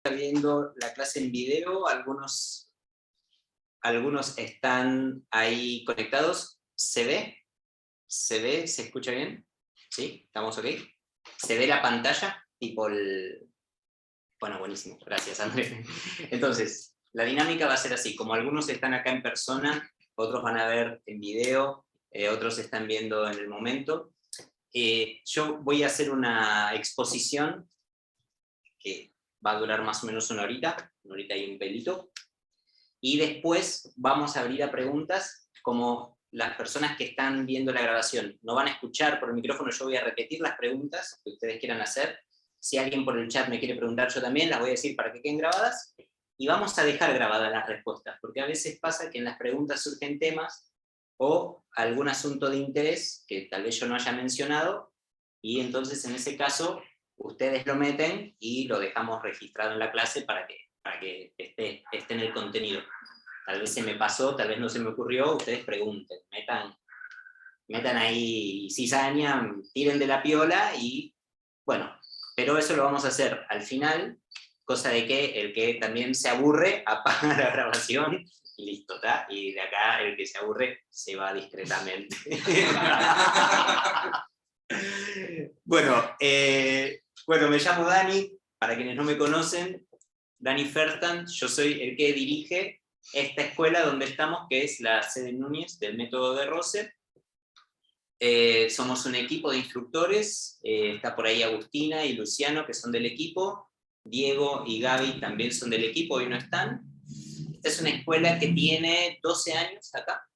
Viendo la clase en video, algunos están ahí conectados. ¿Se ve? ¿Se ve? ¿Se escucha bien? ¿Sí? ¿Estamos ok? ¿Se ve la pantalla? Tipo el... Bueno, buenísimo, gracias Andrés. Entonces, la dinámica va a ser así, como algunos están acá en persona, otros van a ver en video, otros están viendo en el momento. Yo voy a hacer una exposición que va a durar más o menos una horita y un pelito, y después vamos a abrir a preguntas. Como las personas que están viendo la grabación no van a escuchar por el micrófono, yo voy a repetir las preguntas que ustedes quieran hacer. Si alguien por el chat me quiere preguntar, yo también las voy a decir para que queden grabadas, y vamos a dejar grabadas las respuestas, porque a veces pasa que en las preguntas surgen temas o algún asunto de interés que tal vez yo no haya mencionado, y entonces en ese caso ustedes lo meten y lo dejamos registrado en la clase para que esté en el contenido. Tal vez se me pasó, tal vez no se me ocurrió, ustedes pregunten, metan ahí cizaña, tiren de la piola y bueno, pero eso lo vamos a hacer al final, cosa de que el que también se aburre apaga la grabación y listo, ¿está? Y de acá el que se aburre se va discretamente. Bueno, me llamo Dani, para quienes no me conocen, Dani Fertan, yo soy el que dirige esta escuela donde estamos, que es la sede Núñez del método de Rosser. Somos un equipo de instructores, está por ahí Agustina y Luciano, que son del equipo, Diego y Gaby también son del equipo, hoy no están. Esta es una escuela que tiene 12 años acá,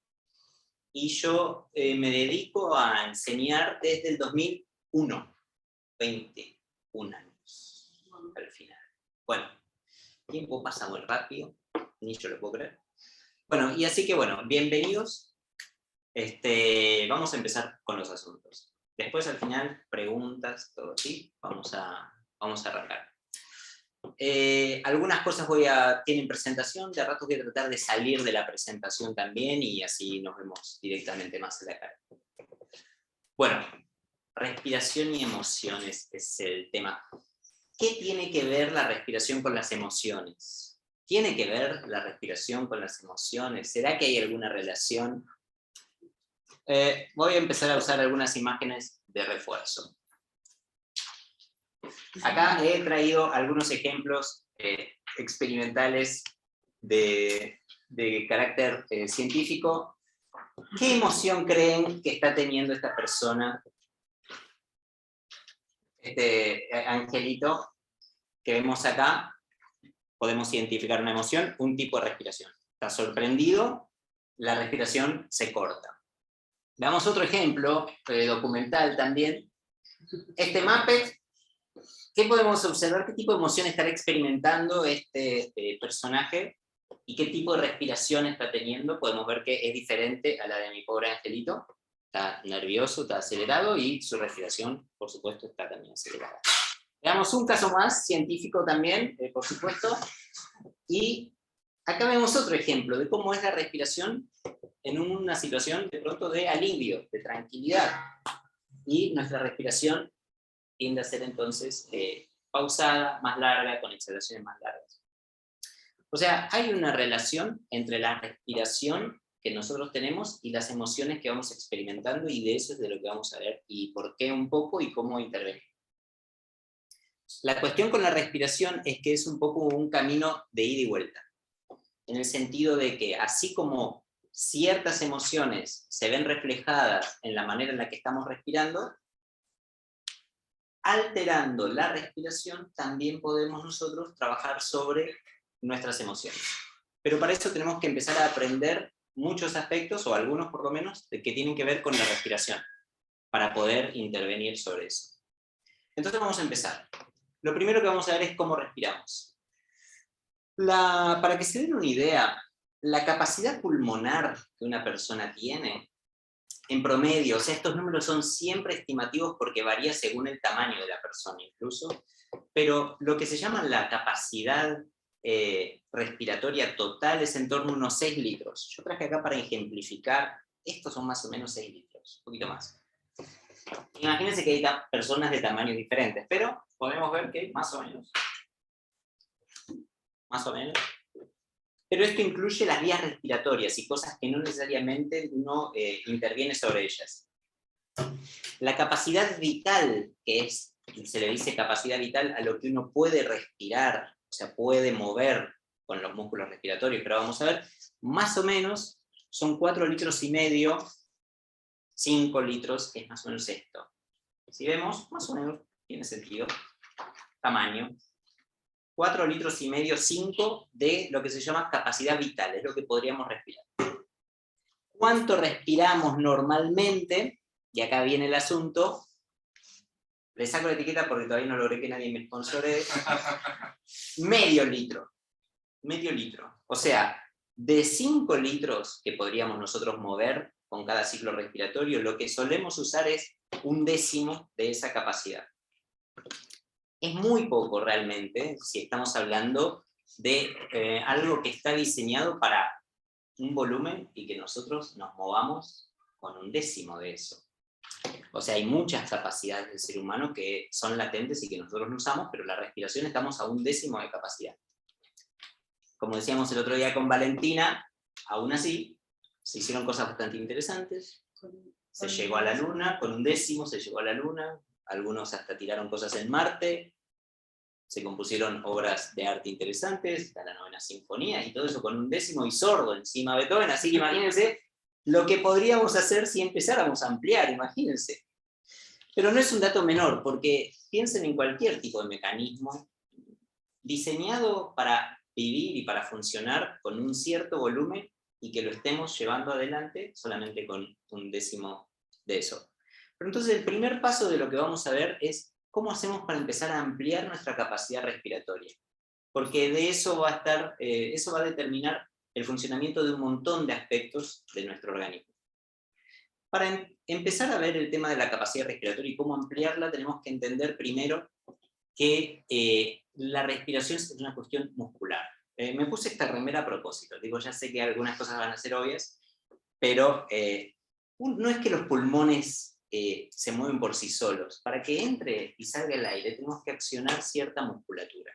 y yo me dedico a enseñar desde el 2001, 21 años al final. Bueno, el tiempo pasa muy rápido, ni yo lo puedo creer. Bueno, y así que bueno, bienvenidos. Vamos a empezar con los asuntos. Después al final, preguntas, todo así, vamos a arrancar. Algunas cosas tienen presentación, de rato voy a tratar de salir de la presentación también y así nos vemos directamente más en la cara. Bueno, respiración y emociones es el tema. ¿Qué tiene que ver la respiración con las emociones? ¿Tiene que ver la respiración con las emociones? ¿Será que hay alguna relación? Voy a empezar a usar algunas imágenes de refuerzo. Acá he traído algunos ejemplos experimentales de carácter científico. ¿Qué emoción creen que está teniendo esta persona, este angelito que vemos acá? Podemos identificar una emoción, un tipo de respiración. Está sorprendido, la respiración se corta. Veamos otro ejemplo documental también. Este Muppet, ¿qué podemos observar? ¿Qué tipo de emoción estará experimentando este personaje? ¿Y qué tipo de respiración está teniendo? Podemos ver que es diferente a la de mi pobre angelito. Está nervioso, está acelerado, y su respiración, por supuesto, está también acelerada. Veamos un caso más científico también, por supuesto. Y acá vemos otro ejemplo de cómo es la respiración en una situación de pronto de alivio, de tranquilidad. Y nuestra respiración tiende a ser entonces pausada, más larga, con exhalaciones más largas. O sea, hay una relación entre la respiración que nosotros tenemos y las emociones que vamos experimentando, y de eso es de lo que vamos a ver, y por qué un poco y cómo intervenir. La cuestión con la respiración es que es un poco un camino de ida y vuelta, en el sentido de que así como ciertas emociones se ven reflejadas en la manera en la que estamos respirando, alterando la respiración también podemos nosotros trabajar sobre nuestras emociones. Pero para eso tenemos que empezar a aprender muchos aspectos, o algunos por lo menos, que tienen que ver con la respiración, para poder intervenir sobre eso. Entonces vamos a empezar. Lo primero que vamos a ver es cómo respiramos. Para que se den una idea, la capacidad pulmonar que una persona tiene, en promedio, o sea, estos números son siempre estimativos porque varía según el tamaño de la persona incluso, pero lo que se llama la capacidad respiratoria total es en torno a unos 6 litros. Yo traje acá para ejemplificar, estos son más o menos 6 litros, un poquito más. Imagínense que hay personas de tamaños diferentes, pero podemos ver que más o menos más o menos. Pero esto incluye las vías respiratorias y cosas que no necesariamente uno interviene sobre ellas. La capacidad vital, se le dice capacidad vital a lo que uno puede respirar, o sea, puede mover con los músculos respiratorios, pero vamos a ver, más o menos son 4,5 litros, 5 litros, que es más o menos esto. Si vemos, más o menos tiene sentido, tamaño. 4,5 litros, 5 de lo que se llama capacidad vital, es lo que podríamos respirar. ¿Cuánto respiramos normalmente? Y acá viene el asunto. Le saco la etiqueta porque todavía no logré que nadie me sponsore. Medio litro. Medio litro. O sea, de 5 litros que podríamos nosotros mover con cada ciclo respiratorio, lo que solemos usar es 1/10 de esa capacidad. Es muy poco realmente, si estamos hablando de algo que está diseñado para un volumen y que nosotros nos movamos con 1/10 de eso. O sea, hay muchas capacidades del ser humano que son latentes y que nosotros no usamos, pero la respiración estamos a 1/10 de capacidad. Como decíamos el otro día con Valentina, aún así, se hicieron cosas bastante interesantes. Se llegó a la Luna, con 1/10 se llegó a la Luna, algunos hasta tiraron cosas en Marte, se compusieron obras de arte interesantes, está la 9ª Sinfonía, y todo eso con 1/10 y sordo encima de Beethoven, así que imagínense lo que podríamos hacer si empezáramos a ampliar, imagínense. Pero no es un dato menor, porque piensen en cualquier tipo de mecanismo diseñado para vivir y para funcionar con un cierto volumen y que lo estemos llevando adelante solamente con 1/10 de eso. Pero entonces el primer paso de lo que vamos a ver es cómo hacemos para empezar a ampliar nuestra capacidad respiratoria. Porque de eso va a estar, eso va a determinar el funcionamiento de un montón de aspectos de nuestro organismo. Para empezar a ver el tema de la capacidad respiratoria y cómo ampliarla, tenemos que entender primero que la respiración es una cuestión muscular. Me puse esta remera a propósito, digo, ya sé que algunas cosas van a ser obvias, pero no es que los pulmones se mueven por sí solos. Para que entre y salga el aire tenemos que accionar cierta musculatura.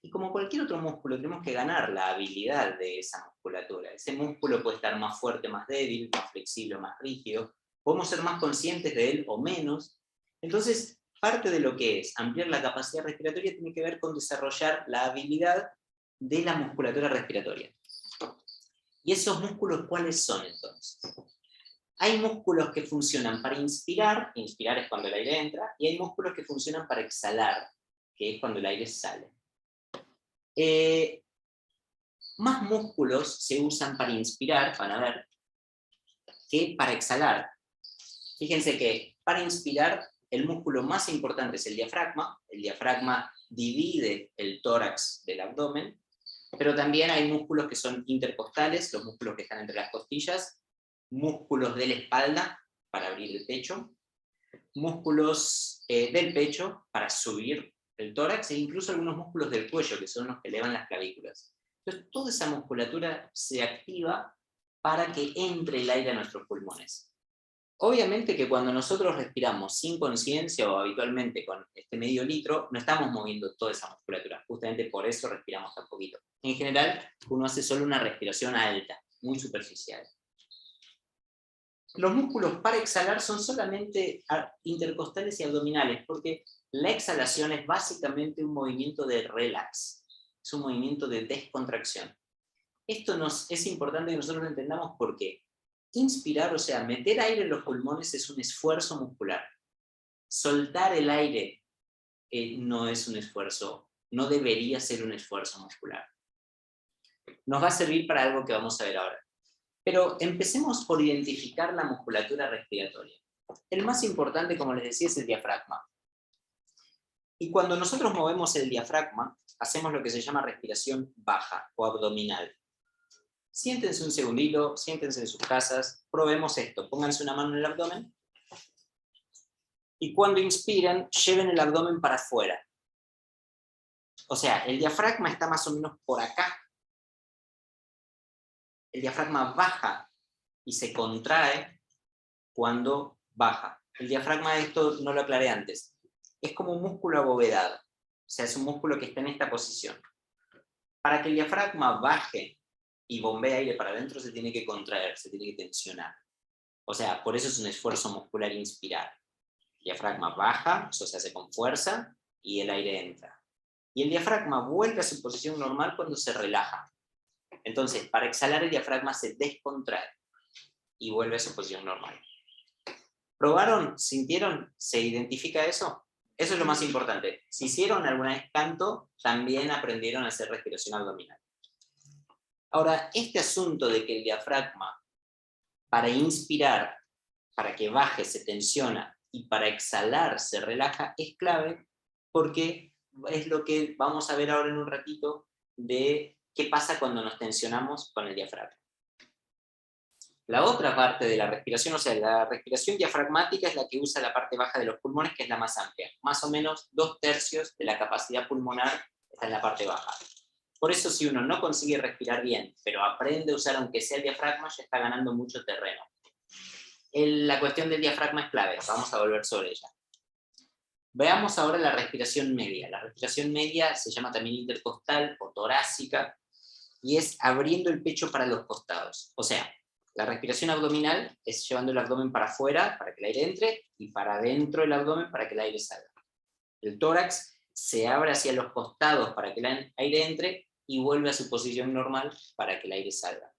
Y como cualquier otro músculo, tenemos que ganar la habilidad de esa musculatura. Ese músculo puede estar más fuerte, más débil, más flexible, más rígido. Podemos ser más conscientes de él o menos. Entonces, parte de lo que es ampliar la capacidad respiratoria tiene que ver con desarrollar la habilidad de la musculatura respiratoria. ¿Y esos músculos cuáles son entonces? Hay músculos que funcionan para inspirar es cuando el aire entra, y hay músculos que funcionan para exhalar, que es cuando el aire sale. Más músculos se usan para inspirar, van a ver, que para exhalar. Fíjense que para inspirar el músculo más importante es el diafragma divide el tórax del abdomen, pero también hay músculos que son intercostales, los músculos que están entre las costillas, músculos de la espalda para abrir el pecho, músculos del pecho para subir el tórax e incluso algunos músculos del cuello que son los que elevan las clavículas. Entonces toda esa musculatura se activa para que entre el aire a nuestros pulmones. Obviamente que cuando nosotros respiramos sin conciencia o habitualmente con este medio litro, no estamos moviendo toda esa musculatura, justamente por eso respiramos tan poquito. En general, uno hace solo una respiración alta, muy superficial. Los músculos para exhalar son solamente intercostales y abdominales, porque la exhalación es básicamente un movimiento de relax, es un movimiento de descontracción. Esto es importante que nosotros lo entendamos porque inspirar, o sea, meter aire en los pulmones es un esfuerzo muscular. Soltar el aire no es un esfuerzo, no debería ser un esfuerzo muscular. Nos va a servir para algo que vamos a ver ahora. Pero empecemos por identificar la musculatura respiratoria. El más importante, como les decía, es el diafragma. Y cuando nosotros movemos el diafragma, hacemos lo que se llama respiración baja o abdominal. Siéntense un segundito, siéntense en sus casas, probemos esto. Pónganse una mano en el abdomen. Y cuando inspiran, lleven el abdomen para afuera. O sea, el diafragma está más o menos por acá. El diafragma baja y se contrae cuando baja. El diafragma, esto no lo aclaré antes, es como un músculo abovedado. O sea, es un músculo que está en esta posición. Para que el diafragma baje y bombee aire para adentro, se tiene que contraer, se tiene que tensionar. O sea, por eso es un esfuerzo muscular inspirar. El diafragma baja, eso se hace con fuerza, y el aire entra. Y el diafragma vuelve a su posición normal cuando se relaja. Entonces, para exhalar, el diafragma se descontrae y vuelve a su posición normal. ¿Probaron? ¿Sintieron? ¿Se identifica eso? Eso es lo más importante. Si hicieron alguna vez canto, también aprendieron a hacer respiración abdominal. Ahora, este asunto de que el diafragma, para inspirar, para que baje, se tensiona, y para exhalar, se relaja, es clave, porque es lo que vamos a ver ahora en un ratito de qué pasa cuando nos tensionamos con el diafragma. La otra parte de la respiración, o sea, la respiración diafragmática, es la que usa la parte baja de los pulmones, que es la más amplia. Más o menos 2/3 de la capacidad pulmonar está en la parte baja. Por eso, si uno no consigue respirar bien, pero aprende a usar aunque sea el diafragma, ya está ganando mucho terreno. La cuestión del diafragma es clave, vamos a volver sobre ella. Veamos ahora la respiración media. La respiración media se llama también intercostal o torácica, y es abriendo el pecho para los costados. O sea, la respiración abdominal es llevando el abdomen para afuera para que el aire entre, y para adentro el abdomen para que el aire salga. El tórax se abre hacia los costados para que el aire entre y vuelve a su posición normal para que el aire salga.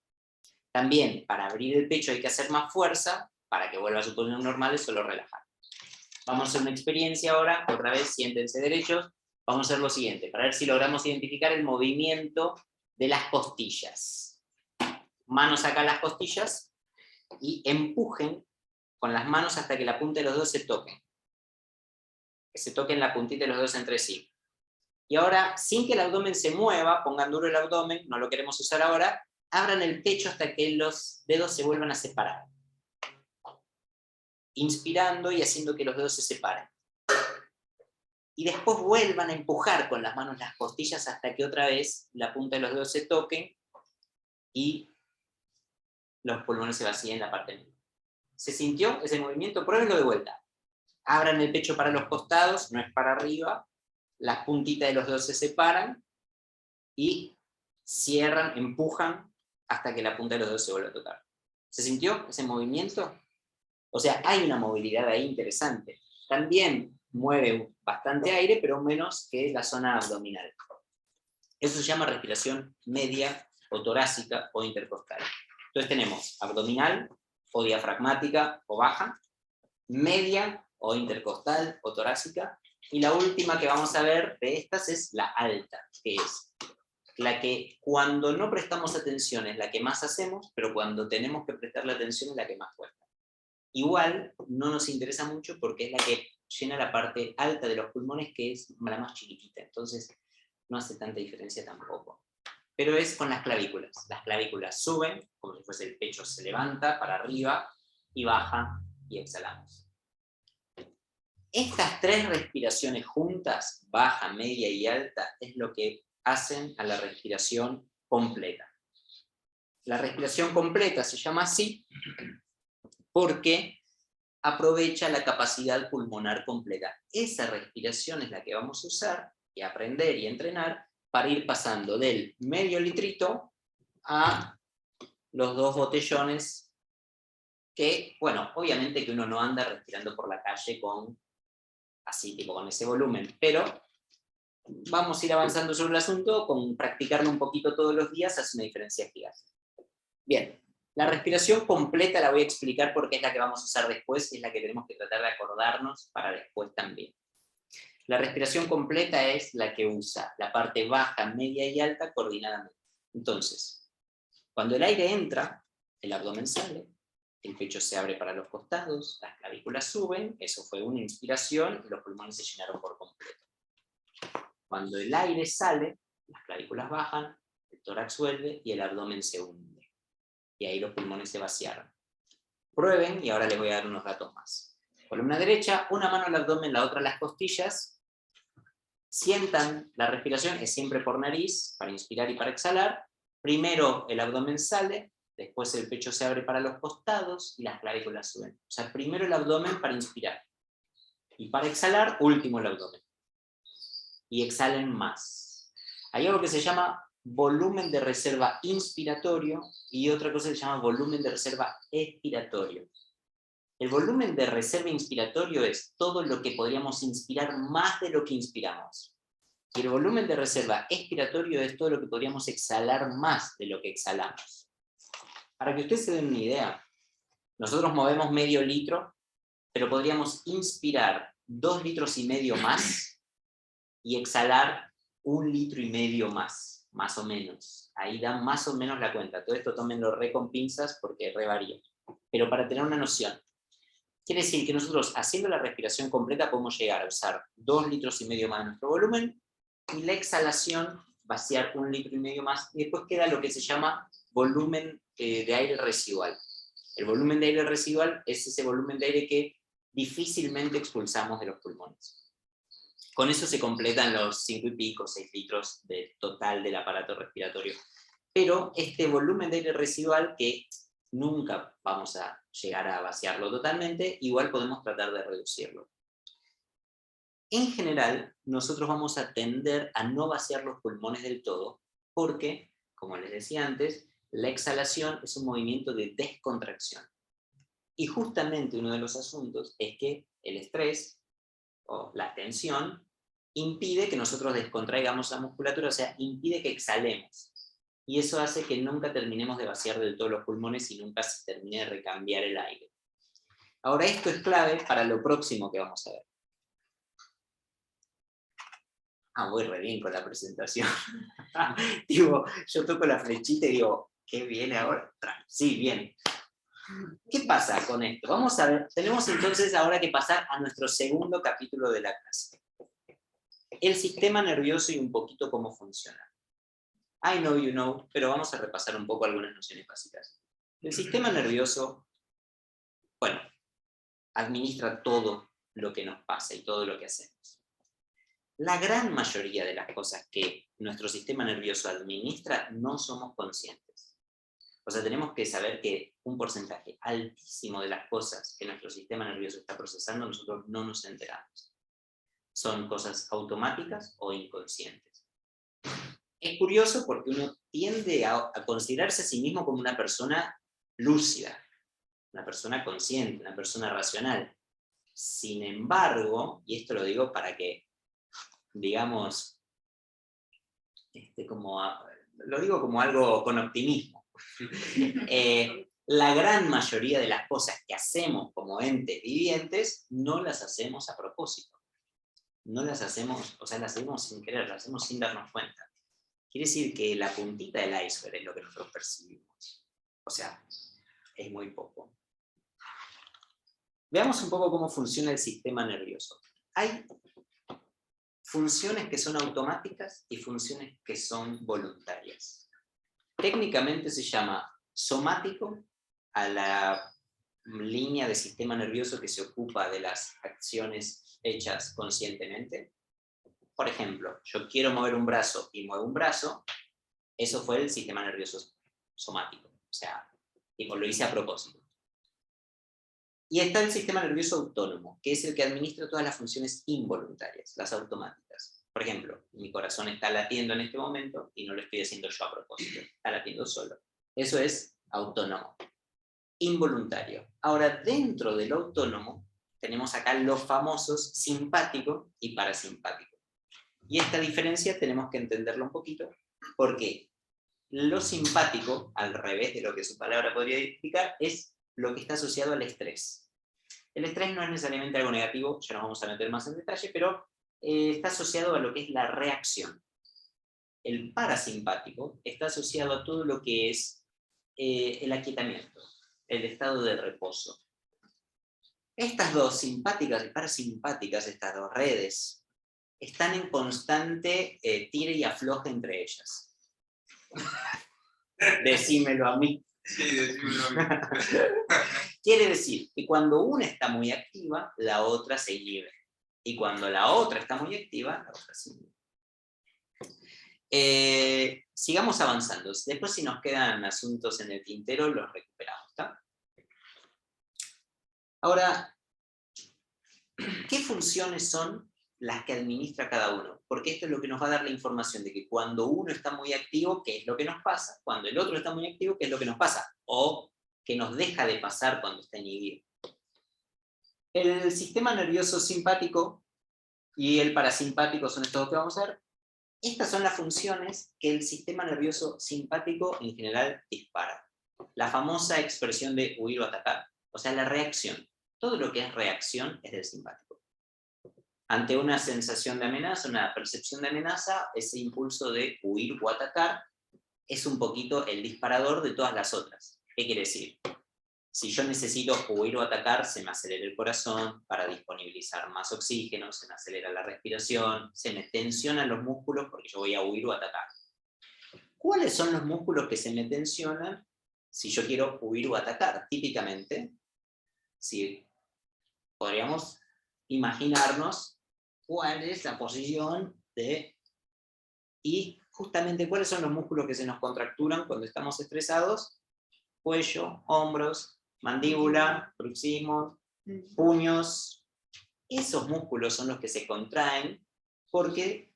También, para abrir el pecho hay que hacer más fuerza, para que vuelva a su posición normal es solo relajar. Vamos a hacer una experiencia ahora, otra vez, siéntense derechos. Vamos a hacer lo siguiente, para ver si logramos identificar el movimiento de las costillas. Manos acá a las costillas, y empujen con las manos hasta que la punta de los dedos se toquen. Que se toquen la puntita de los dedos entre sí. Y ahora, sin que el abdomen se mueva, pongan duro el abdomen, no lo queremos usar ahora, abran el pecho hasta que los dedos se vuelvan a separar. Inspirando y haciendo que los dedos se separen. Y después vuelvan a empujar con las manos las costillas hasta que otra vez la punta de los dedos se toquen y los pulmones se vacíen en la parte media. ¿Se sintió ese movimiento? Pruébenlo de vuelta. Abran el pecho para los costados, no es para arriba, las puntitas de los dedos se separan y cierran, empujan hasta que la punta de los dedos se vuelva a tocar. ¿Se sintió ese movimiento? O sea, hay una movilidad ahí interesante. También mueve bastante aire, pero menos que la zona abdominal. Eso se llama respiración media o torácica o intercostal. Entonces tenemos abdominal o diafragmática o baja, media o intercostal o torácica, y la última que vamos a ver de estas es la alta, que es la que cuando no prestamos atención es la que más hacemos, pero cuando tenemos que prestarle atención es la que más cuesta. Igual no nos interesa mucho porque es la que llena la parte alta de los pulmones, que es la más chiquitita, entonces no hace tanta diferencia tampoco. Pero es con las clavículas. Las clavículas suben, como si fuese el pecho se levanta para arriba, y baja y exhalamos. Estas 3 respiraciones juntas, baja, media y alta, es lo que hacen a la respiración completa. La respiración completa se llama así porque aprovecha la capacidad pulmonar completa. Esa respiración es la que vamos a usar y aprender y entrenar para ir pasando del medio litrito a los 2 botellones que, bueno, obviamente que uno no anda respirando por la calle con, así, tipo con ese volumen, pero vamos a ir avanzando sobre el asunto, con practicarlo un poquito todos los días hace una diferencia gigante. Bien, la respiración completa la voy a explicar porque es la que vamos a usar después y es la que tenemos que tratar de acordarnos para después también. La respiración completa es la que usa la parte baja, media y alta coordinadamente. Entonces, cuando el aire entra, el abdomen sale, el pecho se abre para los costados, las clavículas suben, eso fue una inspiración y los pulmones se llenaron por completo. Cuando el aire sale, las clavículas bajan, el tórax vuelve y el abdomen se hunde. Y ahí los pulmones se vaciaron. Prueben, y ahora les voy a dar unos datos más. Columna derecha, una mano al abdomen, la otra a las costillas. Sientan la respiración, es siempre por nariz, para inspirar y para exhalar. Primero el abdomen sale, después el pecho se abre para los costados y las clavículas suben. O sea, primero el abdomen para inspirar. Y para exhalar, último el abdomen. Y exhalen más. Hay algo que se llama volumen de reserva inspiratorio y otra cosa que se llama volumen de reserva expiratorio. El volumen de reserva inspiratorio es todo lo que podríamos inspirar más de lo que inspiramos. Y el volumen de reserva expiratorio es todo lo que podríamos exhalar más de lo que exhalamos. Para que ustedes se den una idea, nosotros movemos medio litro, pero podríamos inspirar 2,5 litros más y exhalar 1,5 litros más o menos. Ahí dan más o menos la cuenta. Todo esto tómenlo re con pinzas porque re varía. Pero para tener una noción, quiere decir que nosotros haciendo la respiración completa podemos llegar a usar 2,5 litros más de nuestro volumen y la exhalación vaciar 1,5 litros más y después queda lo que se llama volumen de aire residual. El volumen de aire residual es ese volumen de aire que difícilmente expulsamos de los pulmones. Con eso se completan los 5 y pico, 6 litros de total del aparato respiratorio. Pero este volumen de aire residual, que nunca vamos a llegar a vaciarlo totalmente, igual podemos tratar de reducirlo. En general, nosotros vamos a tender a no vaciar los pulmones del todo, porque, como les decía antes, la exhalación es un movimiento de descontracción. Y justamente uno de los asuntos es que el estrés o la tensión impide que nosotros descontraigamos la musculatura, o sea, impide que exhalemos. Y eso hace que nunca terminemos de vaciar del todo los pulmones y nunca se termine de recambiar el aire. Ahora esto es clave para lo próximo que vamos a ver. Voy re bien con la presentación. Digo, yo toco la flechita y digo, ¿qué viene ahora? Sí, bien. ¿Qué pasa con esto? Vamos a ver, tenemos entonces ahora que pasar a nuestro segundo capítulo de la clase. El sistema nervioso y un poquito cómo funciona. I know you know, pero vamos a repasar un poco algunas nociones básicas. El sistema nervioso, bueno, administra todo lo que nos pasa y todo lo que hacemos. La gran mayoría de las cosas que nuestro sistema nervioso administra no somos conscientes. O sea, tenemos que saber que un porcentaje altísimo de las cosas que nuestro sistema nervioso está procesando, nosotros no nos enteramos. Son cosas automáticas o inconscientes. Es curioso porque uno tiende a considerarse a sí mismo como una persona lúcida, una persona consciente, una persona racional. Sin embargo, y esto lo digo para que, digamos, lo digo como algo con optimismo, la gran mayoría de las cosas que hacemos como entes vivientes no las hacemos a propósito. No las hacemos, o sea, las hacemos sin querer, las hacemos sin darnos cuenta. Quiere decir que la puntita del iceberg es lo que nosotros percibimos. O sea, es muy poco. Veamos un poco cómo funciona el sistema nervioso. Hay funciones que son automáticas y funciones que son voluntarias. Técnicamente se llama somático a la línea de sistema nervioso que se ocupa de las acciones hechas conscientemente. Por ejemplo, yo quiero mover un brazo y muevo un brazo, eso fue el sistema nervioso somático, o sea, lo hice a propósito. Y está el sistema nervioso autónomo, que es el que administra todas las funciones involuntarias, las automáticas. Por ejemplo, mi corazón está latiendo en este momento y no lo estoy haciendo yo a propósito, está latiendo solo. Eso es autónomo. Involuntario. Ahora, dentro del autónomo, tenemos acá los famosos simpático y parasimpático. Y esta diferencia tenemos que entenderla un poquito, porque lo simpático, al revés de lo que su palabra podría indicar, es lo que está asociado al estrés. El estrés no es necesariamente algo negativo, ya nos vamos a meter más en detalle, pero está asociado a lo que es la reacción. El parasimpático está asociado a todo lo que es el aquietamiento, el estado de reposo. Estas dos, simpáticas y parasimpáticas, estas dos redes, están en constante tire y afloje entre ellas. Decímelo a mí. Sí, decímelo a mí. Quiere decir que cuando una está muy activa, la otra se inhibe. Y cuando la otra está muy activa, la otra se inhibe. Sigamos avanzando. Después, si nos quedan asuntos en el tintero, los recuperamos, ¿está? Ahora, ¿qué funciones son las que administra cada uno, porque esto es lo que nos va a dar la información de que cuando uno está muy activo, ¿qué es lo que nos pasa? Cuando el otro está muy activo, ¿qué es lo que nos pasa? O que nos deja de pasar cuando está inhibido. El sistema nervioso simpático y el parasimpático son estos dos que vamos a ver. Estas son las funciones que el sistema nervioso simpático en general dispara. La famosa expresión de huir o atacar, o sea, la reacción. Todo lo que es reacción es del simpático. Ante una sensación de amenaza, una percepción de amenaza, ese impulso de huir o atacar es un poquito el disparador de todas las otras. ¿Qué quiere decir? Si yo necesito huir o atacar, se me acelera el corazón para disponibilizar más oxígeno, se me acelera la respiración, se me tensionan los músculos porque yo voy a huir o atacar. ¿Cuáles son los músculos que se me tensionan si yo quiero huir o atacar? Típicamente, si podríamos imaginarnos cuál es la posición de... Y justamente cuáles son los músculos que se nos contracturan cuando estamos estresados: cuello, hombros, mandíbula, bruxismos, puños. Esos músculos son los que se contraen porque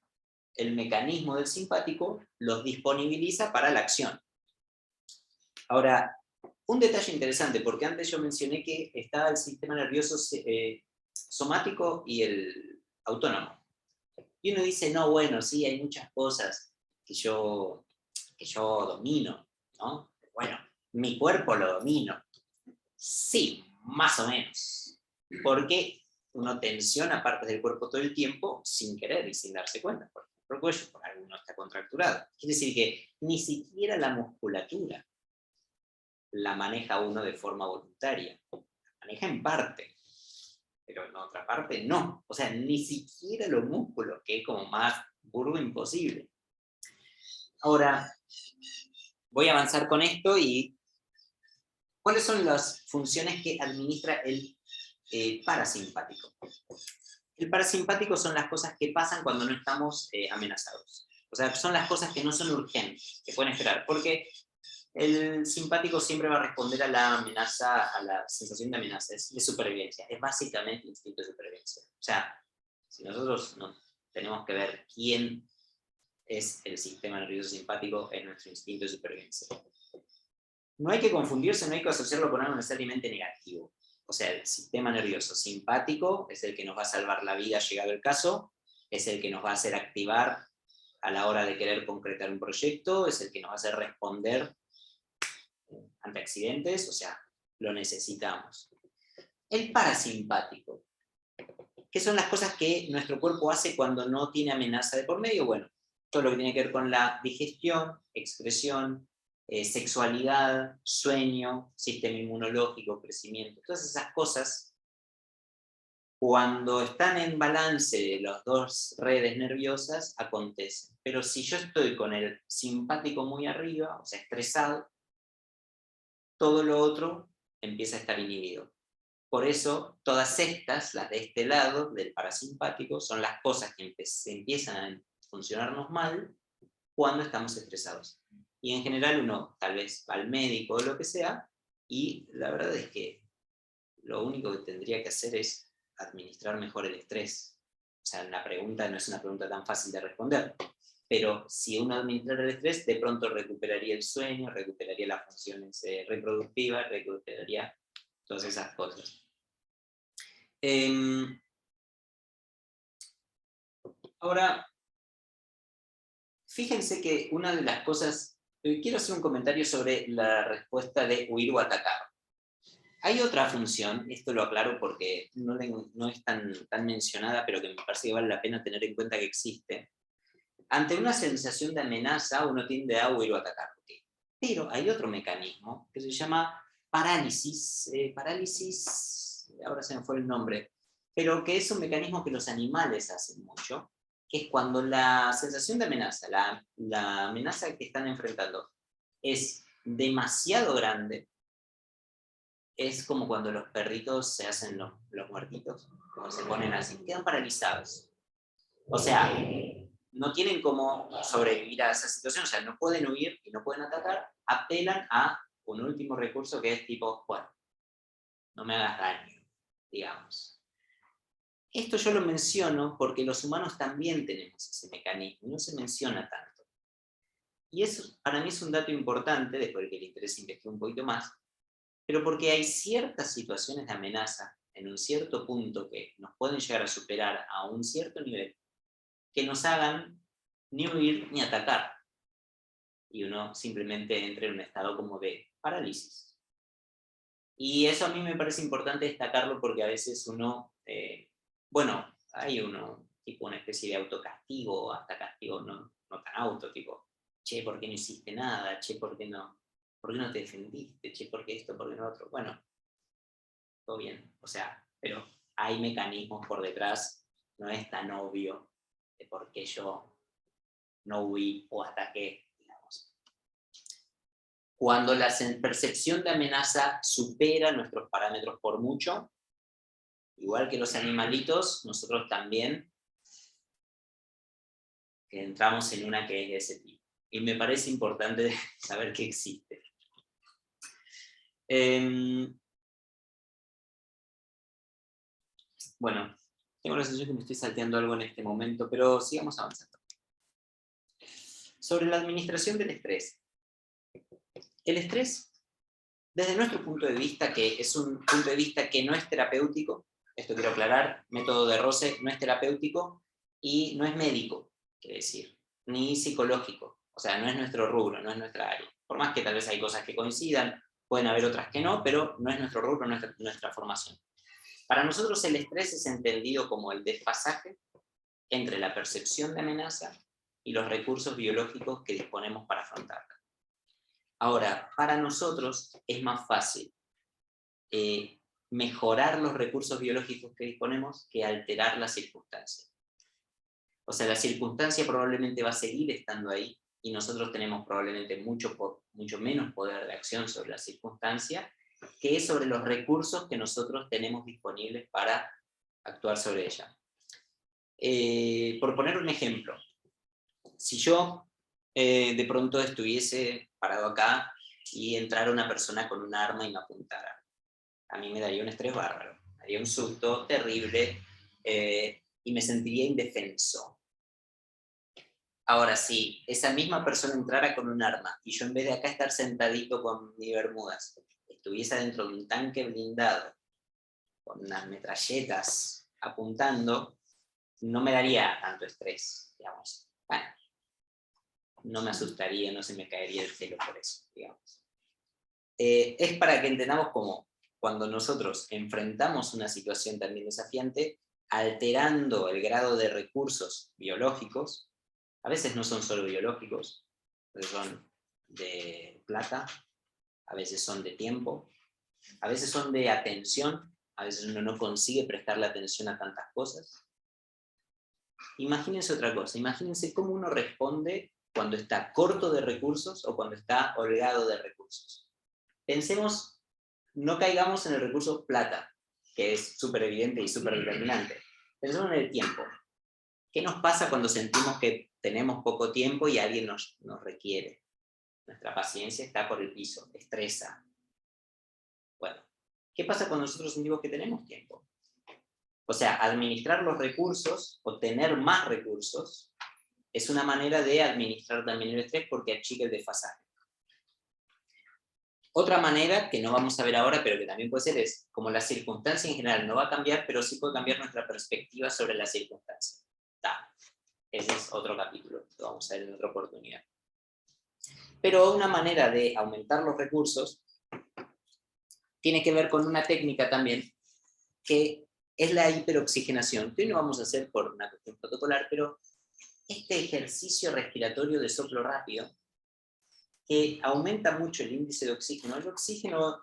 el mecanismo del simpático los disponibiliza para la acción. Ahora, un detalle interesante, porque antes yo mencioné que estaba el sistema nervioso somático y el autónomo. Y uno dice, no, bueno, sí, hay muchas cosas que yo domino, ¿no? Bueno, mi cuerpo lo domino. Sí, más o menos. Porque uno tensiona partes del cuerpo todo el tiempo sin querer y sin darse cuenta. Por ejemplo, el cuello, por algo no está contracturado. Quiere decir que ni siquiera la musculatura la maneja uno de forma voluntaria. La maneja en parte, pero en otra parte no. O sea, ni siquiera los músculos, que es como más burdo imposible. Ahora, voy a avanzar con esto y ¿cuáles son las funciones que administra el parasimpático? El parasimpático son las cosas que pasan cuando no estamos amenazados. O sea, son las cosas que no son urgentes, que pueden esperar, porque el simpático siempre va a responder a la amenaza, a la sensación de amenaza, es de supervivencia, es básicamente instinto de supervivencia. O sea, si nosotros no tenemos que ver quién es el sistema nervioso simpático, es nuestro instinto de supervivencia. No hay que confundirse, no hay que asociarlo con algo necesariamente negativo. O sea, el sistema nervioso simpático es el que nos va a salvar la vida llegado el caso, es el que nos va a hacer activar a la hora de querer concretar un proyecto, es el que nos va a hacer responder ante accidentes, o sea, lo necesitamos. El parasimpático, ¿qué son las cosas que nuestro cuerpo hace cuando no tiene amenaza de por medio? Bueno, todo lo que tiene que ver con la digestión, excreción, sexualidad, sueño, sistema inmunológico, crecimiento, todas esas cosas, cuando están en balance las dos redes nerviosas, acontecen. Pero si yo estoy con el simpático muy arriba, o sea, estresado, todo lo otro empieza a estar inhibido. Por eso, todas estas, las de este lado, del parasimpático, son las cosas que empiezan a funcionarnos mal cuando estamos estresados. Y en general uno tal vez va al médico o lo que sea, y la verdad es que lo único que tendría que hacer es administrar mejor el estrés. O sea, la pregunta no es una pregunta tan fácil de responder, pero si uno administra el estrés, de pronto recuperaría el sueño, recuperaría las funciones reproductivas, recuperaría todas esas cosas. Ahora, fíjense que una de las cosas, quiero hacer un comentario sobre la respuesta de huir o atacar. Hay otra función, esto lo aclaro porque no es tan mencionada, pero que me parece que vale la pena tener en cuenta que existe. Ante una sensación de amenaza, uno tiende a huir o atacar. Pero hay otro mecanismo que se llama parálisis, ahora se me fue el nombre, pero que es un mecanismo que los animales hacen mucho, que es cuando la sensación de amenaza, la amenaza que están enfrentando, es demasiado grande. Es como cuando los perritos se hacen los muertitos, como se ponen así, quedan paralizados. O sea, no tienen cómo sobrevivir a esa situación, o sea, no pueden huir y no pueden atacar, apelan a un último recurso que es tipo, bueno, no me hagas daño, digamos. Esto yo lo menciono porque los humanos también tenemos ese mecanismo, y no se menciona tanto. Y eso para mí es un dato importante, después de que le interese investigar un poquito más, pero porque hay ciertas situaciones de amenaza en un cierto punto que nos pueden llegar a superar a un cierto nivel, que nos hagan ni huir ni atacar. Y uno simplemente entra en un estado como de parálisis. Y eso a mí me parece importante destacarlo porque a veces uno, bueno, hay uno, tipo una especie de autocastigo, hasta castigo no tan auto, tipo, che, ¿por qué no hiciste nada? Che, ¿por qué no te defendiste? Che, ¿por qué esto? ¿Por qué no otro? Bueno, todo bien, o sea, pero hay mecanismos por detrás, no es tan obvio de por qué yo no huí o ataqué, digamos. Cuando la percepción de amenaza supera nuestros parámetros por mucho, igual que los animalitos, nosotros también entramos en una que es de ese tipo. Y me parece importante saber que existe. Bueno, tengo la sensación que me estoy salteando algo en este momento, pero sigamos avanzando. Sobre la administración del estrés. El estrés, desde nuestro punto de vista, que es un punto de vista que no es terapéutico, esto quiero aclarar, método de Rose no es terapéutico y no es médico, quiere decir, ni psicológico, o sea, no es nuestro rubro, no es nuestra área. Por más que tal vez hay cosas que coincidan, pueden haber otras que no, pero no es nuestro rubro, no es nuestra formación. Para nosotros el estrés es entendido como el desfasaje entre la percepción de amenaza y los recursos biológicos que disponemos para afrontarla. Ahora, para nosotros es más fácil mejorar los recursos biológicos que disponemos que alterar la circunstancia. O sea, la circunstancia probablemente va a seguir estando ahí y nosotros tenemos probablemente mucho menos poder de acción sobre la circunstancia que es sobre los recursos que nosotros tenemos disponibles para actuar sobre ella. Por poner un ejemplo, si yo de pronto estuviese parado acá y entrara una persona con un arma y me apuntara, a mí me daría un estrés bárbaro, me daría un susto terrible y me sentiría indefenso. Ahora, si esa misma persona entrara con un arma y yo en vez de acá estar sentadito con mis bermudas, estuviese dentro de un tanque blindado, con unas metralletas apuntando, no me daría tanto estrés, digamos. Bueno, no me asustaría, no se me caería el cielo por eso, digamos. Es para que entendamos cómo cuando nosotros enfrentamos una situación también desafiante, alterando el grado de recursos biológicos, a veces no son solo biológicos, son de plata, a veces son de tiempo, a veces son de atención, a veces uno no consigue prestarle atención a tantas cosas. Imagínense otra cosa, imagínense cómo uno responde cuando está corto de recursos o cuando está holgado de recursos. Pensemos, no caigamos en el recurso plata, que es súper evidente y súper determinante. Pensemos en el tiempo. ¿Qué nos pasa cuando sentimos que tenemos poco tiempo y alguien nos requiere? Nuestra paciencia está por el piso, estresa. Bueno, ¿qué pasa cuando nosotros sentimos que tenemos tiempo? O sea, administrar los recursos o tener más recursos es una manera de administrar también el estrés porque achica el desfasaje. Otra manera, que no vamos a ver ahora, pero que también puede ser, es como la circunstancia en general no va a cambiar, pero sí puede cambiar nuestra perspectiva sobre la circunstancia. Ese es otro capítulo, lo vamos a ver en otra oportunidad. Pero una manera de aumentar los recursos tiene que ver con una técnica también, que es la hiperoxigenación, que hoy no vamos a hacer por una cuestión protocolar, pero este ejercicio respiratorio de soplo rápido, que aumenta mucho el índice de oxígeno. El oxígeno,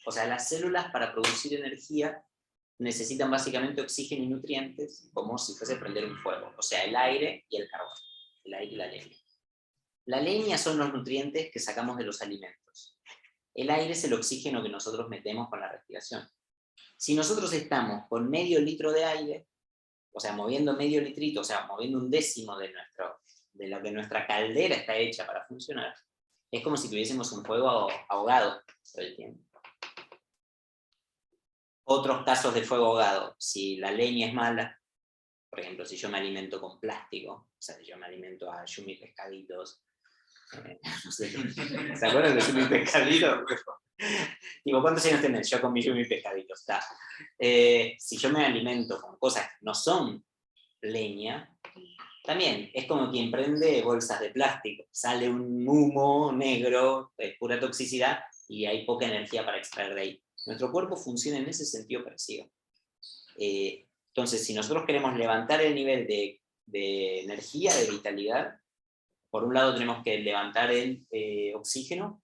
o sea, las células para producir energía necesitan básicamente oxígeno y nutrientes, como si fuese prender un fuego, o sea, el aire y el carbón, el aire y la leña. La leña son los nutrientes que sacamos de los alimentos. El aire es el oxígeno que nosotros metemos con la respiración. Si nosotros estamos con medio litro de aire, o sea, moviendo medio litrito, o sea, moviendo un décimo de lo que nuestra caldera está hecha para funcionar, es como si tuviésemos un fuego ahogado todo el tiempo. Otros casos de fuego ahogado, si la leña es mala, por ejemplo, si yo me alimento con plástico, o sea, si yo me alimento a Yumi Pescaditos, no sé, ¿se acuerdan de Yumi Pescaditos? Digo, ¿cuántos años tenés? Yo con mi Yumi Pescaditos, está. Si yo me alimento con cosas que no son leña, también es como quien prende bolsas de plástico, sale un humo negro, pura toxicidad, y hay poca energía para extraer de ahí. Nuestro cuerpo funciona en ese sentido parecido. Entonces, si nosotros queremos levantar el nivel de energía, de vitalidad, por un lado tenemos que levantar el oxígeno,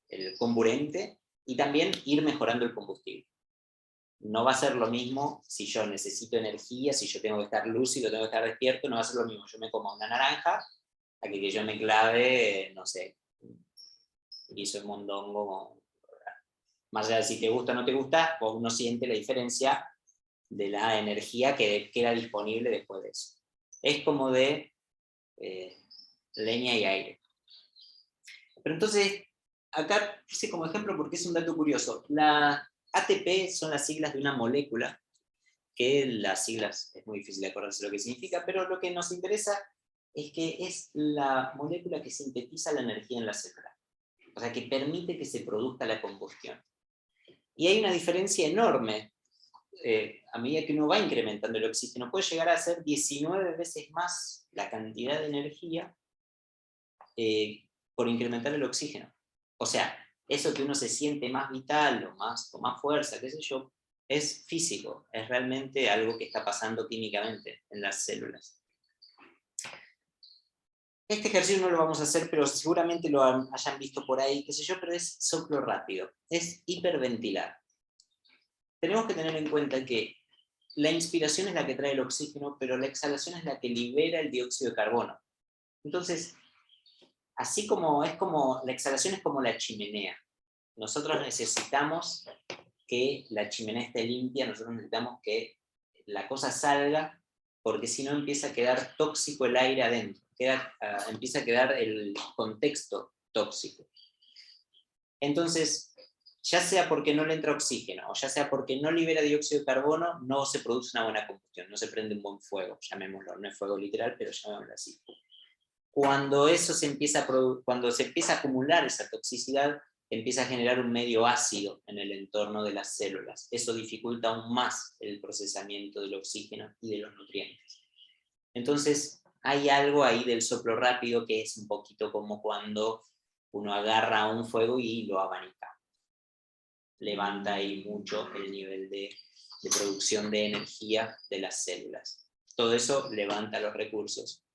el comburente, y también ir mejorando el combustible. No va a ser lo mismo si yo necesito energía, si yo tengo que estar lúcido, tengo que estar despierto, no va a ser lo mismo yo me como una naranja a que yo me clave, no sé, hizo el mondongo. Más allá de si te gusta o no te gusta, uno siente la diferencia de la energía que queda disponible después de eso. Es como de leña y aire. Pero entonces, acá puse como ejemplo porque es un dato curioso. La ATP son las siglas de una molécula, que las siglas es muy difícil de acordarse lo que significa, pero lo que nos interesa es que es la molécula que sintetiza la energía en la célula. O sea, que permite que se produzca la combustión. Y hay una diferencia enorme. A medida que uno va incrementando el oxígeno, puede llegar a ser 19 veces más la cantidad de energía por incrementar el oxígeno. O sea, eso que uno se siente más vital con más fuerza, qué sé yo, es físico, es realmente algo que está pasando químicamente en las células. Este ejercicio no lo vamos a hacer, pero seguramente lo hayan visto por ahí, qué sé yo, pero es soplo rápido, es hiperventilar. Tenemos que tener en cuenta que la inspiración es la que trae el oxígeno, pero la exhalación es la que libera el dióxido de carbono. Entonces, así como la exhalación es como la chimenea. Nosotros necesitamos que la chimenea esté limpia, nosotros necesitamos que la cosa salga, porque si no empieza a quedar tóxico el aire adentro, empieza a quedar el contexto tóxico. Entonces, ya sea porque no le entra oxígeno, o ya sea porque no libera dióxido de carbono, no se produce una buena combustión, no se prende un buen fuego, llamémoslo, no es fuego literal, pero llamémoslo así. Cuando cuando se empieza a acumular esa toxicidad, empieza a generar un medio ácido en el entorno de las células. Eso dificulta aún más el procesamiento del oxígeno y de los nutrientes. Entonces, hay algo ahí del soplo rápido que es un poquito como cuando uno agarra un fuego y lo abanica. Levanta ahí mucho el nivel de producción de energía de las células. Todo eso levanta los recursos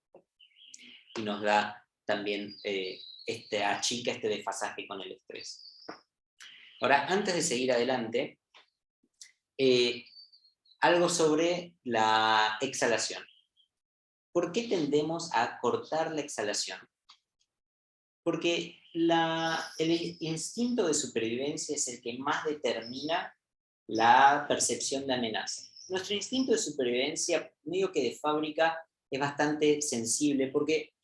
y nos da también, achica este desfasaje con el estrés. Ahora, antes de seguir adelante, algo sobre la exhalación. ¿Por qué tendemos a cortar la exhalación? Porque el instinto de supervivencia es el que más determina la percepción de amenaza. Nuestro instinto de supervivencia, medio que de fábrica, es bastante sensible, porque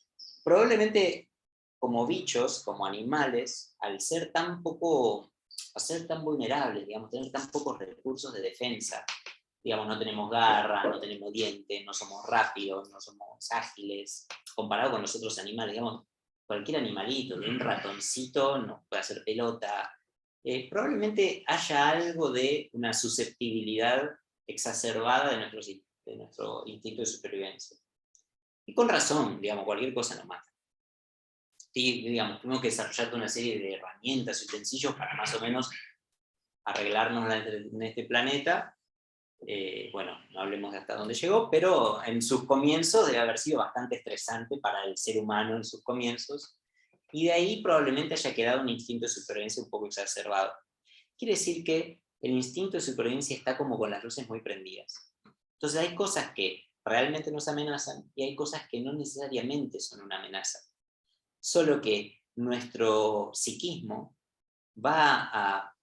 probablemente como bichos, como animales, al ser tan vulnerables, digamos, tener tan pocos recursos de defensa, digamos, no tenemos garra, no tenemos dientes, no somos rápidos, no somos ágiles, comparado con los otros animales, digamos, cualquier animalito, un ratoncito nos puede hacer pelota. Probablemente haya algo de una susceptibilidad exacerbada de nuestro instinto de supervivencia. Y con razón, digamos, cualquier cosa nos mata. Sí, digamos, tenemos que desarrollar toda una serie de herramientas y utensilios para más o menos arreglarnos en este planeta. Bueno, no hablemos de hasta dónde llegó, pero en sus comienzos debe haber sido bastante estresante para el ser humano en sus comienzos, y de ahí probablemente haya quedado un instinto de supervivencia un poco exacerbado. Quiere decir que el instinto de supervivencia está como con las luces muy prendidas. Entonces hay cosas que realmente nos amenazan y hay cosas que no necesariamente son una amenaza. Solo que nuestro psiquismo va a,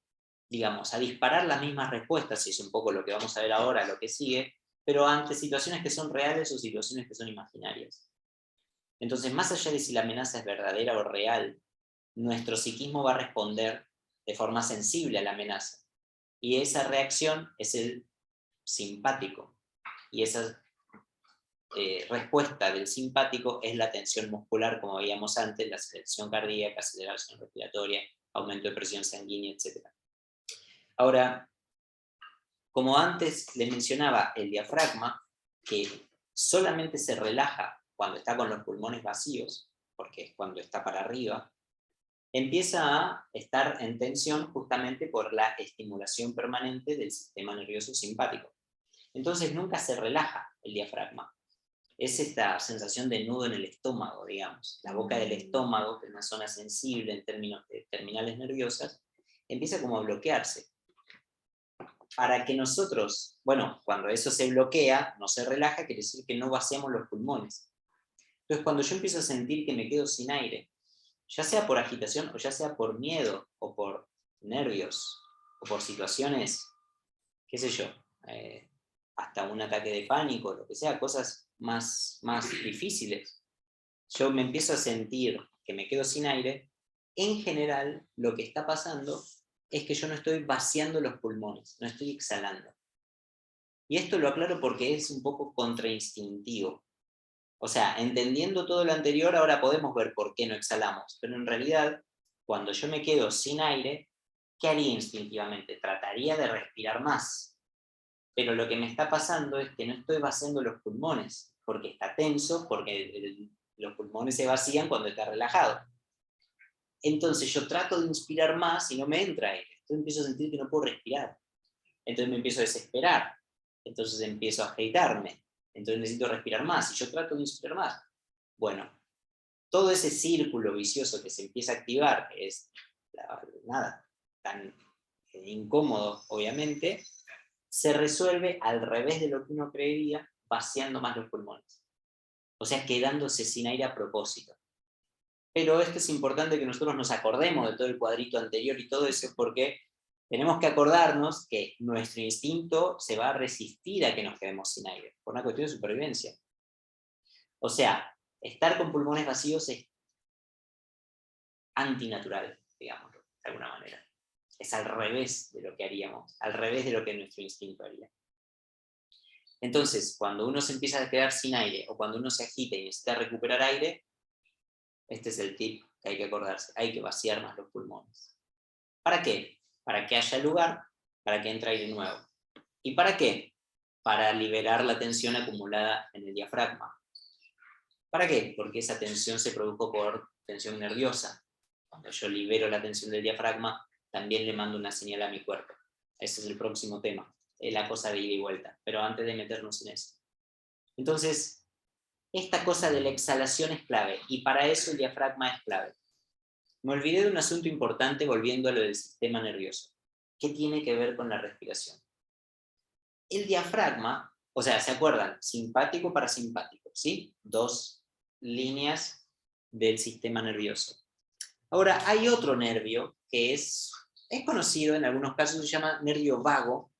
digamos, a disparar las mismas respuestas, y es un poco lo que vamos a ver ahora, lo que sigue, pero ante situaciones que son reales o situaciones que son imaginarias. Entonces, más allá de si la amenaza es verdadera o real, nuestro psiquismo va a responder de forma sensible a la amenaza. Y esa reacción es el simpático. Y esa respuesta del simpático es la tensión muscular, como veíamos antes, la aceleración cardíaca, aceleración respiratoria, aumento de presión sanguínea, etc. Ahora, como antes le mencionaba, el diafragma, que solamente se relaja cuando está con los pulmones vacíos, porque es cuando está para arriba, empieza a estar en tensión justamente por la estimulación permanente del sistema nervioso simpático. Entonces nunca se relaja el diafragma. Es esta sensación de nudo en el estómago, digamos. La boca del estómago, que es una zona sensible en términos de terminales nerviosas, empieza como a bloquearse. Para que nosotros, bueno, cuando eso se bloquea, no se relaja, quiere decir que no vaciamos los pulmones. Entonces cuando yo empiezo a sentir que me quedo sin aire, ya sea por agitación o ya sea por miedo o por nervios o por situaciones, qué sé yo, hasta un ataque de pánico, lo que sea, cosas más difíciles, yo me empiezo a sentir que me quedo sin aire, en general lo que está pasando es que yo no estoy vaciando los pulmones, no estoy exhalando. Y esto lo aclaro porque es un poco contrainstintivo. O sea, entendiendo todo lo anterior, ahora podemos ver por qué no exhalamos, pero en realidad, cuando yo me quedo sin aire, ¿qué haría instintivamente? Trataría de respirar más. Pero lo que me está pasando es que no estoy vaciando los pulmones, porque está tenso, porque los pulmones se vacían cuando está relajado. Entonces yo trato de inspirar más y no me entra aire. Entonces empiezo a sentir que no puedo respirar. Entonces me empiezo a desesperar. Entonces empiezo a agitarme. Entonces necesito respirar más y yo trato de inspirar más. Bueno, todo ese círculo vicioso que se empieza a activar, que es nada, tan incómodo obviamente, se resuelve al revés de lo que uno creería, vaciando más los pulmones. O sea, quedándose sin aire a propósito. Pero esto es importante que nosotros nos acordemos de todo el cuadrito anterior y todo eso, porque tenemos que acordarnos que nuestro instinto se va a resistir a que nos quedemos sin aire, por una cuestión de supervivencia. O sea, estar con pulmones vacíos es antinatural, digamos, de alguna manera. Es al revés de lo que haríamos, al revés de lo que nuestro instinto haría. Entonces, cuando uno se empieza a quedar sin aire o cuando uno se agita y necesita recuperar aire, este es el tip que hay que acordarse, hay que vaciar más los pulmones. ¿Para qué? Para que haya lugar, para que entre aire nuevo. ¿Y para qué? Para liberar la tensión acumulada en el diafragma. ¿Para qué? Porque esa tensión se produjo por tensión nerviosa. Cuando yo libero la tensión del diafragma, también le mando una señal a mi cuerpo. Ese es el próximo tema, es la cosa de ida y vuelta, pero antes de meternos en eso. Entonces, esta cosa de la exhalación es clave, y para eso el diafragma es clave. Me olvidé de un asunto importante volviendo a lo del sistema nervioso. ¿Qué tiene que ver con la respiración? El diafragma, o sea, ¿se acuerdan? Simpático, parasimpático, ¿sí? Dos líneas del sistema nervioso. Ahora, hay otro nervio que es conocido, en algunos casos se llama nervio vago.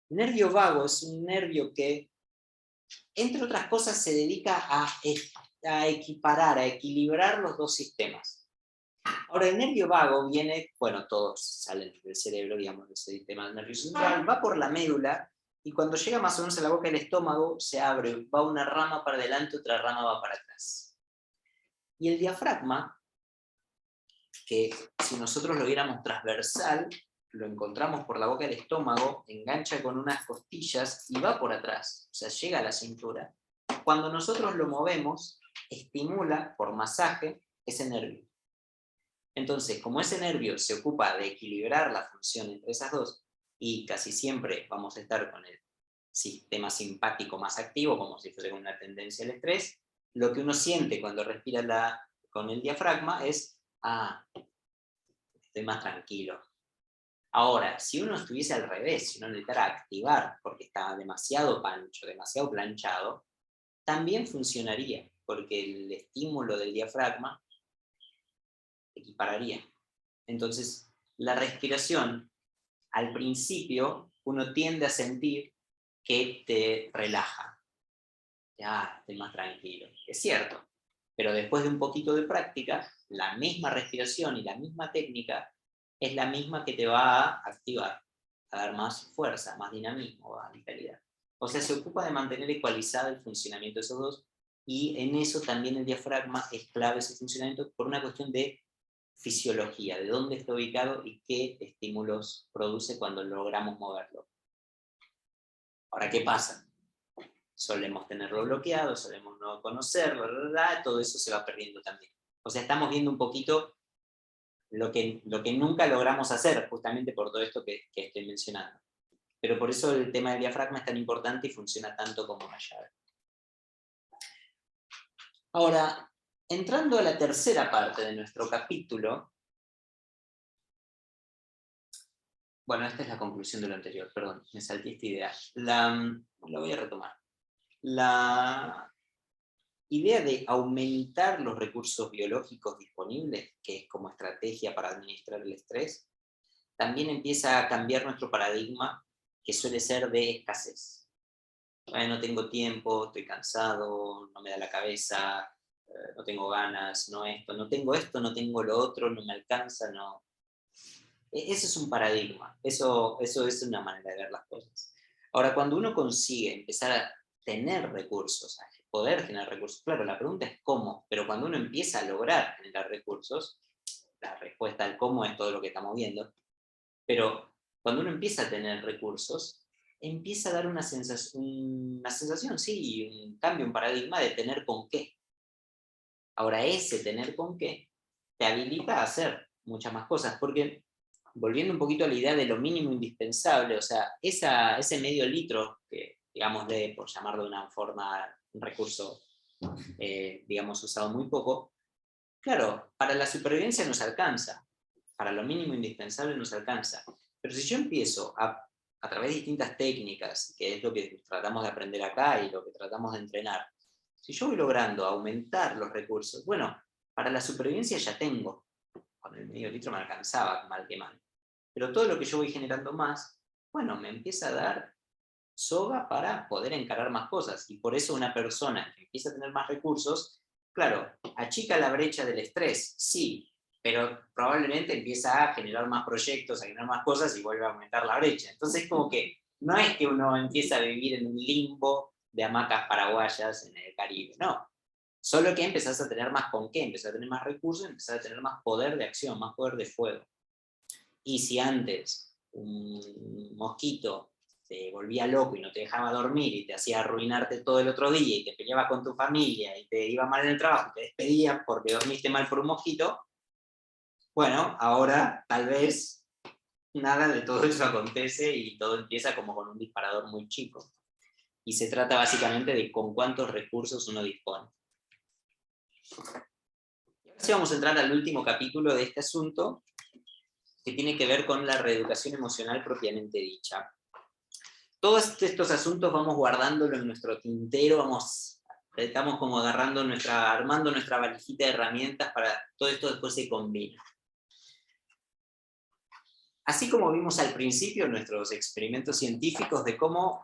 Nervio vago es un nervio que, entre otras cosas, se dedica a equiparar, a equilibrar los dos sistemas. Ahora, el nervio vago viene, bueno, todos salen del cerebro, digamos, del sistema nervioso central, va por la médula, y cuando llega más o menos a la boca del estómago, se abre, va una rama para adelante, otra rama va para atrás. Y el diafragma, que si nosotros lo viéramos transversal, lo encontramos por la boca del estómago, engancha con unas costillas y va por atrás, o sea, llega a la cintura. Cuando nosotros lo movemos, estimula por masaje ese nervio. Entonces, como ese nervio se ocupa de equilibrar la función entre esas dos, y casi siempre vamos a estar con el sistema simpático más activo, como si fuese una tendencia al estrés, lo que uno siente cuando respira con el diafragma es, estoy más tranquilo. Ahora, si uno estuviese al revés, si uno necesitara activar porque está demasiado pancho, demasiado planchado, también funcionaría, porque el estímulo del diafragma equipararía. Entonces, la respiración, al principio, uno tiende a sentir que te relaja. Ya, estoy más tranquilo. Es cierto, pero después de un poquito de práctica, la misma respiración y la misma técnica es la misma que te va a activar. a dar más fuerza, más dinamismo, más vitalidad. O sea, se ocupa de mantener ecualizado el funcionamiento de esos dos, y en eso también el diafragma es clave su funcionamiento por una cuestión de fisiología, de dónde está ubicado y qué estímulos produce cuando logramos moverlo. Ahora, ¿qué pasa? Solemos tenerlo bloqueado, solemos no conocerlo, todo eso se va perdiendo también. O sea, estamos viendo un poquito lo que nunca logramos hacer, justamente por todo esto que estoy mencionando. Pero por eso el tema del diafragma es tan importante y funciona tanto como una llave. Ahora, entrando a la tercera parte de nuestro capítulo, bueno, esta es la conclusión de lo anterior, perdón, me salté esta idea. Lo voy a retomar. La idea de aumentar los recursos biológicos disponibles, que es como estrategia para administrar el estrés, también empieza a cambiar nuestro paradigma, que suele ser de escasez. No tengo tiempo, estoy cansado, no me da la cabeza, no tengo ganas, no esto, no tengo lo otro, no me alcanza, no. Ese es un paradigma, eso es una manera de ver las cosas. Ahora, cuando uno consigue empezar a tener recursos, a poder generar recursos, claro, la pregunta es cómo, pero cuando uno empieza a lograr generar recursos, la respuesta al cómo es todo lo que estamos viendo, pero cuando uno empieza a tener recursos, empieza a dar una sensación, sí, un cambio, un paradigma de tener con qué. Ahora, ese tener con qué te habilita a hacer muchas más cosas, porque volviendo un poquito a la idea de lo mínimo indispensable, o sea, ese medio litro, que digámosle, por llamarlo de una forma, un recurso, digamos, usado muy poco, claro, para la supervivencia nos alcanza, para lo mínimo indispensable nos alcanza, pero si yo empiezo a través de distintas técnicas, que es lo que tratamos de aprender acá y lo que tratamos de entrenar, si yo voy logrando aumentar los recursos, bueno, para la supervivencia ya tengo, con el medio litro me alcanzaba, mal que mal. Pero todo lo que yo voy generando más, bueno, me empieza a dar soga para poder encarar más cosas. Y por eso una persona que empieza a tener más recursos, claro, achica la brecha del estrés, sí, pero probablemente empieza a generar más proyectos, a generar más cosas y vuelve a aumentar la brecha. Entonces, como que no es que uno empieza a vivir en un limbo de hamacas paraguayas en el Caribe, no. Solo que empezás a tener más con qué, empezás a tener más recursos, empezás a tener más poder de acción, más poder de fuego. Y si antes un mosquito te volvía loco y no te dejaba dormir y te hacía arruinarte todo el otro día y te peleaba con tu familia y te iba mal en el trabajo, te despedían porque dormiste mal por un mosquito, bueno, ahora tal vez nada de todo eso acontece y todo empieza como con un disparador muy chico. Y se trata básicamente de con cuántos recursos uno dispone. Ahora sí vamos a entrar al último capítulo de este asunto, que tiene que ver con la reeducación emocional propiamente dicha. Todos estos asuntos vamos guardándolo en nuestro tintero, estamos como armando nuestra valijita de herramientas para todo esto después se combina. Así como vimos al principio en nuestros experimentos científicos de cómo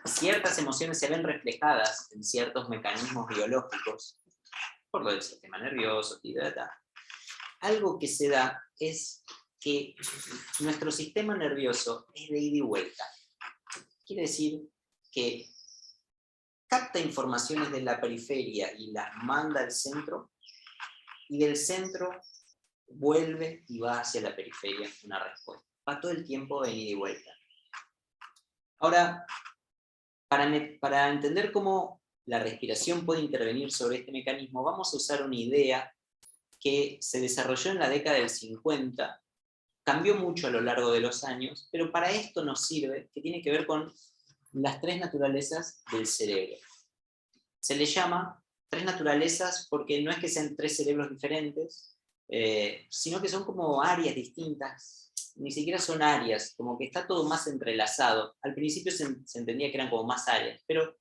ciertas emociones se ven reflejadas en ciertos mecanismos biológicos, por lo del sistema nervioso, algo que se da es que nuestro sistema nervioso es de ida y vuelta. Quiere decir que capta informaciones de la periferia y las manda al centro, y del centro vuelve y va hacia la periferia una respuesta. Va todo el tiempo en ida y vuelta. Ahora, para entender cómo la respiración puede intervenir sobre este mecanismo, vamos a usar una idea que se desarrolló en la década del 50, cambió mucho a lo largo de los años, pero para esto nos sirve, que tiene que ver con las tres naturalezas del cerebro. Se le llama tres naturalezas porque no es que sean tres cerebros diferentes, sino que son como áreas distintas, ni siquiera son áreas, como que está todo más entrelazado. Al principio se entendía que eran como más áreas, pero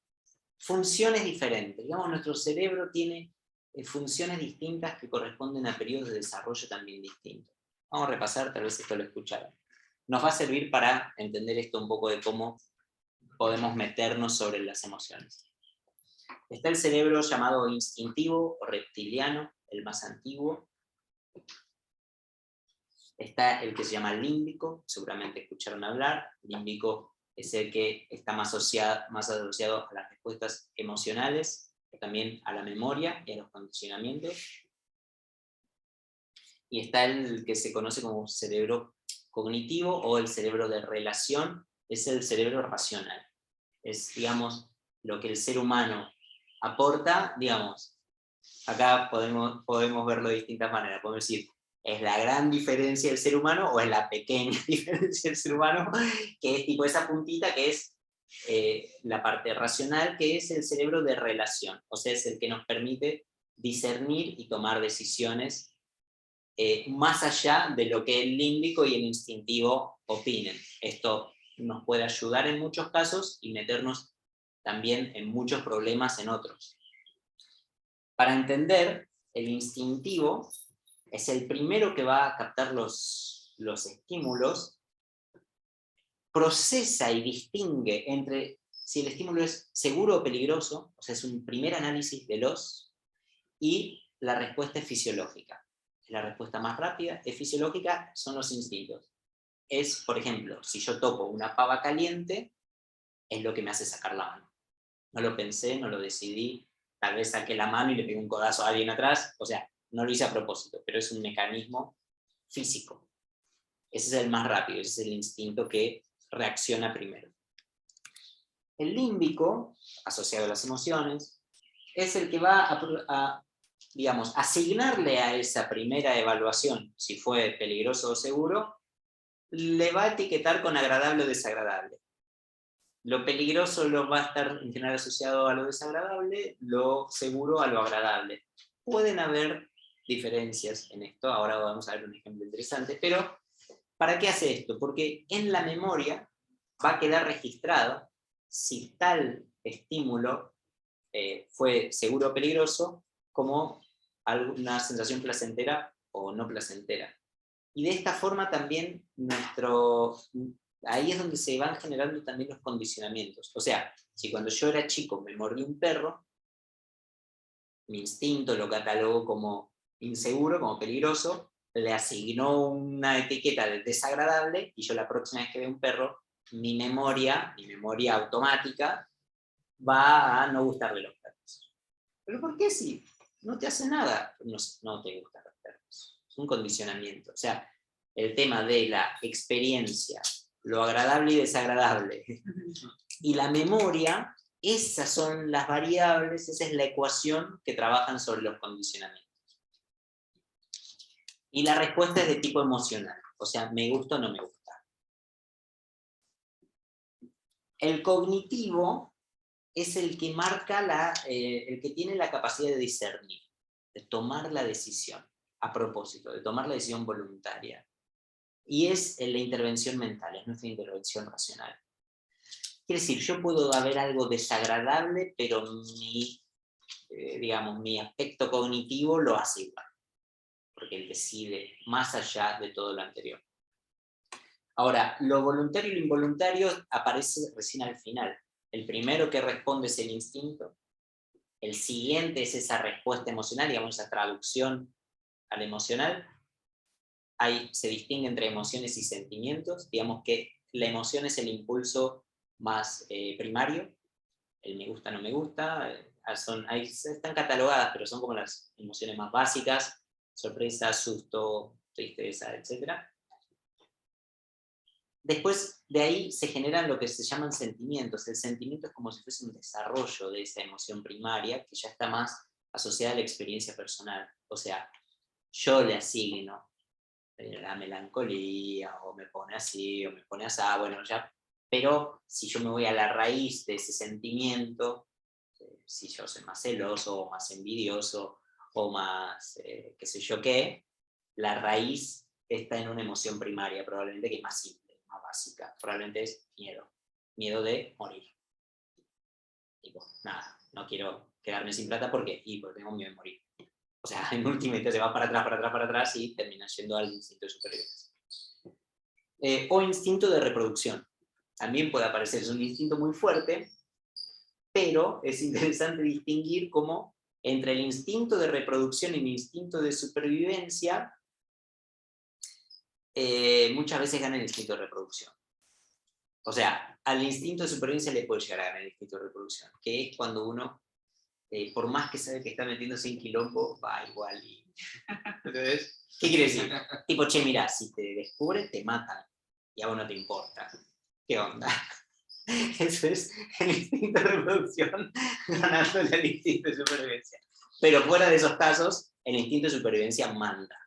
funciones diferentes. Digamos, nuestro cerebro tiene funciones distintas que corresponden a periodos de desarrollo también distintos. Vamos a repasar, tal vez esto lo escucharon. Nos va a servir para entender esto un poco de cómo podemos meternos sobre las emociones. Está el cerebro llamado instintivo o reptiliano, el más antiguo. Está el que se llama límbico, seguramente escucharon hablar. Límbico es el que está más asociado a las respuestas emocionales, pero también a la memoria y a los condicionamientos. Y está el que se conoce como cerebro cognitivo o el cerebro de relación, es el cerebro racional. Es, digamos, lo que el ser humano aporta, digamos, acá podemos verlo de distintas maneras. Podemos decir, ¿es la gran diferencia del ser humano o es la pequeña diferencia del ser humano? Que es tipo esa puntita que es la parte racional, que es el cerebro de relación. O sea, es el que nos permite discernir y tomar decisiones más allá de lo que el límbico y el instintivo opinen. Esto nos puede ayudar en muchos casos y meternos también en muchos problemas en otros. Para entender, el instintivo es el primero que va a captar los estímulos, procesa y distingue entre si el estímulo es seguro o peligroso, o sea, es un primer análisis de y la respuesta es fisiológica. La respuesta más rápida es fisiológica, son los instintos. Es, por ejemplo, si yo toco una pava caliente, es lo que me hace sacar la mano. No lo pensé, no lo decidí, tal vez saqué la mano y le pegué un codazo a alguien atrás, o sea, no lo hice a propósito, pero es un mecanismo físico. Ese es el más rápido, ese es el instinto que reacciona primero. El límbico, asociado a las emociones, es el que va a digamos, asignarle a esa primera evaluación, si fue peligroso o seguro, le va a etiquetar con agradable o desagradable. Lo peligroso lo va a estar en general asociado a lo desagradable, lo seguro a lo agradable. Pueden haber diferencias en esto, ahora vamos a ver un ejemplo interesante, pero ¿para qué hace esto? Porque en la memoria va a quedar registrado si tal estímulo fue seguro o peligroso como alguna sensación placentera o no placentera. Y de esta forma también ahí es donde se van generando también los condicionamientos. O sea, si cuando yo era chico me mordí un perro, mi instinto lo catalogó como inseguro, como peligroso, le asignó una etiqueta de desagradable, y yo la próxima vez que veo un perro, mi memoria automática, va a no gustarle los perros. ¿Pero por qué si no te hace nada? No te gustan los perros. Es un condicionamiento. O sea, el tema de la experiencia, lo agradable y desagradable, y la memoria, esas son las variables, esa es la ecuación que trabajan sobre los condicionamientos. Y la respuesta es de tipo emocional, o sea, me gusta o no me gusta. El cognitivo es el que marca el que tiene la capacidad de discernir, de tomar la decisión, a propósito, de tomar la decisión voluntaria. Y es la intervención mental, es nuestra intervención racional. Quiere decir, yo puedo haber algo desagradable, pero mi aspecto cognitivo lo hace igual, porque él decide más allá de todo lo anterior. Ahora, lo voluntario y lo involuntario aparece recién al final. El primero que responde es el instinto, el siguiente es esa respuesta emocional, digamos, esa traducción al emocional. Ahí se distingue entre emociones y sentimientos, digamos que la emoción es el impulso más primario, el me gusta, no me gusta, ahí están catalogadas, pero son como las emociones más básicas, sorpresa, susto, tristeza, etc. Después de ahí se generan lo que se llaman sentimientos. El sentimiento es como si fuese un desarrollo de esa emoción primaria que ya está más asociada a la experiencia personal. O sea, yo le asigno la melancolía, o me pone así, o me pone así, bueno, ya. Pero si yo me voy a la raíz de ese sentimiento, si yo soy más celoso, o más envidioso, o más qué sé yo qué, la raíz está en una emoción primaria, probablemente que es más simple, más básica. Probablemente es miedo de morir. Tipo, nada, no quiero quedarme sin plata porque tengo miedo de morir. O sea, en última se va para atrás y termina yendo al instinto de supervivencia. O instinto de reproducción. También puede aparecer, es un instinto muy fuerte, pero es interesante distinguir cómo entre el instinto de reproducción y el instinto de supervivencia muchas veces gana el instinto de reproducción. O sea, al instinto de supervivencia le puede llegar a ganar el instinto de reproducción, que es cuando uno, por más que sabe que está metiéndose en quilombo, va igual. ¿Entendés? ¿Qué quiere decir? Tipo, che, mirá, si te descubren, te matan. Y a vos no te importa. ¿Qué onda? Eso es el instinto de reproducción ganándole al instinto de supervivencia. Pero fuera de esos casos, el instinto de supervivencia manda.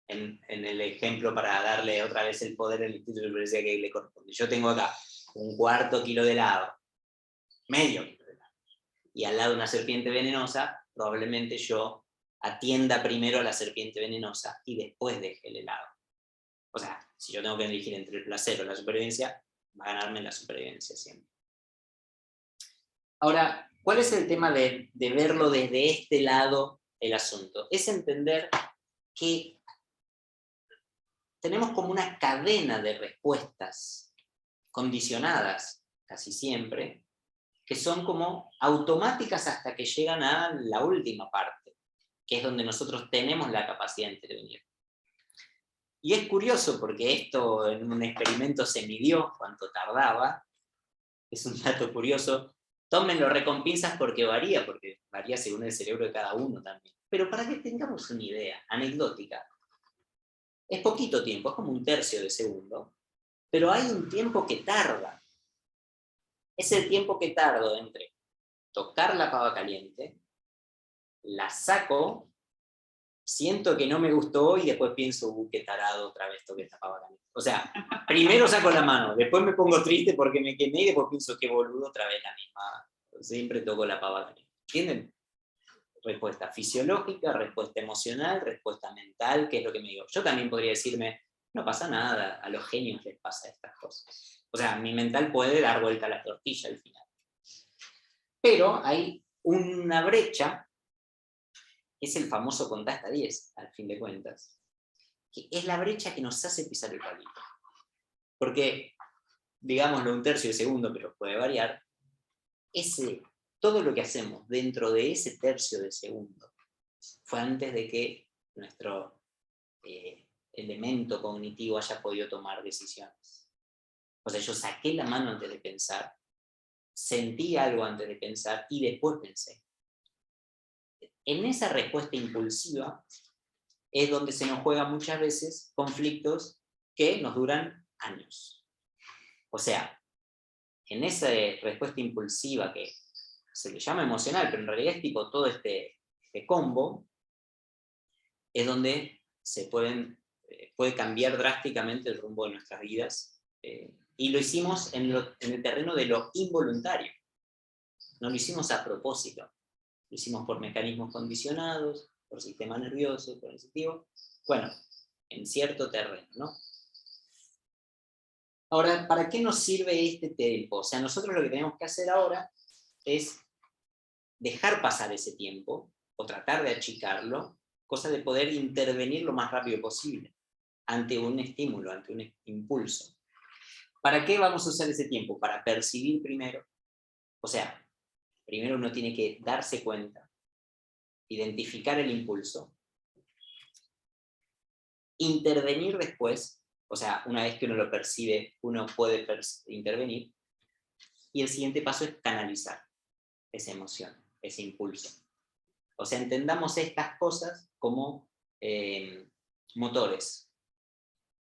En el ejemplo, para darle otra vez el poder al instinto de supervivencia que le corresponde. Yo tengo acá un cuarto kilo de helado, medio kilo de helado, y al lado una serpiente venenosa, probablemente yo atienda primero a la serpiente venenosa y después deje el helado. O sea, si yo tengo que elegir entre el placer o la supervivencia, va a ganarme la supervivencia siempre. Ahora, ¿cuál es el tema de verlo desde este lado el asunto? Es entender que tenemos como una cadena de respuestas condicionadas, casi siempre, que son como automáticas hasta que llegan a la última parte, que es donde nosotros tenemos la capacidad de intervenir. Y es curioso porque esto en un experimento se midió cuánto tardaba, es un dato curioso. Tómenlo recompensas porque varía según el cerebro de cada uno también. Pero para que tengamos una idea anecdótica, es poquito tiempo, es como 1/3 de segundo, pero hay un tiempo que tarda. Es el tiempo que tardo entre tocar la pava caliente, la saco, siento que no me gustó y después pienso, qué tarado, otra vez toqué esta pava caliente. O sea, primero saco la mano, después me pongo triste porque me quemé y después pienso, qué boludo, otra vez la misma. Siempre toco la pava caliente. ¿Entienden? Respuesta fisiológica, respuesta emocional, respuesta mental, que es lo que me digo. Yo también podría decirme, no pasa nada, a los genios les pasa estas cosas. O sea, mi mental puede dar vuelta a la tortilla al final. Pero hay una brecha, que es el famoso contá hasta 10, al fin de cuentas, que es la brecha que nos hace pisar el palito. Porque, digámoslo 1/3 de segundo, pero puede variar, todo lo que hacemos dentro de ese 1/3 de segundo fue antes de que nuestro elemento cognitivo haya podido tomar decisiones. O sea, yo saqué la mano antes de pensar, sentí algo antes de pensar y después pensé. En esa respuesta impulsiva es donde se nos juegan muchas veces conflictos que nos duran años. O sea, en esa respuesta impulsiva que se le llama emocional, pero en realidad es tipo todo este combo, es donde se puede cambiar drásticamente el rumbo de nuestras vidas. Y lo hicimos en el terreno de lo involuntario. No lo hicimos a propósito. Lo hicimos por mecanismos condicionados, por sistema nervioso, por incentivo. Bueno, en cierto terreno, ¿no? Ahora, ¿para qué nos sirve este tiempo? O sea, nosotros lo que tenemos que hacer ahora es dejar pasar ese tiempo, o tratar de achicarlo, cosa de poder intervenir lo más rápido posible ante un estímulo, ante un impulso. ¿Para qué vamos a usar ese tiempo? Para percibir primero. O sea, primero uno tiene que darse cuenta, identificar el impulso, intervenir después, o sea, una vez que uno lo percibe, uno puede intervenir, y el siguiente paso es canalizar esa emoción, ese impulso. O sea, entendamos estas cosas como motores.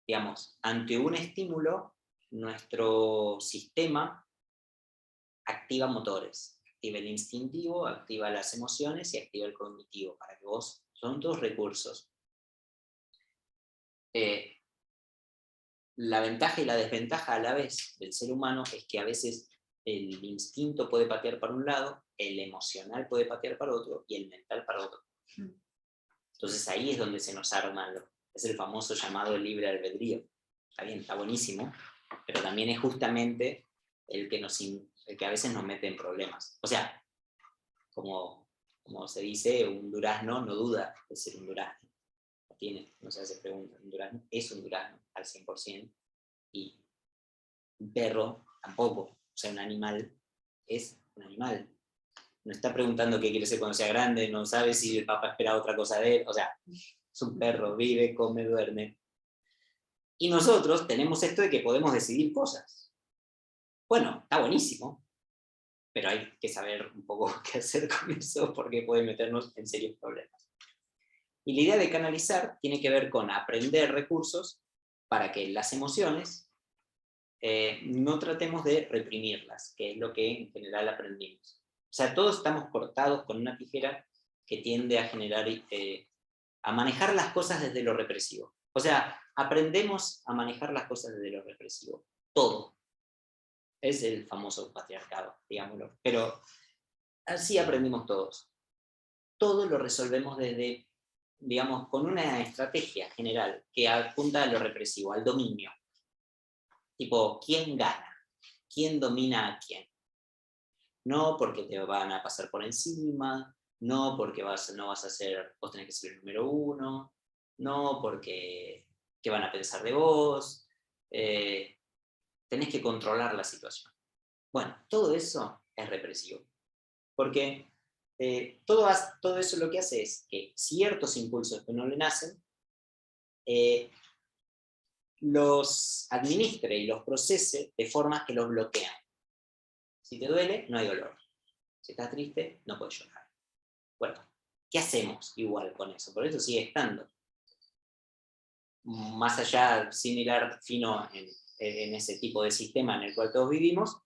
Digamos, ante un estímulo, nuestro sistema activa motores. Activa el instintivo, activa las emociones y activa el cognitivo, para que vos, son todos recursos. La ventaja y la desventaja a la vez del ser humano es que a veces el instinto puede patear para un lado, el emocional puede patear para otro y el mental para otro. Entonces ahí es donde se nos arma, es el famoso llamado libre albedrío. Está bien, está buenísimo, pero también es justamente el que a veces nos mete en problemas. O sea, como se dice, un durazno no duda de ser un durazno. No se hace pregunta. Un durazno es un durazno al 100%, y un perro tampoco. O sea, un animal es un animal. No está preguntando qué quiere ser cuando sea grande, no sabe si el papá espera otra cosa de él. O sea, es un perro, vive, come, duerme. Y nosotros tenemos esto de que podemos decidir cosas. Bueno, está buenísimo, pero hay que saber un poco qué hacer con eso porque puede meternos en serios problemas. Y la idea de canalizar tiene que ver con aprender recursos para que las emociones no tratemos de reprimirlas, que es lo que en general aprendimos. O sea, todos estamos cortados con una tijera que tiende a generar, a manejar las cosas desde lo represivo. O sea, aprendemos a manejar las cosas desde lo represivo. Todo. Es el famoso patriarcado, digámoslo. Pero así aprendimos todos. Todo lo resolvemos desde, digamos, con una estrategia general que apunta a lo represivo, al dominio. Tipo, ¿quién gana? ¿Quién domina a quién? No porque te van a pasar por encima, no porque no vas a ser, vos tenés que ser el número uno, no porque qué van a pensar de vos, tenés que controlar la situación. Bueno, todo eso es represivo, porque todo eso lo que hace es que ciertos impulsos que no le nacen, los administre y los procese de formas que los bloquean. Si te duele, no hay dolor. Si estás triste, no puedes llorar. Bueno, ¿qué hacemos igual con eso? Por eso sigue estando. Más allá, sin hilar fino en ese tipo de sistema en el cual todos vivimos,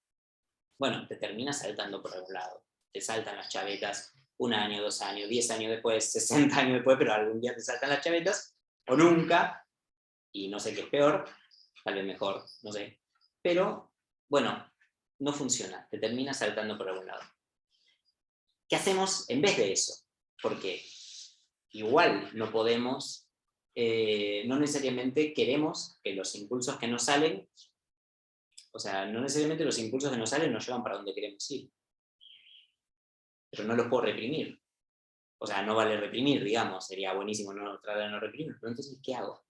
bueno, te terminas saltando por algún lado. Te saltan las chavetas 1 año, 2 años, 10 años después, 60 años después, pero algún día te saltan las chavetas, o nunca, y no sé qué es peor, tal vez mejor, no sé. Pero, bueno, no funciona, te terminas saltando por algún lado. ¿Qué hacemos en vez de eso? Porque igual no podemos, no necesariamente queremos que los impulsos que nos salen, o sea, no necesariamente los impulsos que nos salen nos llevan para donde queremos ir. Pero no los puedo reprimir. O sea, no vale reprimir, digamos, sería buenísimo no tratar de no reprimir. Pero entonces, ¿qué hago?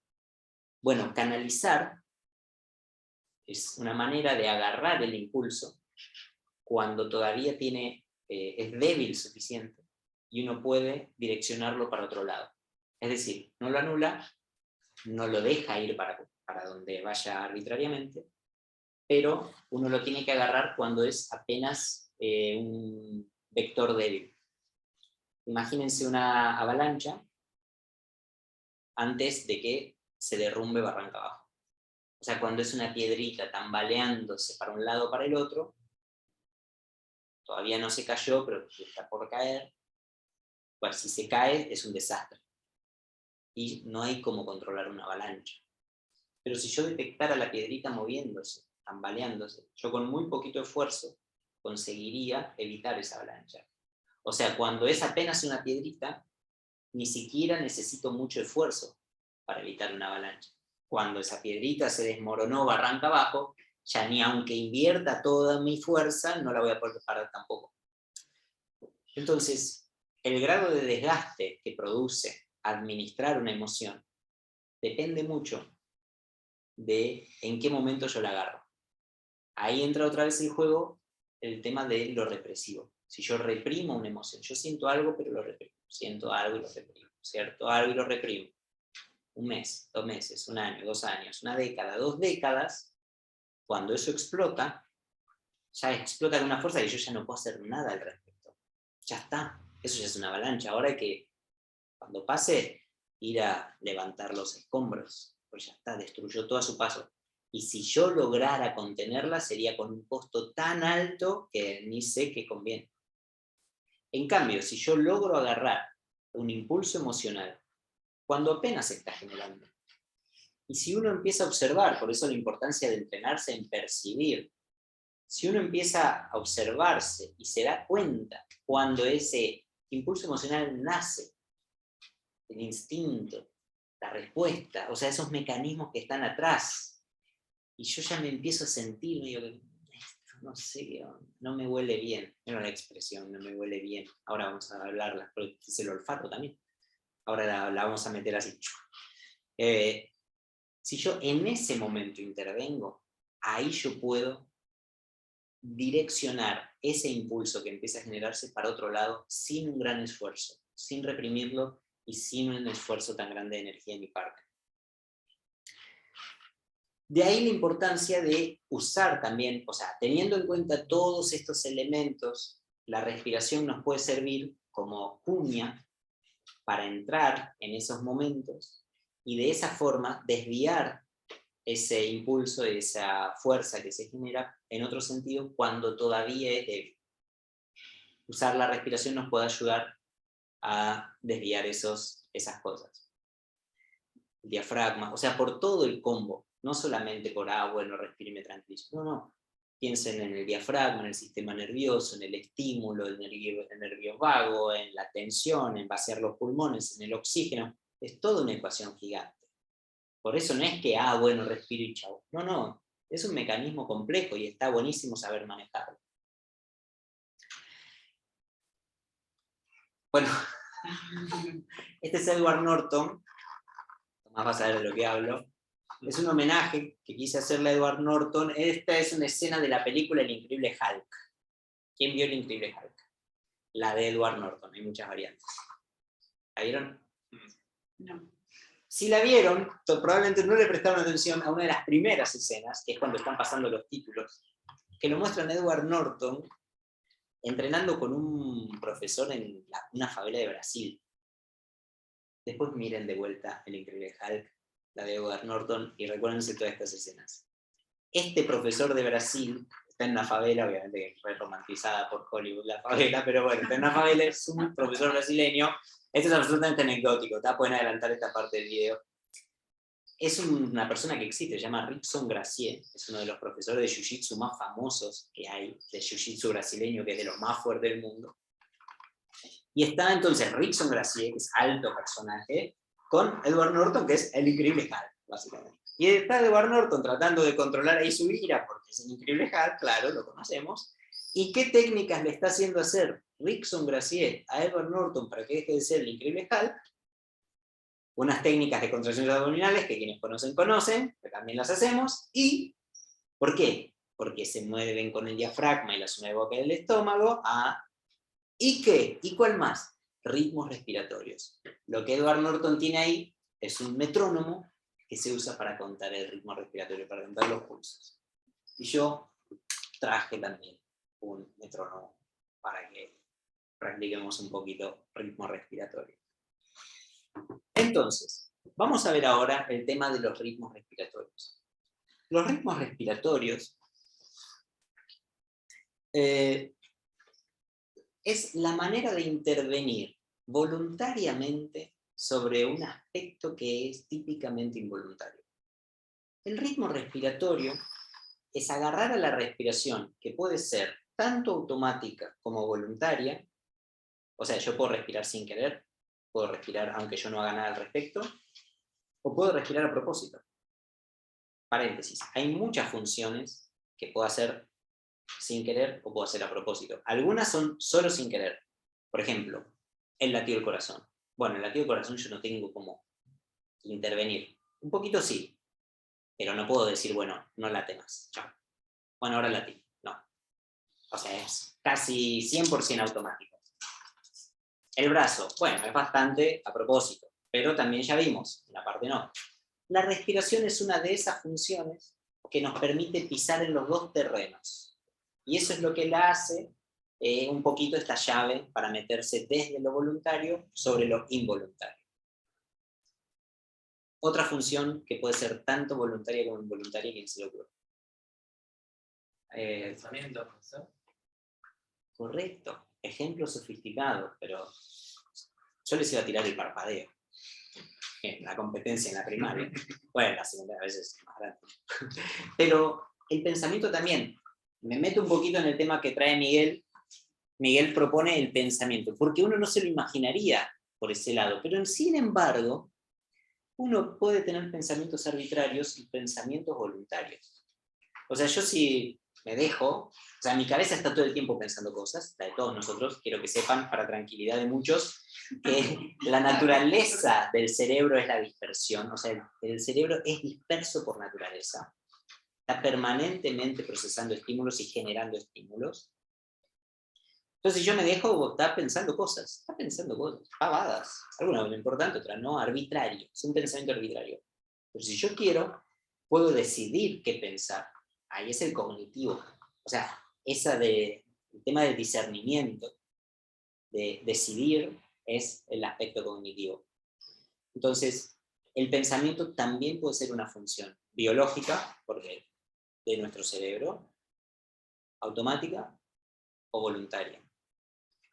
Bueno, canalizar es una manera de agarrar el impulso cuando todavía es débil suficiente y uno puede direccionarlo para otro lado. Es decir, no lo anula, no lo deja ir para donde vaya arbitrariamente, pero uno lo tiene que agarrar cuando es apenas un vector débil. Imagínense una avalancha antes de que se derrumbe barranca abajo. O sea, cuando es una piedrita tambaleándose para un lado o para el otro, todavía no se cayó, pero está por caer. Pues si se cae es un desastre. Y no hay cómo controlar una avalancha. Pero si yo detectara la piedrita moviéndose, tambaleándose, yo con muy poquito esfuerzo conseguiría evitar esa avalancha. O sea, cuando es apenas una piedrita, ni siquiera necesito mucho esfuerzo para evitar una avalancha. Cuando esa piedrita se desmoronó barranca abajo, ya ni aunque invierta toda mi fuerza, no la voy a poder parar tampoco. Entonces, el grado de desgaste que produce administrar una emoción depende mucho de en qué momento yo la agarro. Ahí entra otra vez el juego el tema de lo represivo. Si yo reprimo una emoción, yo siento algo pero lo reprimo, siento algo y lo reprimo, siento algo y lo reprimo. 1 mes, 2 meses, 1 año, 2 años, 1 década, 2 décadas, cuando eso explota, ya explota con una fuerza que yo ya no puedo hacer nada al respecto. Ya está, eso ya es una avalancha. Ahora hay que, cuando pase, ir a levantar los escombros, pues ya está, destruyó todo a su paso. Y si yo lograra contenerla, sería con un costo tan alto que ni sé qué conviene. En cambio, si yo logro agarrar un impulso emocional, cuando apenas se está generando, y si uno empieza a observar, por eso la importancia de entrenarse en percibir, si uno empieza a observarse y se da cuenta cuando ese impulso emocional nace, el instinto, la respuesta, o sea, esos mecanismos que están atrás, y yo ya me empiezo a sentir medio que, no sé, no me huele bien, era la expresión, no me huele bien, ahora vamos a hablarla, porque es el olfato también, ahora la vamos a meter así. Si yo en ese momento intervengo, ahí yo puedo direccionar ese impulso que empieza a generarse para otro lado sin un gran esfuerzo, sin reprimirlo y sin un esfuerzo tan grande de energía de mi parte. De ahí la importancia de usar también, o sea, teniendo en cuenta todos estos elementos, la respiración nos puede servir como cuña para entrar en esos momentos y de esa forma desviar ese impulso, esa fuerza que se genera en otro sentido cuando todavía es débil. Usar la respiración nos puede ayudar a desviar esas cosas. El diafragma, o sea, por todo el combo, no solamente por, bueno, respiro y me tranquilizo, no. Piensen en el diafragma, en el sistema nervioso, en el estímulo, el nervio vago, en la tensión, en vaciar los pulmones, en el oxígeno. Es toda una ecuación gigante. Por eso no es que, bueno, respiro y chau. No, es un mecanismo complejo y está buenísimo saber manejarlo. Bueno, este es Edward Norton, Tomás va a saber de lo que hablo. Es un homenaje que quise hacerle a Edward Norton. Esta es una escena de la película El Increíble Hulk. ¿Quién vio El Increíble Hulk? La de Edward Norton, hay muchas variantes. ¿La vieron? No. Si la vieron, probablemente no le prestaron atención a una de las primeras escenas, que es cuando están pasando los títulos, que lo muestran a Edward Norton entrenando con un profesor en una favela de Brasil. Después miren de vuelta El Increíble Hulk, la de Edward Norton, y recuérdense todas estas escenas. Este profesor de Brasil está en una favela, obviamente re romantizada por Hollywood la favela, pero bueno, está en una favela, es un profesor brasileño. Esto es absolutamente anecdótico, pueden adelantar esta parte del video. Es una persona que existe, se llama Rickson Gracie, es uno de los profesores de Jiu-Jitsu más famosos que hay, de Jiu-Jitsu brasileño, que es de los más fuertes del mundo. Y está entonces Rickson Gracie, que es alto personaje, con Edward Norton, que es el Increíble Hulk, básicamente. Y está Edward Norton tratando de controlar ahí su ira, porque es el Increíble Hulk, claro, lo conocemos. ¿Y qué técnicas le está haciendo hacer Rickson Gracie a Edward Norton para que deje de ser el Increíble Hulk? Unas técnicas de contracciones abdominales que quienes conocen, que también las hacemos. ¿Y por qué? Porque se mueven con el diafragma y la zona de boca del estómago. ¿Y qué? ¿Y cuál más? Ritmos respiratorios. Lo que Edward Norton tiene ahí es un metrónomo que se usa para contar el ritmo respiratorio, para contar los pulsos. Y yo traje también un metrónomo para que practiquemos un poquito ritmo respiratorio. Entonces, vamos a ver ahora el tema de los ritmos respiratorios. Los ritmos respiratorios es la manera de intervenir voluntariamente sobre un aspecto que es típicamente involuntario. El ritmo respiratorio es agarrar a la respiración, que puede ser tanto automática como voluntaria, o sea, yo puedo respirar sin querer, puedo respirar aunque yo no haga nada al respecto, o puedo respirar a propósito. Paréntesis, hay muchas funciones que puedo hacer sin querer o puedo hacer a propósito. Algunas son solo sin querer. Por ejemplo, el latido del corazón. Bueno, el latido del corazón yo no tengo cómo intervenir. Un poquito sí, pero no puedo decir, bueno, no late más. Chao. Bueno, ahora latí. No. O sea, es casi 100% automático. El brazo, bueno, es bastante a propósito, pero también ya vimos, en la parte no. La respiración es una de esas funciones que nos permite pisar en los dos terrenos. Y eso es lo que la hace un poquito esta llave para meterse desde lo voluntario sobre lo involuntario. Otra función que puede ser tanto voluntaria como involuntaria, ¿quién se lo ocurre? Pensamiento, ¿no? Correcto. Ejemplo sofisticado, pero yo les iba a tirar el parpadeo. La competencia en la primaria. Bueno, la segunda a veces es más grande. Pero el pensamiento también. Me meto un poquito en el tema que trae Miguel. Miguel propone el pensamiento, porque uno no se lo imaginaría por ese lado, pero sin embargo, uno puede tener pensamientos arbitrarios y pensamientos voluntarios. O sea, yo si me dejo, o sea, mi cabeza está todo el tiempo pensando cosas, la de todos nosotros, quiero que sepan, para tranquilidad de muchos, que la naturaleza del cerebro es la dispersión, o sea, el cerebro es disperso por naturaleza, está permanentemente procesando estímulos y generando estímulos. Entonces yo me dejo, está pensando cosas, pavadas, algunas muy importantes, otras no, arbitrario, es un pensamiento arbitrario. Pero si yo quiero, puedo decidir qué pensar. Ahí es el cognitivo. O sea, el tema del discernimiento, de decidir, es el aspecto cognitivo. Entonces, el pensamiento también puede ser una función biológica, porque de nuestro cerebro, automática o voluntaria.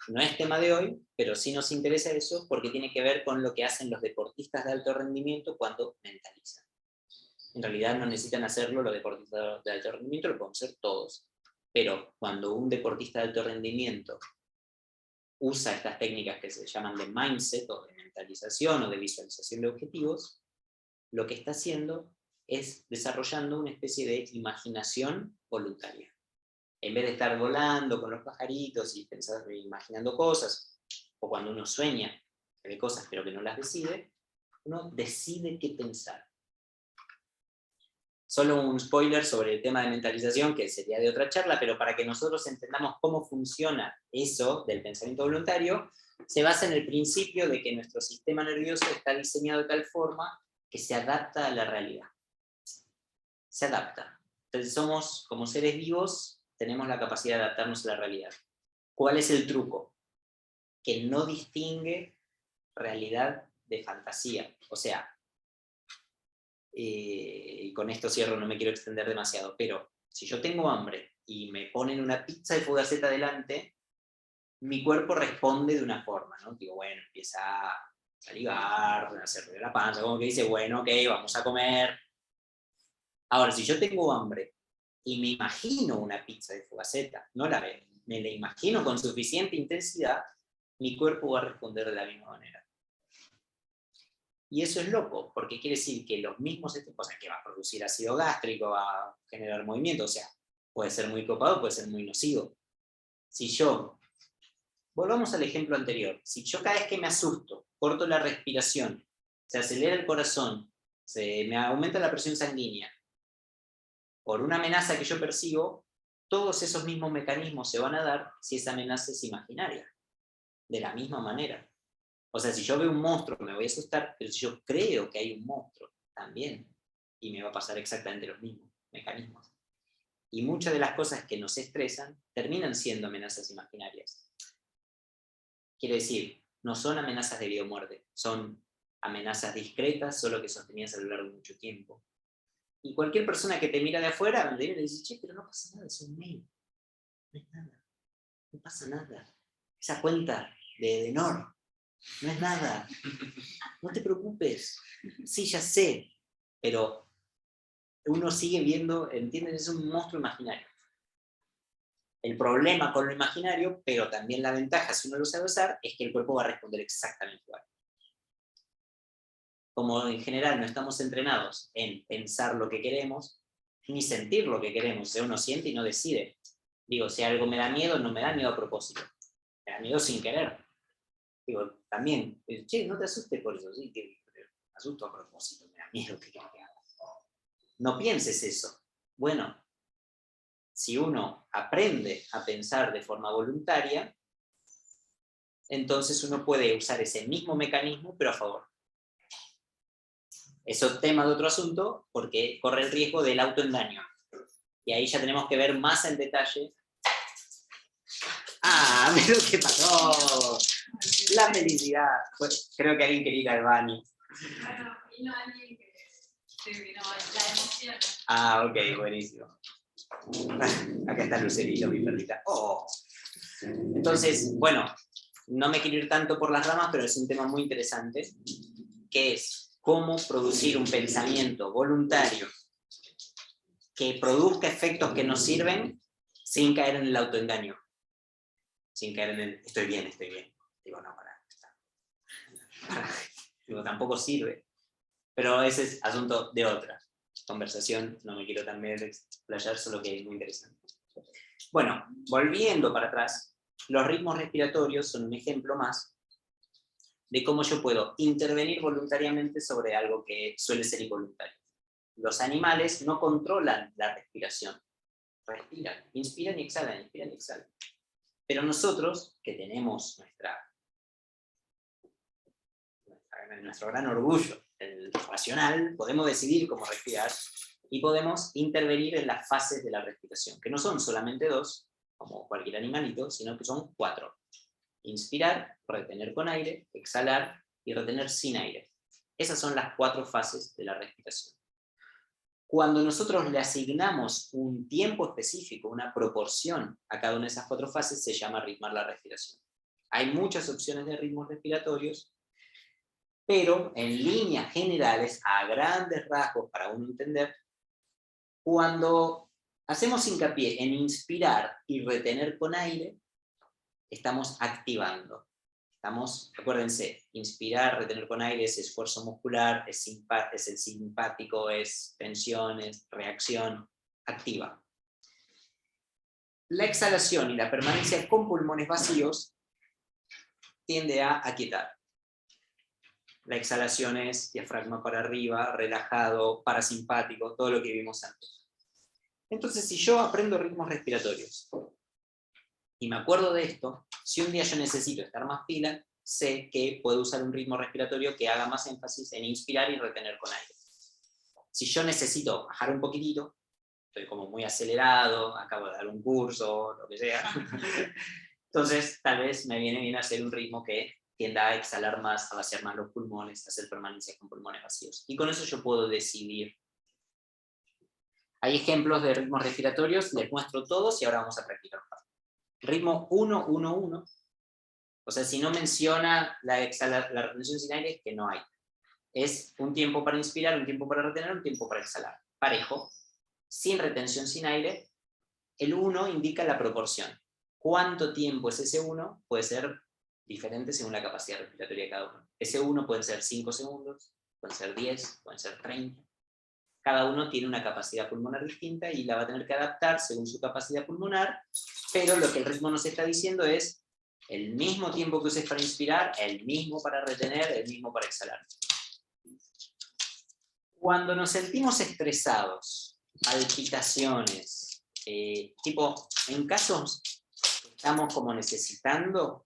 No es tema de hoy, pero sí nos interesa eso porque tiene que ver con lo que hacen los deportistas de alto rendimiento cuando mentalizan. En realidad no necesitan hacerlo los deportistas de alto rendimiento, lo podemos hacer todos. Pero cuando un deportista de alto rendimiento usa estas técnicas que se llaman de mindset o de mentalización o de visualización de objetivos, lo que está haciendo es desarrollando una especie de imaginación voluntaria. En vez de estar volando con los pajaritos y imaginando cosas, o cuando uno sueña que ve cosas pero que no las decide, uno decide qué pensar. Solo un spoiler sobre el tema de mentalización, que sería de otra charla, pero para que nosotros entendamos cómo funciona eso del pensamiento voluntario, se basa en el principio de que nuestro sistema nervioso está diseñado de tal forma que se adapta a la realidad. Se adapta. Entonces somos, como seres vivos, tenemos la capacidad de adaptarnos a la realidad. ¿Cuál es el truco? Que no distingue realidad de fantasía. O sea, y con esto cierro, no me quiero extender demasiado, pero si yo tengo hambre y me ponen una pizza de Fugaceta delante, mi cuerpo responde de una forma, ¿no? Digo, bueno, empieza a salivar, a hacer ruido la panza, como que dice, bueno, ok, vamos a comer. Ahora, si yo tengo hambre y me imagino una pizza de Fugaceta, no la veo, me la imagino con suficiente intensidad, mi cuerpo va a responder de la misma manera. Y eso es loco, porque quiere decir que los mismos, o sea, que va a producir ácido gástrico, va a generar movimiento, o sea, puede ser muy copado, puede ser muy nocivo. Si yo, volvamos al ejemplo anterior, si yo cada vez que me asusto, corto la respiración, se acelera el corazón, se me aumenta la presión sanguínea, por una amenaza que yo percibo, todos esos mismos mecanismos se van a dar si esa amenaza es imaginaria, de la misma manera. O sea, si yo veo un monstruo me voy a asustar, pero si yo creo que hay un monstruo, también. Y me va a pasar exactamente los mismos mecanismos. Y muchas de las cosas que nos estresan terminan siendo amenazas imaginarias. Quiere decir, no son amenazas de vida o muerte, son amenazas discretas, solo que sostenidas a lo largo de mucho tiempo. Y cualquier persona que te mira de afuera, le dice, che, pero no pasa nada, es un mail. No es nada. No pasa nada. Esa cuenta de NOR no es nada. No te preocupes. Sí, ya sé. Pero uno sigue viendo, ¿entienden? Es un monstruo imaginario. El problema con lo imaginario, pero también la ventaja, si uno lo sabe usar, es que el cuerpo va a responder exactamente igual. Como en general no estamos entrenados en pensar lo que queremos, ni sentir lo que queremos, o sea, uno siente y no decide. Digo, si algo me da miedo, no me da miedo a propósito. Me da miedo sin querer. Digo, también, che, no te asustes por eso, sí, que me asusto a propósito, me da miedo que haga. No pienses eso. Bueno, si uno aprende a pensar de forma voluntaria, entonces uno puede usar ese mismo mecanismo, pero a favor. Eso es tema de otro asunto, porque corre el riesgo del autoengaño. Y ahí ya tenemos que ver más en detalle. ¡Ah, mira lo que pasó! La felicidad. Pues, creo que alguien quería ir al baño. Bueno, vino alguien que se vino la emoción. Ah, ok, buenísimo. Acá está Lucerito, mi perrita. Oh. Entonces, bueno, no me quiero ir tanto por las ramas, pero es un tema muy interesante, que es cómo producir un pensamiento voluntario que produzca efectos que nos sirven sin caer en el autoengaño. Sin caer en el estoy bien, estoy bien. Digo, no, para. Digo, tampoco sirve. Pero ese es asunto de otra conversación, no me quiero también explayar, solo que es muy interesante. Bueno, volviendo para atrás, los ritmos respiratorios son un ejemplo más de cómo yo puedo intervenir voluntariamente sobre algo que suele ser involuntario. Los animales no controlan la respiración, respiran, inspiran y exhalan, inspiran y exhalan. Pero nosotros, que tenemos nuestro gran orgullo, el racional, podemos decidir cómo respirar, y podemos intervenir en las fases de la respiración, que no son solamente 2, como cualquier animalito, sino que son 4. Inspirar, retener con aire, exhalar y retener sin aire. Esas son las 4 fases de la respiración. Cuando nosotros le asignamos un tiempo específico, una proporción a cada una de esas 4 fases, se llama ritmar la respiración. Hay muchas opciones de ritmos respiratorios, pero en líneas generales, a grandes rasgos para uno entender, cuando hacemos hincapié en inspirar y retener con aire, estamos activando. Acuérdense, inspirar, retener con aire es esfuerzo muscular, es el simpático, es tensión, es reacción, activa. La exhalación y la permanencia con pulmones vacíos tiende a aquietar. La exhalación es diafragma para arriba, relajado, parasimpático, todo lo que vimos antes. Entonces, si yo aprendo ritmos respiratorios y me acuerdo de esto, si un día yo necesito estar más pila, sé que puedo usar un ritmo respiratorio que haga más énfasis en inspirar y retener con aire. Si yo necesito bajar un poquitito, estoy como muy acelerado, acabo de dar un curso, lo que sea, entonces tal vez me viene bien hacer un ritmo que tienda a exhalar más, a vaciar más los pulmones, a hacer permanencia con pulmones vacíos. Y con eso yo puedo decidir. Hay ejemplos de ritmos respiratorios, les muestro todos y ahora vamos a practicar. Ritmo 1-1-1, o sea, si no menciona la retención sin aire, es que no hay. Es un tiempo para inspirar, un tiempo para retener, un tiempo para exhalar. Parejo, sin retención sin aire. El 1 indica la proporción. ¿Cuánto tiempo es ese 1? Puede ser diferente según la capacidad respiratoria de cada uno. Ese 1 pueden ser 5 segundos, pueden ser 10, pueden ser 30. Cada uno tiene una capacidad pulmonar distinta y la va a tener que adaptar según su capacidad pulmonar, pero lo que el ritmo nos está diciendo es el mismo tiempo que uses para inspirar, el mismo para retener, el mismo para exhalar. Cuando nos sentimos estresados, palpitaciones, tipo, en casos que estamos como necesitando,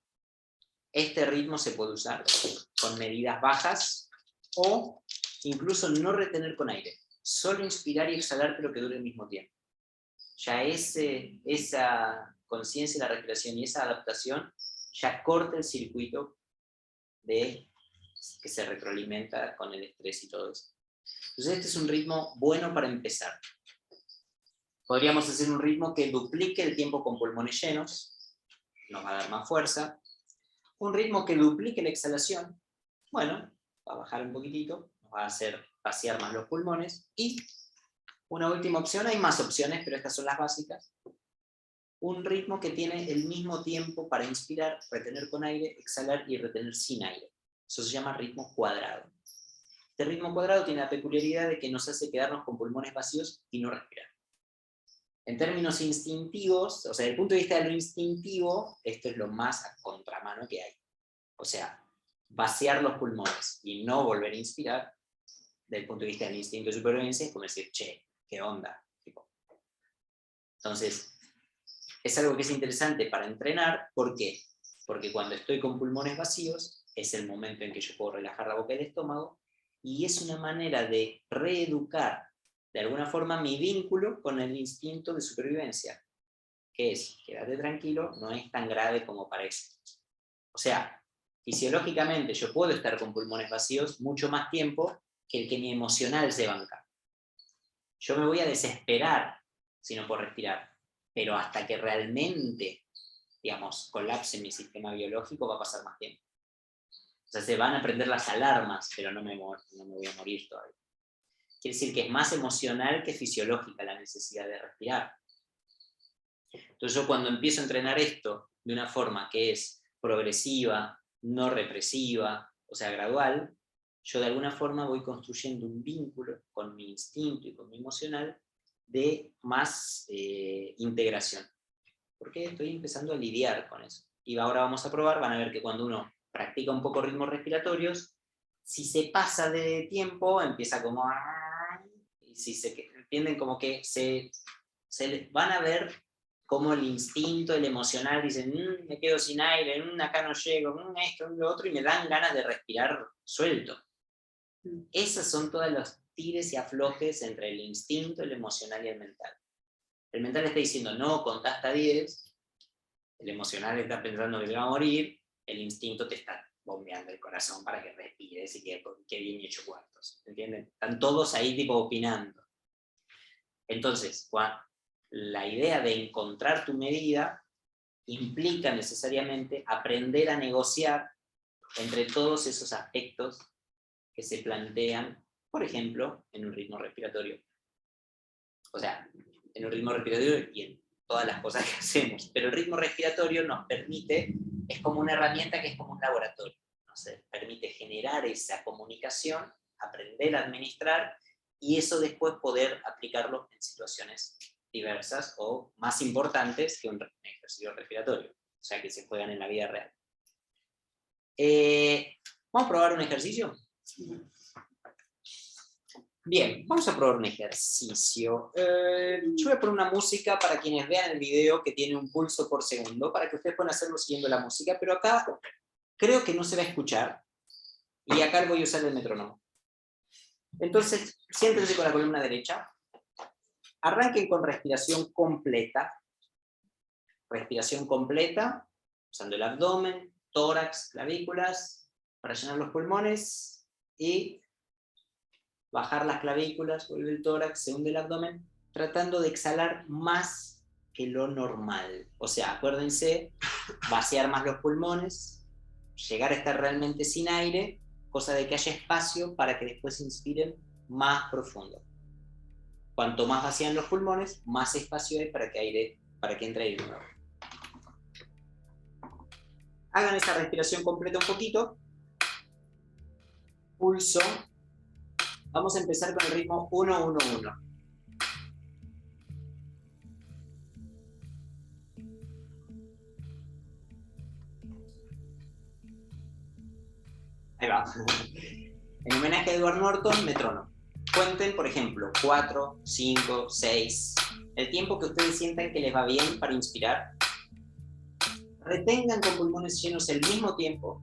este ritmo se puede usar con medidas bajas o incluso no retener con aire. Solo inspirar y exhalar, pero que dure el mismo tiempo. Ya esa conciencia de la respiración y esa adaptación ya corta el circuito que se retroalimenta con el estrés y todo eso. Entonces este es un ritmo bueno para empezar. Podríamos hacer un ritmo que duplique el tiempo con pulmones llenos, nos va a dar más fuerza. Un ritmo que duplique la exhalación, bueno, va a bajar un poquitito, nos va a hacer vaciar más los pulmones. Y una última opción, hay más opciones, pero estas son las básicas. Un ritmo que tiene el mismo tiempo para inspirar, retener con aire, exhalar y retener sin aire. Eso se llama ritmo cuadrado. Este ritmo cuadrado tiene la peculiaridad de que nos hace quedarnos con pulmones vacíos y no respirar. En términos instintivos, o sea, desde el punto de vista de lo instintivo, esto es lo más a contramano que hay. O sea, vaciar los pulmones y no volver a inspirar, desde el punto de vista del instinto de supervivencia, es como decir, che, ¿qué onda? Entonces, es algo que es interesante para entrenar. ¿Por qué? Porque cuando estoy con pulmones vacíos, es el momento en que yo puedo relajar la boca y el estómago, y es una manera de reeducar, de alguna forma, mi vínculo con el instinto de supervivencia, que es, quédate tranquilo, no es tan grave como parece. O sea, fisiológicamente yo puedo estar con pulmones vacíos mucho más tiempo que el que mi emocional se banca. Yo me voy a desesperar si no puedo respirar, pero hasta que realmente, digamos, colapse mi sistema biológico va a pasar más tiempo. O sea, se van a prender las alarmas, pero no me voy a morir todavía. Quiere decir que es más emocional que fisiológica la necesidad de respirar. Entonces yo cuando empiezo a entrenar esto de una forma que es progresiva, no represiva, o sea, gradual, yo de alguna forma voy construyendo un vínculo con mi instinto y con mi emocional de más integración. Porque estoy empezando a lidiar con eso. Y ahora vamos a probar, van a ver que cuando uno practica un poco ritmos respiratorios, si se pasa de tiempo, empieza como... Y si se entienden, como que se van a ver como el instinto, el emocional, dicen, me quedo sin aire, acá no llego, esto, lo otro, y me dan ganas de respirar suelto. Esas son todas tires y aflojes entre el instinto, el emocional y el mental. El mental está diciendo, no, contá hasta 10, el emocional está pensando que se va a morir, el instinto te está bombeando el corazón para que respires y que bien hecho cuartos, ¿entienden? Están todos ahí tipo opinando. Entonces, la idea de encontrar tu medida implica necesariamente aprender a negociar entre todos esos aspectos que se plantean, por ejemplo, en un ritmo respiratorio. O sea, en un ritmo respiratorio y en todas las cosas que hacemos. Pero el ritmo respiratorio nos permite, es como una herramienta que es como un laboratorio. Nos permite generar esa comunicación, aprender a administrar y eso después poder aplicarlo en situaciones diversas o más importantes que un ejercicio respiratorio. O sea, que se juegan en la vida real. ¿Vamos a probar un ejercicio? Bien, vamos a probar un ejercicio. Yo voy a poner una música para quienes vean el video que tiene un pulso por segundo, para que ustedes puedan hacerlo siguiendo la música, pero acá creo que no se va a escuchar, y acá voy a usar el metrónomo. Entonces, siéntense con la columna derecha, arranquen con respiración completa, usando el abdomen, tórax, clavículas, para llenar los pulmones, y bajar las clavículas, vuelve el tórax, se hunde el abdomen, tratando de exhalar más que lo normal. O sea, acuérdense, vaciar más los pulmones, llegar a estar realmente sin aire, cosa de que haya espacio para que después inspiren más profundo. Cuanto más vacían los pulmones, más espacio hay para que entre aire nuevo. Hagan esta respiración completa un poquito. Pulso. Vamos a empezar con el ritmo 1-1-1. Ahí va. En homenaje a Edward Norton, metrónomo. Cuenten, por ejemplo, 4, 5, 6. El tiempo que ustedes sientan que les va bien para inspirar. Retengan con pulmones llenos el mismo tiempo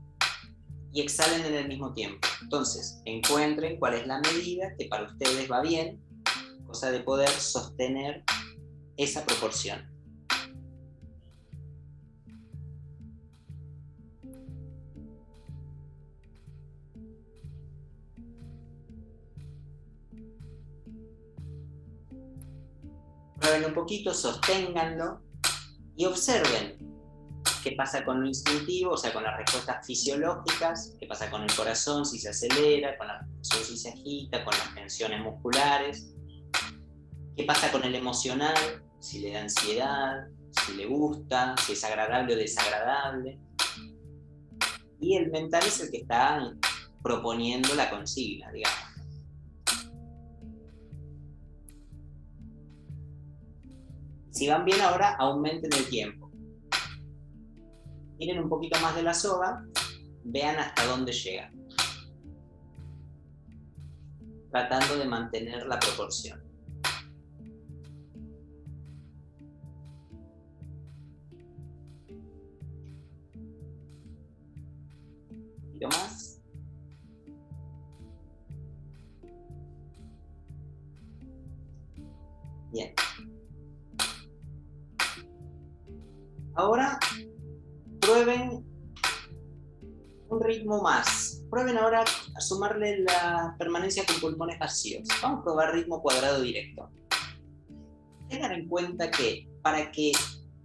y exhalen en el mismo tiempo. Entonces, encuentren cuál es la medida que para ustedes va bien, cosa de poder sostener esa proporción. Prueben un poquito, sosténganlo y observen qué pasa con lo instintivo, o sea, con las respuestas fisiológicas, qué pasa con el corazón si se acelera, con la respiración si se agita, con las tensiones musculares, qué pasa con el emocional, si le da ansiedad, si le gusta, si es agradable o desagradable. Y el mental es el que está proponiendo la consigna, digamos. Si van bien ahora, aumenten el tiempo. Miren un poquito más de la soga, vean hasta dónde llega. Tratando de mantener la proporción. Un poquito más. Bien. Ahora prueben un ritmo más. Prueben ahora a sumarle la permanencia con pulmones vacíos. Vamos a probar ritmo cuadrado directo. Tengan en cuenta que para que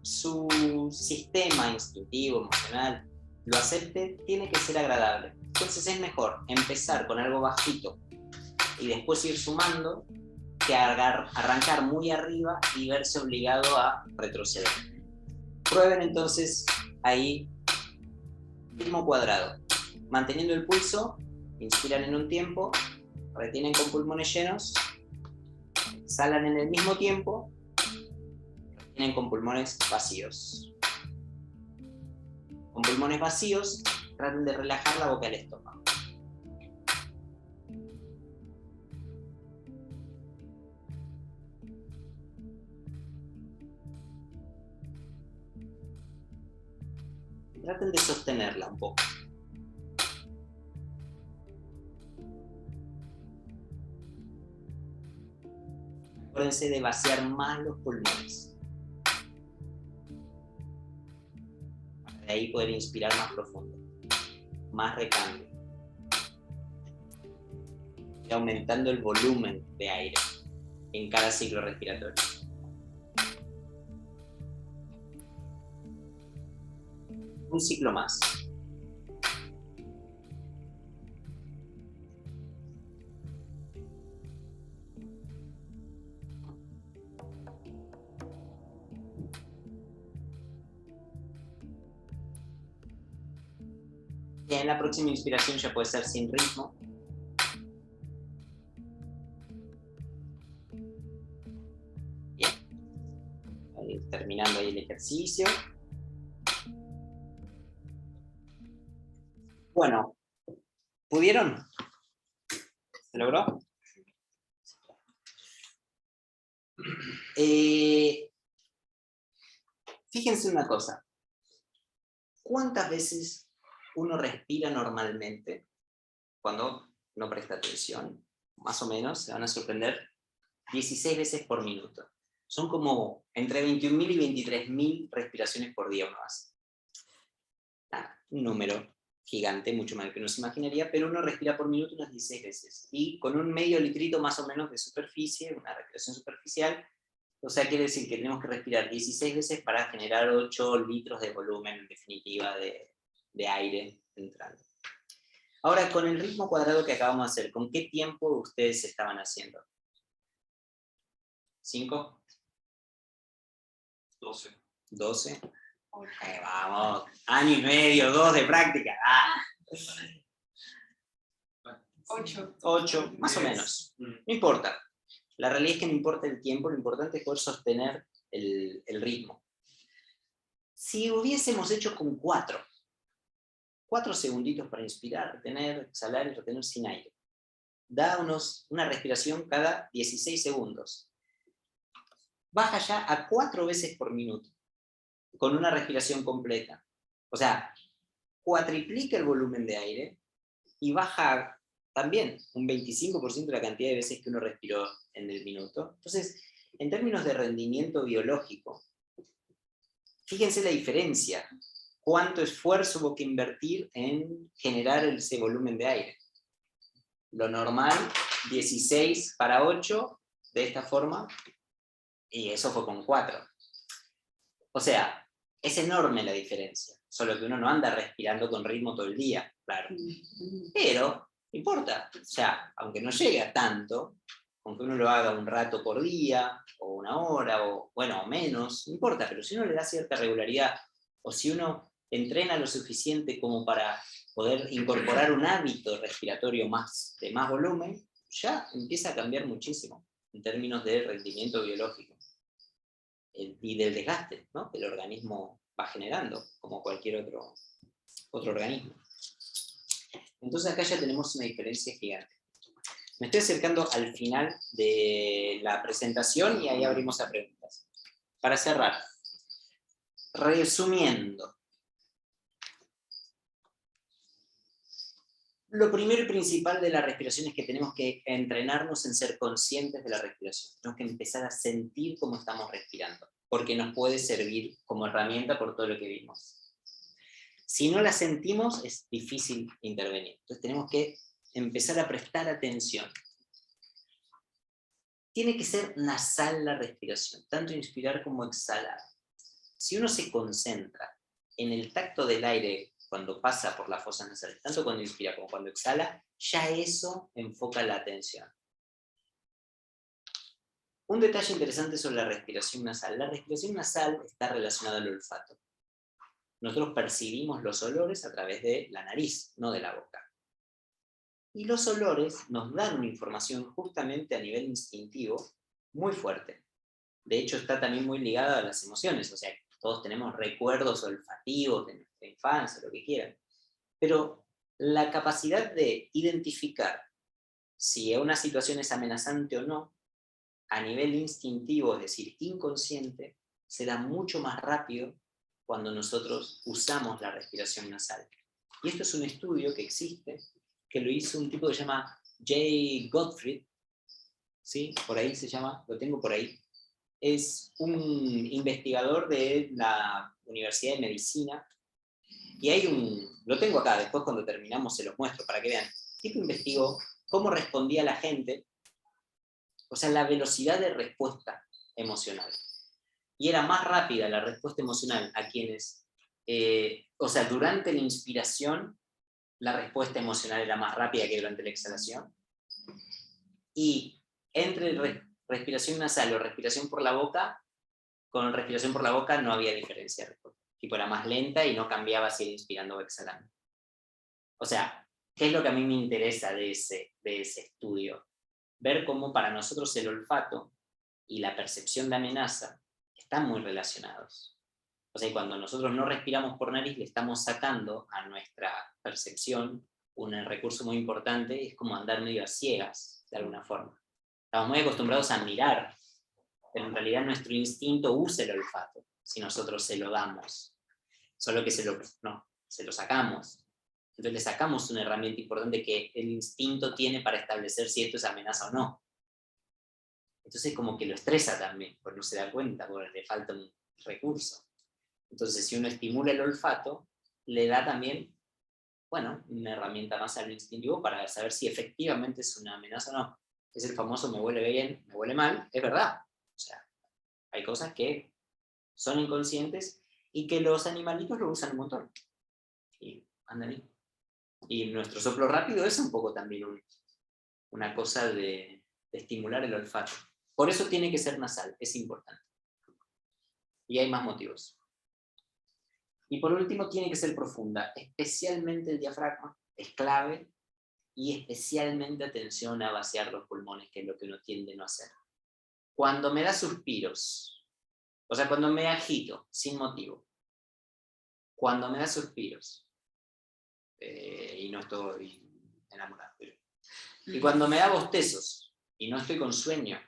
su sistema instintivo, emocional, lo acepte, tiene que ser agradable. Entonces es mejor empezar con algo bajito y después ir sumando que arrancar muy arriba y verse obligado a retroceder. Prueben entonces ahí ritmo cuadrado. Manteniendo el pulso, inspiran en un tiempo, retienen con pulmones llenos, exhalan en el mismo tiempo, retienen con pulmones vacíos. Con pulmones vacíos, traten de relajar la boca del estómago. Traten de sostenerla un poco. Acuérdense de vaciar más los pulmones. De ahí poder inspirar más profundo, más recambio. Y aumentando el volumen de aire en cada ciclo respiratorio. Un ciclo más. Y en la próxima inspiración ya puede ser sin ritmo. Bien. Terminando ahí el ejercicio. Bueno, ¿pudieron? ¿Se logró? Fíjense una cosa. ¿Cuántas veces uno respira normalmente cuando no presta atención? Más o menos, se van a sorprender, 16 veces por minuto. Son como entre 21.000 y 23.000 respiraciones por día uno hace. Un número gigante, mucho más que uno se imaginaría, pero uno respira por minuto unas 16 veces. Y con un medio litrito más o menos de superficie, una respiración superficial, o sea, quiere decir que tenemos que respirar 16 veces para generar 8 litros de volumen, en definitiva, de aire entrando. Ahora, con el ritmo cuadrado que acabamos de hacer, ¿con qué tiempo ustedes estaban haciendo? ¿5? 12. 12. Vamos, año y medio, 2 de práctica. 8, más o menos. No importa. La realidad es que no importa el tiempo, lo importante es poder sostener el ritmo. Si hubiésemos hecho con 4 segunditos para inspirar, retener, exhalar y retener sin aire, da una respiración cada 16 segundos. Baja ya a 4 veces por minuto, con una respiración completa. O sea, cuatriplica el volumen de aire y baja también un 25% de la cantidad de veces que uno respiró en el minuto. Entonces, en términos de rendimiento biológico, fíjense la diferencia. ¿Cuánto esfuerzo hubo que invertir en generar ese volumen de aire? Lo normal, 16 para 8, de esta forma, y eso fue con 4. O sea, es enorme la diferencia, solo que uno no anda respirando con ritmo todo el día, claro. Pero, no importa, o sea, aunque no llegue a tanto, aunque uno lo haga un rato por día, o una hora, o bueno, o menos, no importa, pero si uno le da cierta regularidad, o si uno entrena lo suficiente como para poder incorporar un hábito respiratorio de más volumen, ya empieza a cambiar muchísimo en términos de rendimiento biológico y del desgaste, ¿no?, que el organismo va generando, como cualquier otro organismo. Entonces acá ya tenemos una diferencia gigante. Me estoy acercando al final de la presentación y ahí abrimos a preguntas. Para cerrar, resumiendo, lo primero y principal de la respiración es que tenemos que entrenarnos en ser conscientes de la respiración. Tenemos que empezar a sentir cómo estamos respirando, porque nos puede servir como herramienta por todo lo que vimos. Si no la sentimos, es difícil intervenir. Entonces tenemos que empezar a prestar atención. Tiene que ser nasal la respiración, tanto inspirar como exhalar. Si uno se concentra en el tacto del aire cuando pasa por las fosas nasales, tanto cuando inspira como cuando exhala, ya eso enfoca la atención. Un detalle interesante sobre la respiración nasal. La respiración nasal está relacionada al olfato. Nosotros percibimos los olores a través de la nariz, no de la boca. Y los olores nos dan una información justamente a nivel instintivo muy fuerte. De hecho, está también muy ligada a las emociones, o sea, todos tenemos recuerdos olfativos de nuestra infancia, lo que quieran. Pero la capacidad de identificar si una situación es amenazante o no, a nivel instintivo, es decir, inconsciente, se da mucho más rápido cuando nosotros usamos la respiración nasal. Y esto es un estudio que existe, que lo hizo un tipo que se llama Jay Gottfried, ¿sí? Por ahí se llama, lo tengo por ahí. Es un investigador de la Universidad de Medicina, y lo tengo acá, después cuando terminamos se los muestro para que vean. El tipo investigó cómo respondía la gente, o sea, la velocidad de respuesta emocional. Y era más rápida la respuesta emocional a quienes, o sea, durante la inspiración, la respuesta emocional era más rápida que durante la exhalación. Y entre respiración nasal o respiración por la boca, con respiración por la boca no había diferencia de respuesta. Tipo, era más lenta y no cambiaba si era inspirando o exhalando. O sea, ¿qué es lo que a mí me interesa de ese estudio? Ver cómo para nosotros el olfato y la percepción de amenaza están muy relacionados. O sea, cuando nosotros no respiramos por nariz, le estamos sacando a nuestra percepción un recurso muy importante, es como andar medio a ciegas, de alguna forma. Estamos muy acostumbrados a mirar, pero en realidad nuestro instinto usa el olfato, si nosotros se lo damos. Solo que se lo sacamos. Entonces le sacamos una herramienta importante que el instinto tiene para establecer si esto es amenaza o no. Entonces como que lo estresa también, porque no se da cuenta, porque le falta un recurso. Entonces si uno estimula el olfato, le da también, bueno, una herramienta más al instintivo para saber si efectivamente es una amenaza o no. Es el famoso me huele bien, me huele mal, es verdad. O sea, hay cosas que son inconscientes y que los animalitos lo usan un montón. Y andan ahí. Y nuestro soplo rápido es un poco también una cosa de estimular el olfato. Por eso tiene que ser nasal, es importante. Y hay más motivos. Y por último, tiene que ser profunda, especialmente el diafragma, es clave, y especialmente atención a vaciar los pulmones, que es lo que uno tiende a no hacer. Cuando me da suspiros, o sea, cuando me agito sin motivo, cuando me da suspiros, y no estoy enamorado, y cuando me da bostezos y no estoy con sueño,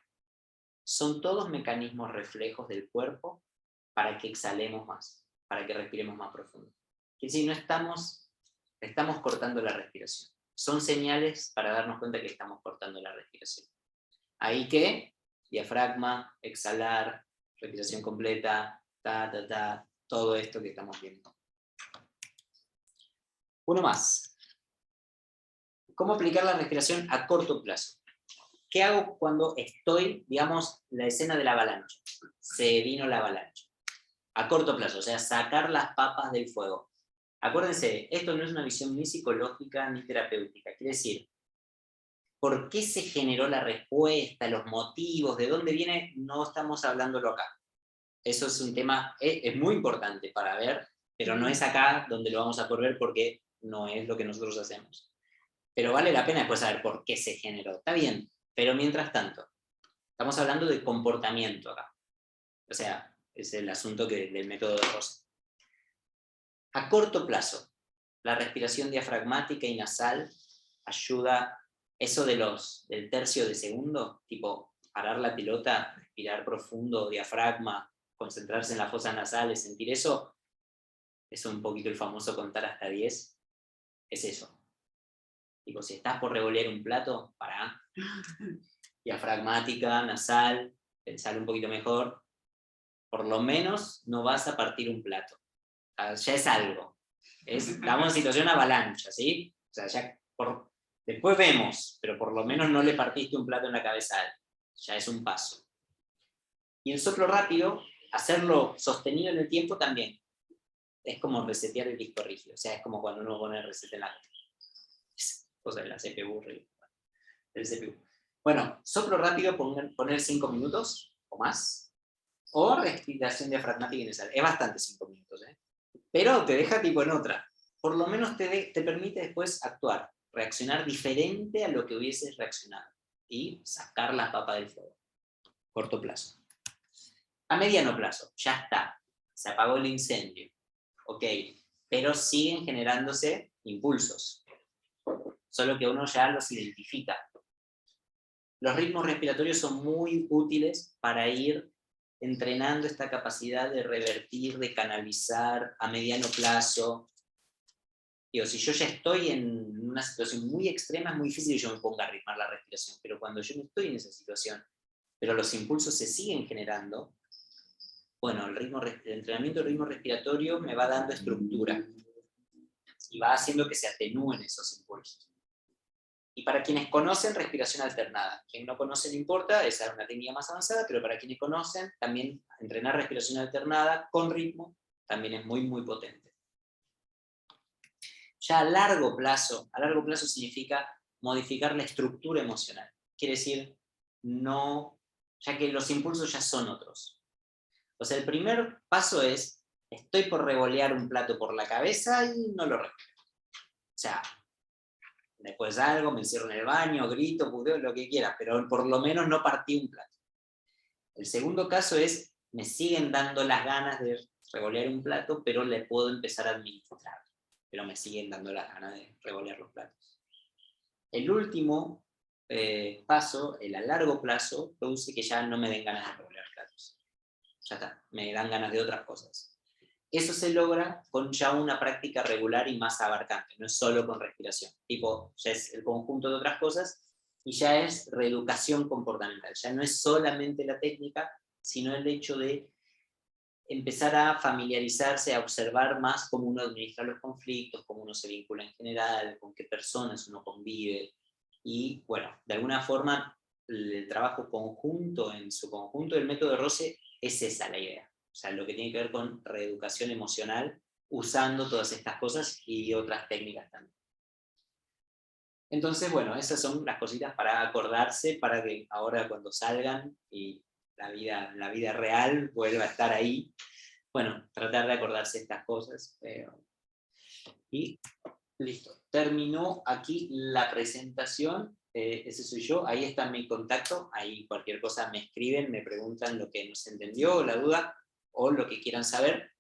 son todos mecanismos reflejos del cuerpo para que exhalemos más, para que respiremos más profundo. Es decir, no estamos cortando la respiración. Son señales para darnos cuenta que estamos cortando la respiración. Ahí que, diafragma, exhalar, respiración completa, todo esto que estamos viendo. Uno más. ¿Cómo aplicar la respiración a corto plazo? ¿Qué hago cuando estoy, digamos, la escena de la avalancha? Se vino la avalancha. A corto plazo, o sea, sacar las papas del fuego. Acuérdense, esto no es una visión ni psicológica ni terapéutica. Quiere decir, ¿por qué se generó la respuesta, los motivos, de dónde viene? No estamos hablándolo acá. Eso es un tema, es muy importante para ver, pero no es acá donde lo vamos a poder ver porque no es lo que nosotros hacemos. Pero vale la pena después saber por qué se generó. Está bien, pero mientras tanto, estamos hablando de comportamiento acá. O sea, es el asunto del método de Rosa. A corto plazo, la respiración diafragmática y nasal ayuda, eso del tercio de segundo, tipo parar la pelota, respirar profundo, diafragma, concentrarse en las fosas nasales, sentir eso, es un poquito el famoso contar hasta 10, es eso. Tipo, si estás por revolver un plato, pará. Diafragmática, nasal, pensar un poquito mejor. Por lo menos no vas a partir un plato. Ya es algo. Estamos en situación avalancha, ¿sí? O sea, después vemos, pero por lo menos no le partiste un plato en la cabeza a él. Ya es un paso. Y el soplo rápido, hacerlo sostenido en el tiempo también. Es como resetear el disco rígido. O sea, es como cuando uno pone el reset en la cosa de la CPU. El CPU. Bueno, soplo rápido, poner 5 minutos o más. O respiración diafragmática y nasal. Es bastante 5 minutos, ¿eh? Pero te deja tipo en otra. Por lo menos te permite después actuar, reaccionar diferente a lo que hubieses reaccionado y sacar la papa del fuego. Corto plazo. A mediano plazo, ya está. Se apagó el incendio. Ok, pero siguen generándose impulsos. Solo que uno ya los identifica. Los ritmos respiratorios son muy útiles para ir entrenando esta capacidad de revertir, de canalizar a mediano plazo. Digo, si yo ya estoy en una situación muy extrema, es muy difícil que yo me ponga a ritmar la respiración, pero cuando yo no estoy en esa situación, pero los impulsos se siguen generando, bueno, el entrenamiento del ritmo respiratorio me va dando estructura y va haciendo que se atenúen esos impulsos. Y para quienes conocen, respiración alternada. Quien no conoce no importa, esa es una técnica más avanzada, pero para quienes conocen, también entrenar respiración alternada con ritmo también es muy, muy potente. Ya a largo plazo significa modificar la estructura emocional. Quiere decir, no, ya que los impulsos ya son otros. O sea, el primer paso es, estoy por revolear un plato por la cabeza y no lo respiro. O sea, después algo, me encierro en el baño, grito, puteo, lo que quiera, pero por lo menos no partí un plato. El segundo caso es, me siguen dando las ganas de revolear un plato, pero le puedo empezar a administrar. Pero me siguen dando las ganas de revolear los platos. El último paso, el a largo plazo, produce que ya no me den ganas de revolear platos. Ya está, me dan ganas de otras cosas. Eso se logra con ya una práctica regular y más abarcante, no es solo con respiración. Tipo, ya es el conjunto de otras cosas y ya es reeducación comportamental. Ya no es solamente la técnica, sino el hecho de empezar a familiarizarse, a observar más cómo uno administra los conflictos, cómo uno se vincula en general, con qué personas uno convive. Y bueno, de alguna forma el trabajo conjunto, en su conjunto del método de Rose, es esa la idea. O sea, lo que tiene que ver con reeducación emocional, usando todas estas cosas y otras técnicas también. Entonces, bueno, esas son las cositas para acordarse, para que ahora cuando salgan y la vida real vuelva a estar ahí, bueno, tratar de acordarse estas cosas. Y listo, terminó aquí la presentación. Ese soy yo, ahí está mi contacto, ahí cualquier cosa me escriben, me preguntan lo que no se entendió, la duda, o lo que quieran saber.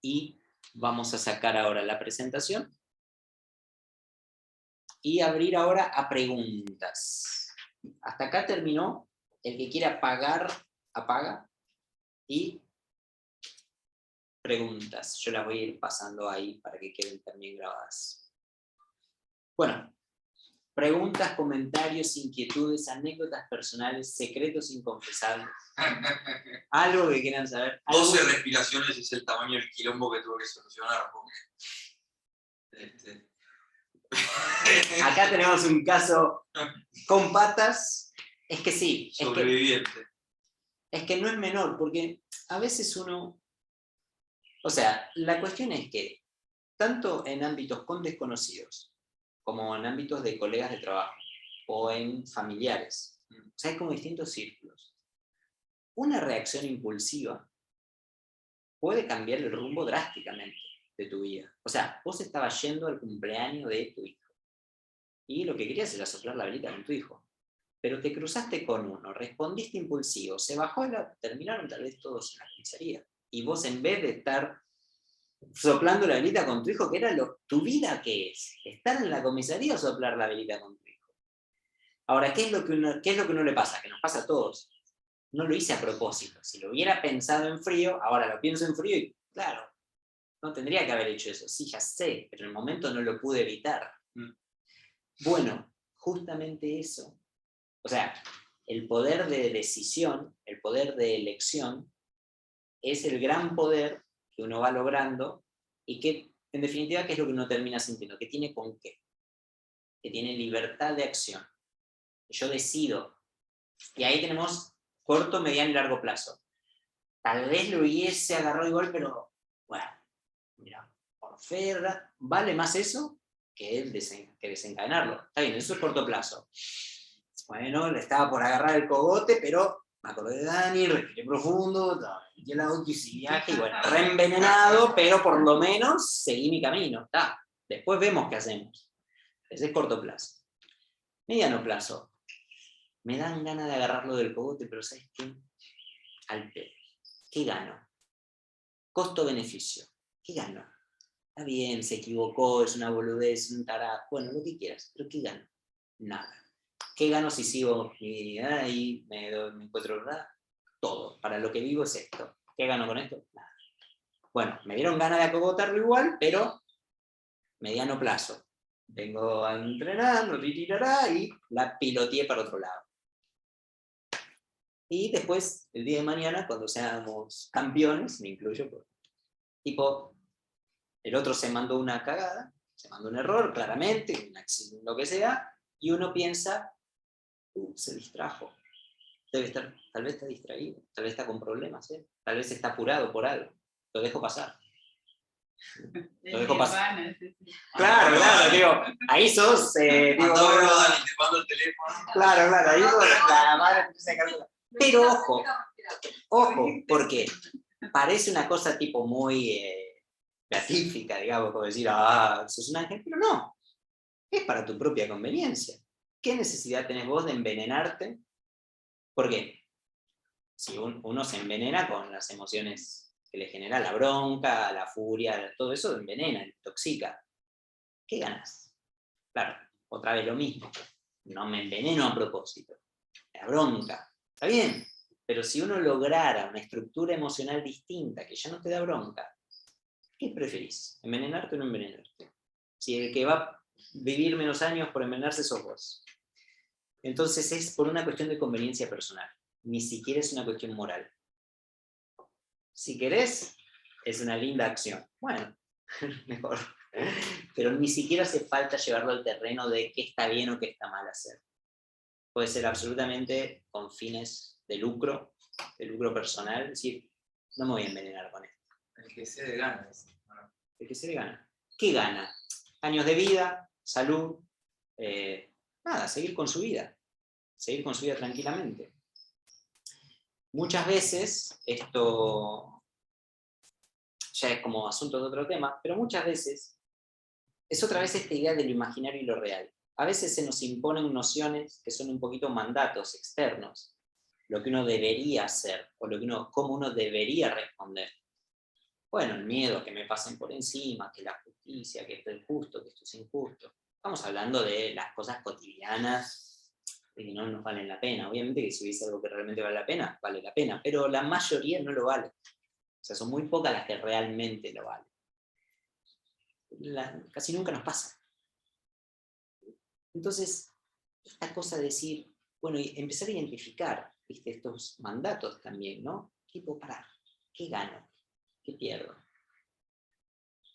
Y vamos a sacar ahora la presentación y abrir ahora a preguntas. Hasta acá terminó. El que quiera pagar, apaga. Y preguntas. Yo las voy a ir pasando ahí para que queden también grabadas. Bueno, preguntas, comentarios, inquietudes, anécdotas personales, secretos inconfesables. Algo que quieran saber. 12 respiraciones es el tamaño del quilombo que tuve que solucionar. Acá tenemos un caso con patas. Es que sí. Sobreviviente. Es que no es menor, porque a veces uno... O sea, la cuestión es que, tanto en ámbitos con desconocidos, como en ámbitos de colegas de trabajo, o en familiares, o sea, hay como distintos círculos. Una reacción impulsiva puede cambiar el rumbo drásticamente de tu vida. O sea, vos estabas yendo al cumpleaños de tu hijo, y lo que querías era soplar la velita con tu hijo. Pero te cruzaste con uno, respondiste impulsivo, se bajó, terminaron tal vez todos en la comisaría. Y vos, en vez de estar soplando la velita con tu hijo, que era tu vida, ¿qué es? ¿Estar en la comisaría o soplar la velita con tu hijo? Ahora, ¿qué es lo que uno le pasa? Que nos pasa a todos. No lo hice a propósito. Si lo hubiera pensado en frío, ahora lo pienso en frío y, claro, no tendría que haber hecho eso. Sí, ya sé, pero en el momento no lo pude evitar. Bueno, justamente eso. O sea, el poder de decisión, el poder de elección, es el gran poder que uno va logrando y que, en definitiva, ¿qué es lo que uno termina sintiendo? Que tiene con qué. Que tiene libertad de acción. Yo decido. Y ahí tenemos corto, mediano y largo plazo. Tal vez lo hubiese agarrado igual, pero bueno, mira, por fe, ¿vale más eso que desencadenarlo? Está bien, eso es corto plazo. Bueno, le estaba por agarrar el cogote, pero me acordé de Dani, respiré profundo, metí el auto y hice viaje, y bueno, reenvenenado, pero por lo menos seguí mi camino. Está. Después vemos qué hacemos. Ese es corto plazo. Mediano plazo. Me dan ganas de agarrarlo del cogote, pero ¿sabes qué? Al pedo. ¿Qué gano? Costo-beneficio. ¿Qué gano? Está bien, se equivocó, es una boludez, un tará, bueno, lo que quieras, pero ¿qué gano? Nada. ¿Qué gano si sigo mi vida y me encuentro nada? Todo. Para lo que vivo es esto. ¿Qué gano con esto? Nada. Bueno, me dieron ganas de acogotarlo igual, pero mediano plazo. Vengo entrenando, y la piloteé para otro lado. Y después, el día de mañana, cuando seamos campeones, me incluyo, pues, tipo, el otro se mandó una cagada, se mandó un error, claramente, un accidente, lo que sea, y uno piensa, se distrajo. Tal vez está distraído, tal vez está con problemas, tal vez está apurado por algo. Lo dejo pasar. Lo dejo pasar. Claro, digo, ahí sos. Digo, Dani, te mando el teléfono. Claro, ahí sos la madre que se calcula. Pero ojo, porque parece una cosa tipo muy beatífica, digamos, como decir, sos un ángel, pero no. Es para tu propia conveniencia. ¿Qué necesidad tenés vos de envenenarte? ¿Por qué? Si uno se envenena con las emociones que le genera la bronca, la furia, todo eso envenena, intoxica. ¿Qué ganas? Claro, otra vez lo mismo. No me enveneno a propósito. La bronca. Está bien, pero si uno lograra una estructura emocional distinta, que ya no te da bronca, ¿qué preferís? ¿Envenenarte o no envenenarte? Si el que va a vivir menos años por envenenarse sos vos. Entonces es por una cuestión de conveniencia personal. Ni siquiera es una cuestión moral. Si querés, es una linda acción. Bueno, mejor. Pero ni siquiera hace falta llevarlo al terreno de qué está bien o qué está mal hacer. Puede ser absolutamente con fines de lucro personal, es decir, no me voy a envenenar con esto. El que se de ganas. El que se le gana. ¿Qué gana? Años de vida, salud, nada, seguir con su vida tranquilamente. Muchas veces, esto ya es como asunto de otro tema, pero muchas veces es otra vez esta idea de lo imaginario y lo real. A veces se nos imponen nociones que son un poquito mandatos externos, lo que uno debería hacer, o cómo uno debería responder. Bueno, el miedo a que me pasen por encima, que la justicia, que esto es justo, que esto es injusto. Estamos hablando de las cosas cotidianas que no nos valen la pena. Obviamente que si hubiese algo que realmente vale la pena, pero la mayoría no lo vale. O sea, son muy pocas las que realmente lo valen. Casi nunca nos pasa. Entonces, esta cosa de decir, bueno, y empezar a identificar, ¿viste? Estos mandatos también, ¿no? ¿Qué puedo parar? ¿Qué gano? ¿Qué pierdo?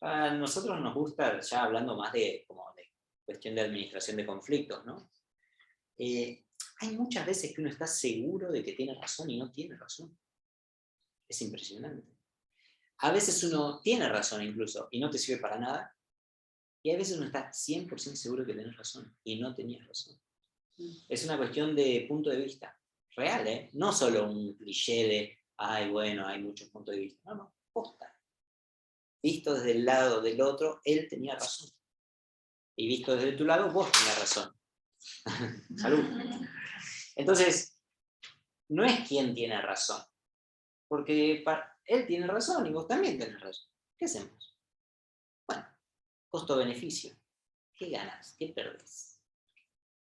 A nosotros nos gusta, ya hablando más de cuestión de administración de conflictos, ¿no? Hay muchas veces que uno está seguro de que tiene razón y no tiene razón. Es impresionante. A veces uno tiene razón incluso y no te sirve para nada, y a veces uno está 100% seguro que tenés razón y no tenías razón. Es una cuestión de punto de vista real, ¿eh? No solo un cliché de, bueno, hay muchos puntos de vista. No, posta. Visto desde el lado del otro, él tenía razón. Y visto desde tu lado, vos tenías razón. Salud. Entonces, no es quién tiene razón, porque él tiene razón y vos también tenés razón. ¿Qué hacemos? Bueno, costo-beneficio. ¿Qué ganas? ¿Qué perdés?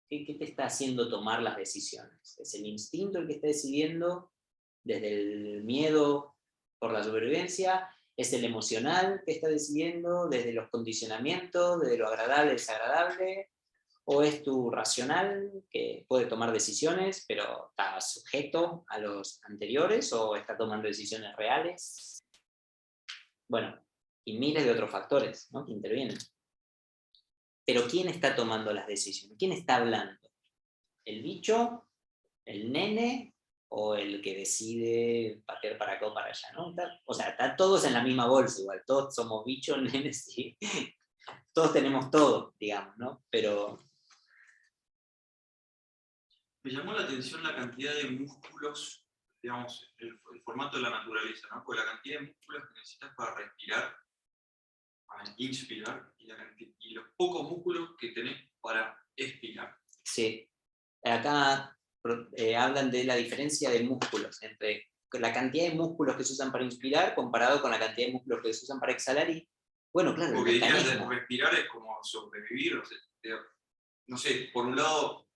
¿Qué te está haciendo tomar las decisiones? ¿Es el instinto el que está decidiendo desde el miedo por la supervivencia? ¿Es el emocional que está decidiendo desde los condicionamientos, desde lo agradable, desagradable? ¿O es tu racional que puede tomar decisiones, pero está sujeto a los anteriores, o está tomando decisiones reales? Bueno, y miles de otros factores, ¿no?, que intervienen. Pero ¿quién está tomando las decisiones? ¿Quién está hablando? ¿El bicho? ¿El nene? ¿O el que decide patear para acá o para allá? ¿No? Están todos en la misma bolsa igual, todos somos bichos, nenes, y todos tenemos todo, digamos, ¿no? Pero me llamó la atención la cantidad de músculos, digamos, el formato de la naturaleza, ¿no? Porque la cantidad de músculos que necesitas para respirar, para inspirar, y los pocos músculos que tenés para expirar. Sí. Acá hablan de la diferencia de músculos entre la cantidad de músculos que se usan para inspirar comparado con la cantidad de músculos que se usan para exhalar, y bueno, claro, porque el dirías mecanismo. respirar es como sobrevivir, o sea, no sé, por un lado,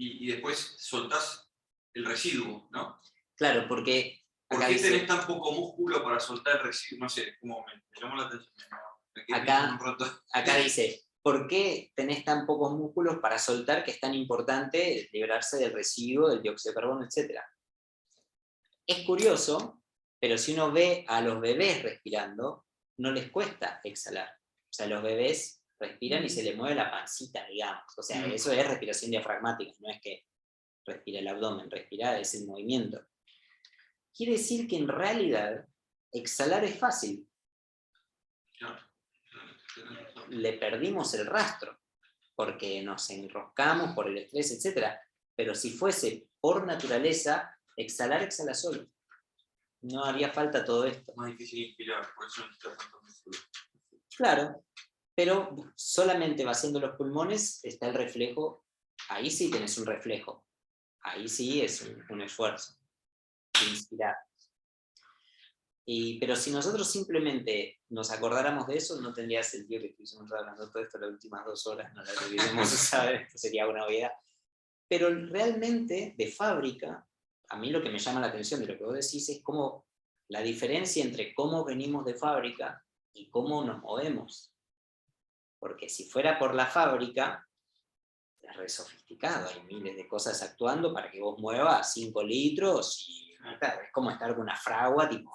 y después soltás el residuo, ¿no? Claro, porque ¿Por qué tenés tan poco músculo para soltar el residuo? No sé, como me llamó la atención. Me quedé Acá- pensando un rato. Acá dice, ¿por qué tenés tan pocos músculos para soltar que es tan importante librarse del residuo, del dióxido de carbono, etcétera? Es curioso, pero si uno ve a los bebés respirando, no les cuesta exhalar. O sea, los bebés respiran y se les mueve la pancita, digamos. O sea, eso es respiración diafragmática, no es que respira el abdomen, respirar es el movimiento. Quiere decir que en realidad exhalar es fácil. Claro, tenés razón. Le perdimos el rastro, porque nos enroscamos por el estrés, etc. Pero si fuese por naturaleza, exhalar exhala solo. No haría falta todo esto. Es más difícil inspirar, por eso necesitas tanto músculo. Claro, pero solamente vaciando los pulmones está el reflejo. Ahí sí tenés un reflejo. Ahí sí es un esfuerzo. Inspirar. Pero si nosotros simplemente nos acordáramos de eso, no tendría sentido que estuviésemos hablando todo esto las últimas 2 horas, no las deberíamos usar, esto sería una obviedad. Pero realmente, de fábrica, a mí lo que me llama la atención de lo que vos decís es cómo la diferencia entre cómo venimos de fábrica y cómo nos movemos. Porque si fuera por la fábrica, es re sofisticado, hay miles de cosas actuando para que vos muevas 5 litros y es como estar con una fragua, tipo,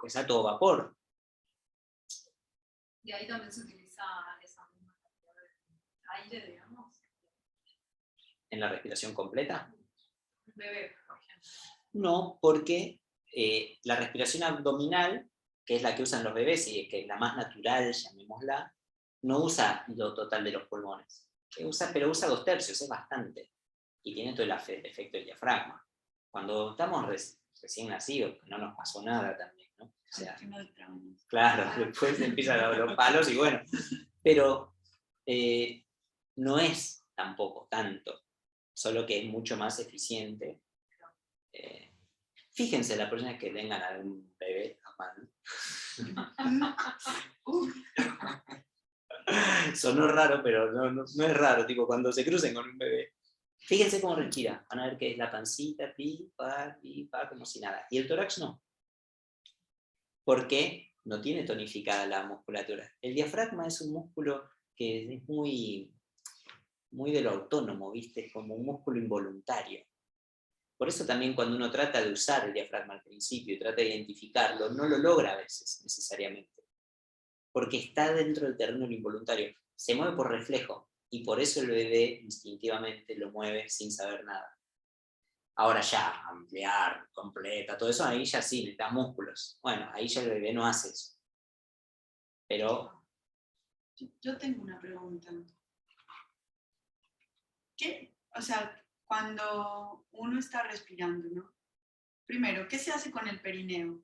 que está todo vapor. Y ahí también se utiliza esa misma cantidad de aire, digamos. En la respiración completa. Un bebé, por ejemplo. No, porque la respiración abdominal, que es la que usan los bebés y que es la más natural, llamémosla, no usa lo total de los pulmones. Pero usa 2/3, es bastante. Y tiene todo el efecto del diafragma. Cuando estamos recién nacidos, no nos pasó nada también, ¿no? O sea, claro, después empiezan los palos y bueno. Pero no es tampoco tanto, solo que es mucho más eficiente. Fíjense la próxima vez que tengan a un bebé a mano. Sonó raro, pero no es raro, tipo cuando se crucen con un bebé. Fíjense cómo respira, van a ver que es la pancita, pi, pa, como si nada. Y el tórax no. Porque no tiene tonificada la musculatura. El diafragma es un músculo que es muy de lo autónomo, ¿viste? Como un músculo involuntario. Por eso también cuando uno trata de usar el diafragma al principio y trata de identificarlo, no lo logra a veces necesariamente. Porque está dentro del terreno involuntario. Se mueve por reflejo y por eso el bebé instintivamente lo mueve sin saber nada. Ahora ya, ampliar, completa, todo eso, ahí ya sí, necesita músculos. Bueno, ahí ya el bebé no hace eso. Pero... Yo tengo una pregunta. ¿Qué? O sea, cuando uno está respirando, ¿no? Primero, ¿qué se hace con el perineo?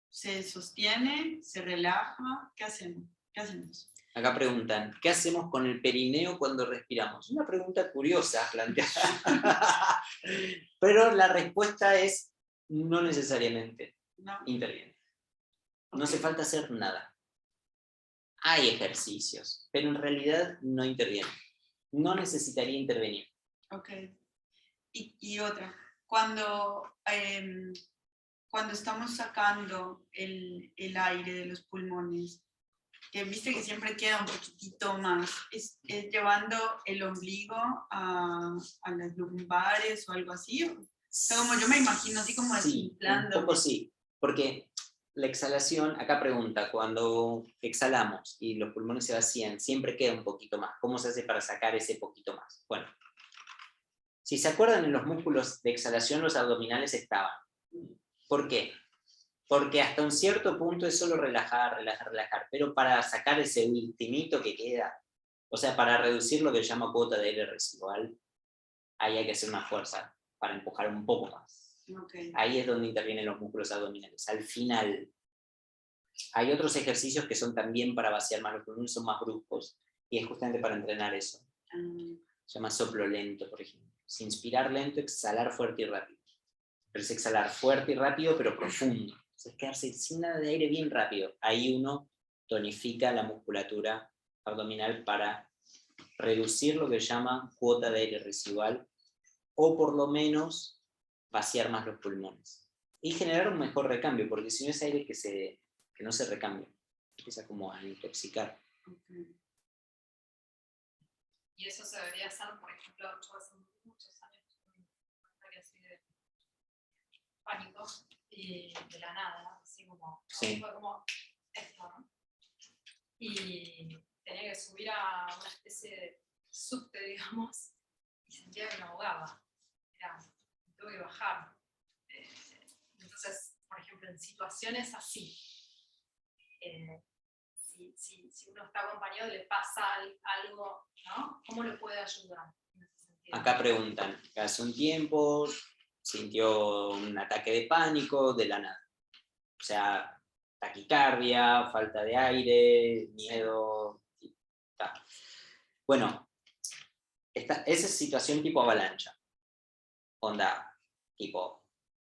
¿Se sostiene? ¿Se relaja? ¿Qué hacemos? ¿Qué hacemos? Acá preguntan, ¿qué hacemos con el perineo cuando respiramos? Una pregunta curiosa planteada. Pero la respuesta es no necesariamente ¿No? interviene. No hace falta hacer nada. Hay ejercicios, pero en realidad no interviene. No necesitaría intervenir. Ok. Y otra, cuando estamos sacando el aire de los pulmones, que viste que siempre queda un poquitito más, ¿es llevando el ombligo a las lumbares o algo así? O sea, como yo me imagino así como Sí, desinflando. un poco sí, porque la exhalación, acá pregunta, cuando exhalamos y los pulmones se vacían, siempre queda un poquito más. ¿Cómo se hace para sacar ese poquito más? Bueno, si se acuerdan, en los músculos de exhalación los abdominales estaban. ¿Por qué? Porque hasta un cierto punto es solo relajar, pero para sacar ese ultimito que queda, o sea, para reducir lo que se llama cuota de aire residual, ahí hay que hacer una fuerza para empujar un poco más. Okay. Ahí es donde intervienen los músculos abdominales. Al final, hay otros ejercicios que son también para vaciar más los pulmones, son más bruscos, y es justamente para entrenar eso. Se llama soplo lento, por ejemplo. Es inspirar lento, exhalar fuerte y rápido. Pero es exhalar fuerte y rápido, pero profundo. Es quedarse sin nada de aire bien rápido. Ahí uno tonifica la musculatura abdominal para reducir lo que se llama cuota de aire residual, o por lo menos vaciar más los pulmones. Y generar un mejor recambio, porque si no es aire que no se recambia. empieza como a intoxicar. Y eso se debería hacer, por ejemplo, yo hace muchos años tuve un ataque así de pánico y de la nada, así como, Sí. fue como esto, ¿no? Y tenía que subir a una especie de subte, digamos, y sentía que me ahogaba. Tuve que bajar. Entonces, por ejemplo, en situaciones así, si uno está acompañado y le pasa algo, ¿no? ¿Cómo le puede ayudar en ese sentido? Acá preguntan, hace un tiempo sintió un ataque de pánico de la nada. O sea, taquicardia, falta de aire, miedo. Bueno, esa es situación tipo avalancha. Onda, tipo,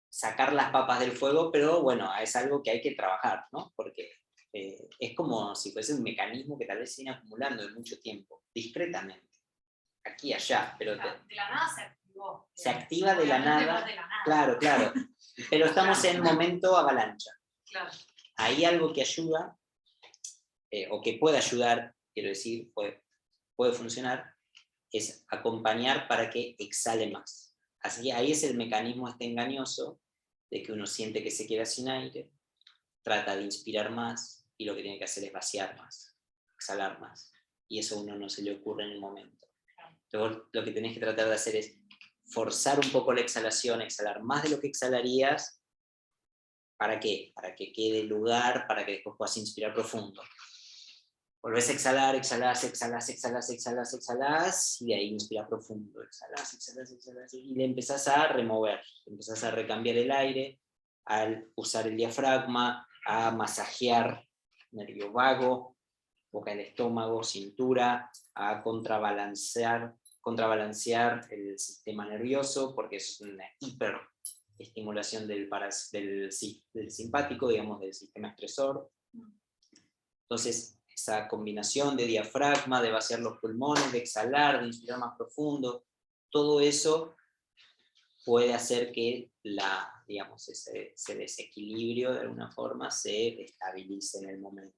sacar las papas del fuego, pero bueno, es algo que hay que trabajar, ¿no? Porque es como si fuese un mecanismo que tal vez se viene acumulando de mucho tiempo, discretamente, aquí y allá, pero De la nada se activó. se activa de la Obviamente nada, no de la nada. claro, pero estamos en momento avalancha. Claro. Hay algo que ayuda, o que puede ayudar, quiero decir, puede funcionar, es acompañar para que exhale más. Así, ahí es el mecanismo engañoso de que uno siente que se queda sin aire, trata de inspirar más y lo que tiene que hacer es vaciar más, exhalar más. Y eso a uno no se le ocurre en el momento. Entonces, lo que tenés que tratar de hacer es forzar un poco la exhalación, exhalar más de lo que exhalarías. ¿Para qué? Para que quede lugar, para que después puedas inspirar profundo. Volvés a exhalar, exhalás, y de ahí inspiras profundo, exhalás, y le empezás a remover, empezás a recambiar el aire, al usar el diafragma, a masajear nervio vago, boca del estómago, cintura, a contrabalancear el sistema nervioso, porque es una hiperestimulación del simpático, digamos, del sistema estresor. Entonces, esa combinación de diafragma, de vaciar los pulmones, de exhalar, de inspirar más profundo, todo eso puede hacer que ese desequilibrio de alguna forma se estabilice en el momento.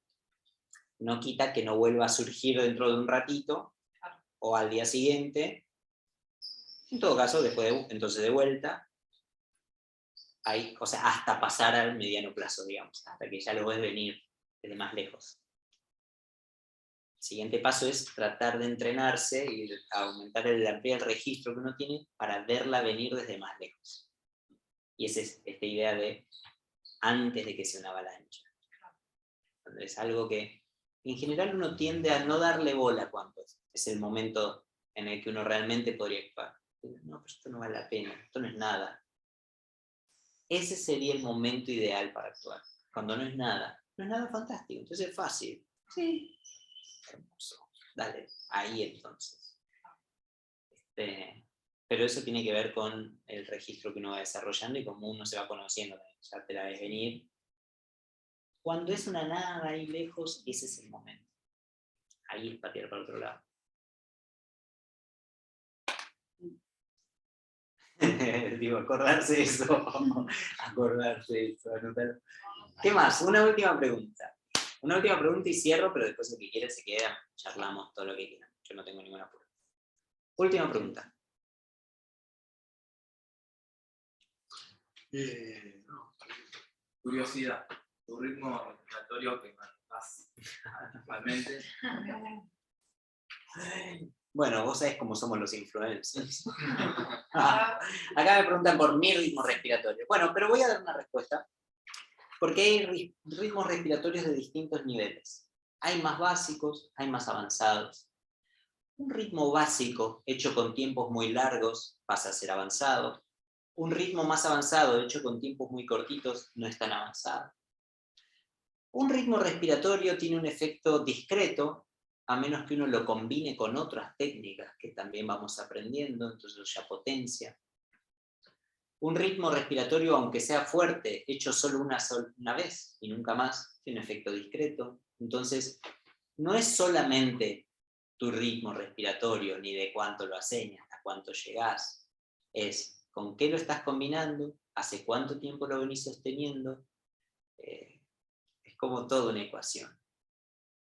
No quita que no vuelva a surgir dentro de un ratito o al día siguiente. En todo caso, entonces de vuelta, hasta pasar al mediano plazo, digamos, hasta que ya lo ves venir desde más lejos. El siguiente paso es tratar de entrenarse y aumentar ampliar el registro que uno tiene para verla venir desde más lejos. Y esa es esta idea de antes de que sea una avalancha. Es algo que en general uno tiende a no darle bola cuando es el momento en el que uno realmente podría actuar. No, pero esto no vale la pena, esto no es nada. Ese sería el momento ideal para actuar, cuando no es nada. No es nada fantástico, entonces es fácil. Sí. Hermoso. Dale, ahí entonces. Pero eso tiene que ver con el registro que uno va desarrollando y cómo uno se va conociendo. Ya te la ves venir. Cuando es una nada ahí lejos, ese es el momento. Ahí es patear para otro lado. Digo, acordarse de eso. Anotarlo. ¿Qué más? Una última pregunta. Una última pregunta y cierro, pero después el que quiera se queda, charlamos todo lo que quieran. Yo no tengo ninguna pregunta. Última pregunta. Curiosidad, tu ritmo respiratorio que manejas actualmente. Bueno, vos sabés cómo somos los influencers. Acá me preguntan por mi ritmo respiratorio. Bueno, pero voy a dar una respuesta. Porque hay ritmos respiratorios de distintos niveles. Hay más básicos, hay más avanzados. Un ritmo básico, hecho con tiempos muy largos, pasa a ser avanzado. Un ritmo más avanzado, hecho con tiempos muy cortitos, no es tan avanzado. Un ritmo respiratorio tiene un efecto discreto, a menos que uno lo combine con otras técnicas que también vamos aprendiendo, entonces ya potencia. Un ritmo respiratorio, aunque sea fuerte, hecho solo una vez y nunca más, tiene un efecto discreto. Entonces, no es solamente tu ritmo respiratorio, ni de cuánto lo haces, ni hasta cuánto llegás. Es con qué lo estás combinando, hace cuánto tiempo lo venís sosteniendo. Es como toda una ecuación.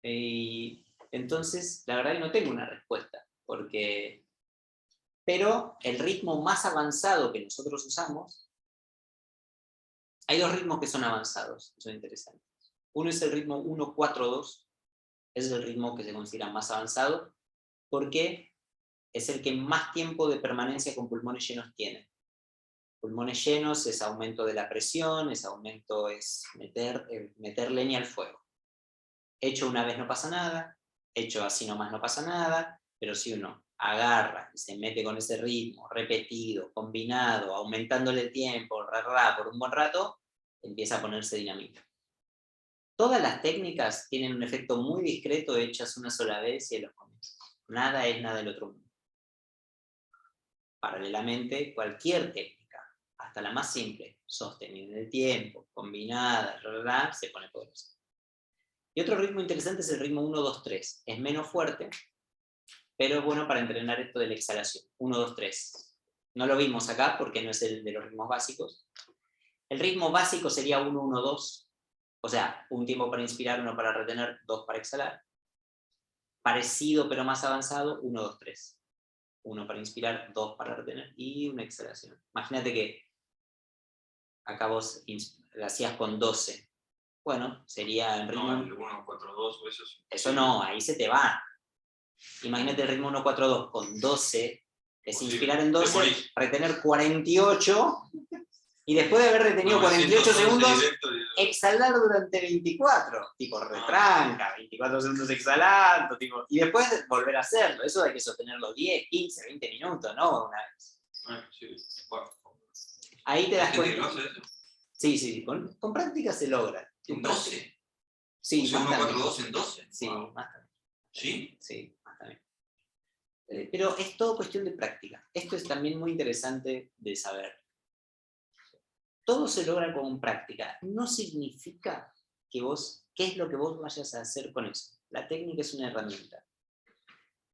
Y entonces, la verdad que no tengo una respuesta, pero el ritmo más avanzado que nosotros usamos, hay dos ritmos que son avanzados, que son interesantes. Uno es el ritmo 1-4-2, es el ritmo que se considera más avanzado, porque es el que más tiempo de permanencia con pulmones llenos tiene. Pulmones llenos es aumento de la presión, es meter leña al fuego. Hecho una vez no pasa nada, hecho así nomás no pasa nada, pero si uno agarra y se mete con ese ritmo, repetido, combinado, aumentándole el tiempo, por un buen rato, empieza a ponerse dinámico. Todas las técnicas tienen un efecto muy discreto hechas una sola vez y en los comienzos. Nada es nada del otro mundo. Paralelamente, cualquier técnica, hasta la más simple, sostenida en el tiempo, combinada, se pone poderosa. Y otro ritmo interesante es el ritmo 1-2-3. Es menos fuerte, pero es bueno para entrenar esto de la exhalación. 1-2-3. No lo vimos acá porque no es el de los ritmos básicos. El ritmo básico sería 1-1-2. O sea, un tiempo para inspirar, 1 para retener, 2 para exhalar. Parecido pero más avanzado, 1-2-3. 1 para inspirar, 2 para retener y una exhalación. Imagínate que acá vos lo hacías con 12. Bueno, sería el ritmo... No, el 1-4-2 o eso sí. Eso no, ahí se te va. Imagínate el ritmo 1-4-2 con 12, es inspirar en 12, retener 48, y después de haber retenido 48 segundos, exhalar durante 24, tipo retranca, 24 segundos exhalando, tipo, y después volver a hacerlo. Eso hay que sostenerlo 10, 15, 20 minutos, ¿no? Una vez. Sí. Bueno. Ahí te das ¿Hay gente que cuenta. lo hace eso? Sí, con práctica se logra. ¿En 12? Sí, O sea, más también. 1-4-2 en 12. Sí, Wow. más también. ¿Sí? Sí, más también. Pero es todo cuestión de práctica. Esto es también muy interesante de saber. Todo se logra con práctica. No significa que qué es lo que vos vayas a hacer con eso. La técnica es una herramienta.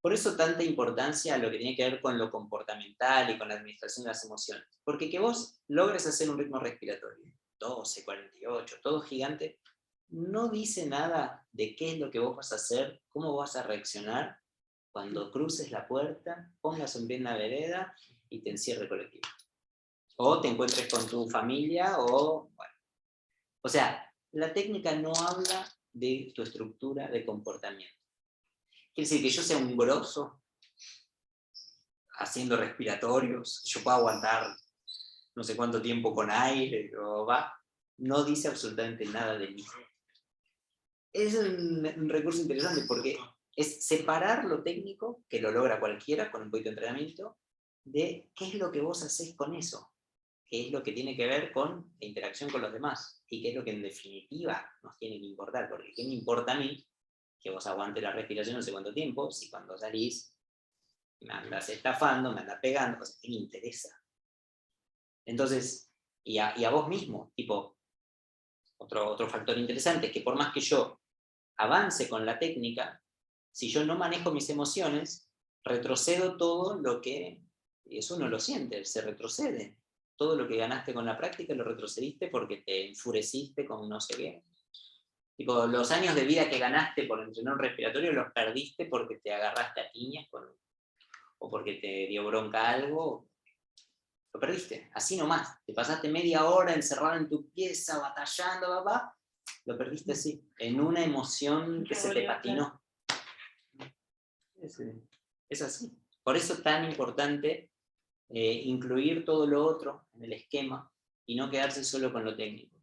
Por eso tanta importancia a lo que tiene que ver con lo comportamental y con la administración de las emociones. Porque que vos logres hacer un ritmo respiratorio, 12, 48, todo gigante, no dice nada de qué es lo que vos vas a hacer, cómo vas a reaccionar cuando cruces la puerta, pongas un pie en la vereda y te encierre colectivo. O te encuentres con tu familia, bueno. O sea, la técnica no habla de tu estructura de comportamiento. Quiere decir que yo sea un grosso haciendo respiratorios, yo puedo aguantar no sé cuánto tiempo con aire, no dice absolutamente nada de mí. Es un recurso interesante porque es separar lo técnico, que lo logra cualquiera con un poquito de entrenamiento, de qué es lo que vos hacés con eso, qué es lo que tiene que ver con la interacción con los demás, y qué es lo que en definitiva nos tiene que importar, porque ¿qué me importa a mí que vos aguantes la respiración no sé cuánto tiempo, si cuando salís me andas estafando, me andas pegando, o sea, ¿qué me interesa? Entonces, y a vos mismo, tipo, otro factor interesante es que por más que yo avance con la técnica, si yo no manejo mis emociones, retrocedo todo lo que, y eso uno lo siente, se retrocede. Todo lo que ganaste con la práctica lo retrocediste porque te enfureciste con no sé qué. Tipo, los años de vida que ganaste por entrenar un respiratorio los perdiste porque te agarraste a piñas o porque te dio bronca algo. Lo perdiste, así nomás. Te pasaste media hora encerrado en tu pieza, batallando, lo perdiste así, en una emoción que se te patinó. Es así. Por eso es tan importante incluir todo lo otro en el esquema y no quedarse solo con lo técnico.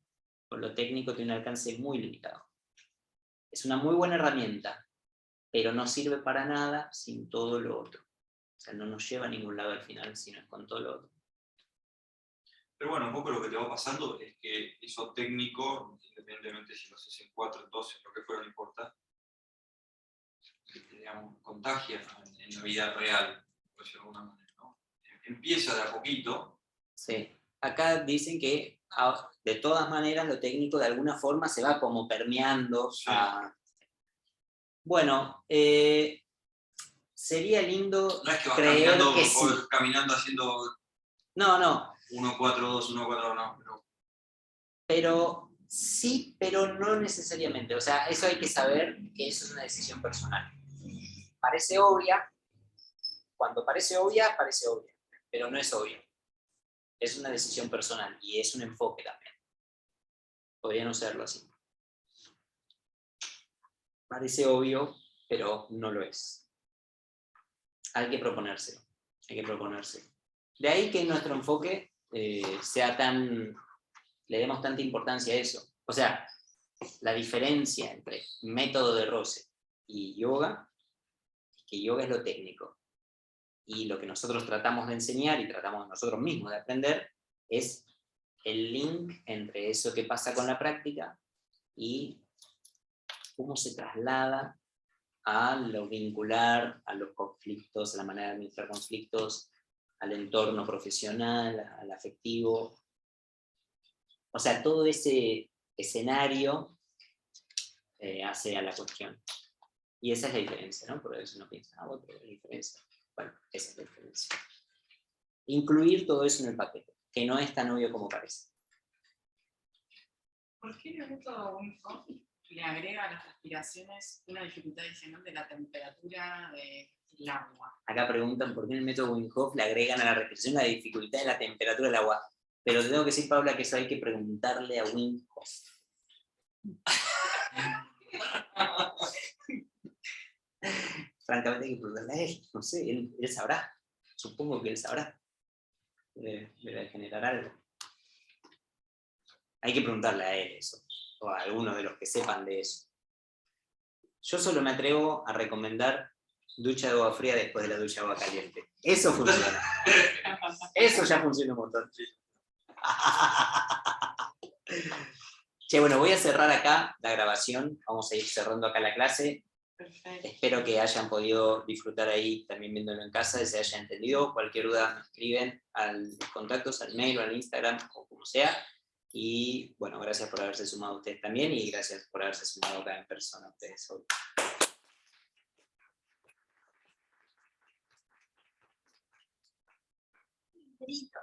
Con lo técnico tiene un alcance muy limitado. Es una muy buena herramienta, pero no sirve para nada sin todo lo otro. O sea, no nos lleva a ningún lado al final, sino es con todo lo otro. Pero bueno, un poco lo que te va pasando es que eso técnico, independientemente si lo haces en 4, en 12, lo que fuera, no importa, digamos, contagia en la vida real, por decirlo de alguna manera, ¿no? Empieza de a poquito. Sí. Acá dicen que de todas maneras lo técnico de alguna forma se va como permeando. Sí. Bueno, sería lindo No es que vas creer caminando, que sí. caminando haciendo No. 1-4-2, 1-4, no. Pero Sí, pero no necesariamente. O sea, eso hay que saber que eso es una decisión personal. Parece obvia, cuando parece obvia, pero no es obvia. Es una decisión personal y es un enfoque también. Podría no serlo así. Parece obvio, pero no lo es. Hay que proponérselo. Hay que proponérselo. De ahí que nuestro enfoque sea tan... le demos tanta importancia a eso. O sea, la diferencia entre método de roce y yoga es que yoga es lo técnico. Y lo que nosotros tratamos de enseñar y tratamos nosotros mismos de aprender es el link entre eso que pasa con la práctica y cómo se traslada a lo vincular, a los conflictos, a la manera de administrar conflictos, al entorno profesional, al afectivo. O sea, todo ese escenario hace a la cuestión. Y esa es la diferencia, ¿no? Por eso uno piensa, otra diferencia. Bueno, esa es la diferencia. Incluir todo eso en el paquete, que no es tan obvio como parece. ¿Por qué el método Wim Hof le agrega a las respiraciones una dificultad adicional de la temperatura del agua? Acá preguntan por qué en el método Wim Hof le agregan a la respiración la dificultad de la temperatura del agua. Pero te tengo que decir, Paula, que eso hay que preguntarle a Wim Hof. Francamente hay que preguntarle a él. No sé, él sabrá. Supongo que él sabrá. Debe generar algo. Hay que preguntarle a él eso, o a alguno de los que sepan de eso. Yo solo me atrevo a recomendar ducha de agua fría después de la ducha de agua caliente. Eso funciona. Eso ya funciona un montón. Che, bueno, voy a cerrar acá la grabación. Vamos a ir cerrando acá la clase. Perfecto. Espero que hayan podido disfrutar ahí también viéndolo en casa, que se haya entendido. Cualquier duda me escriben al contactos, al mail o al Instagram o como sea. Y bueno, gracias por haberse sumado ustedes también y gracias por haberse sumado acá en persona ustedes hoy. Listo.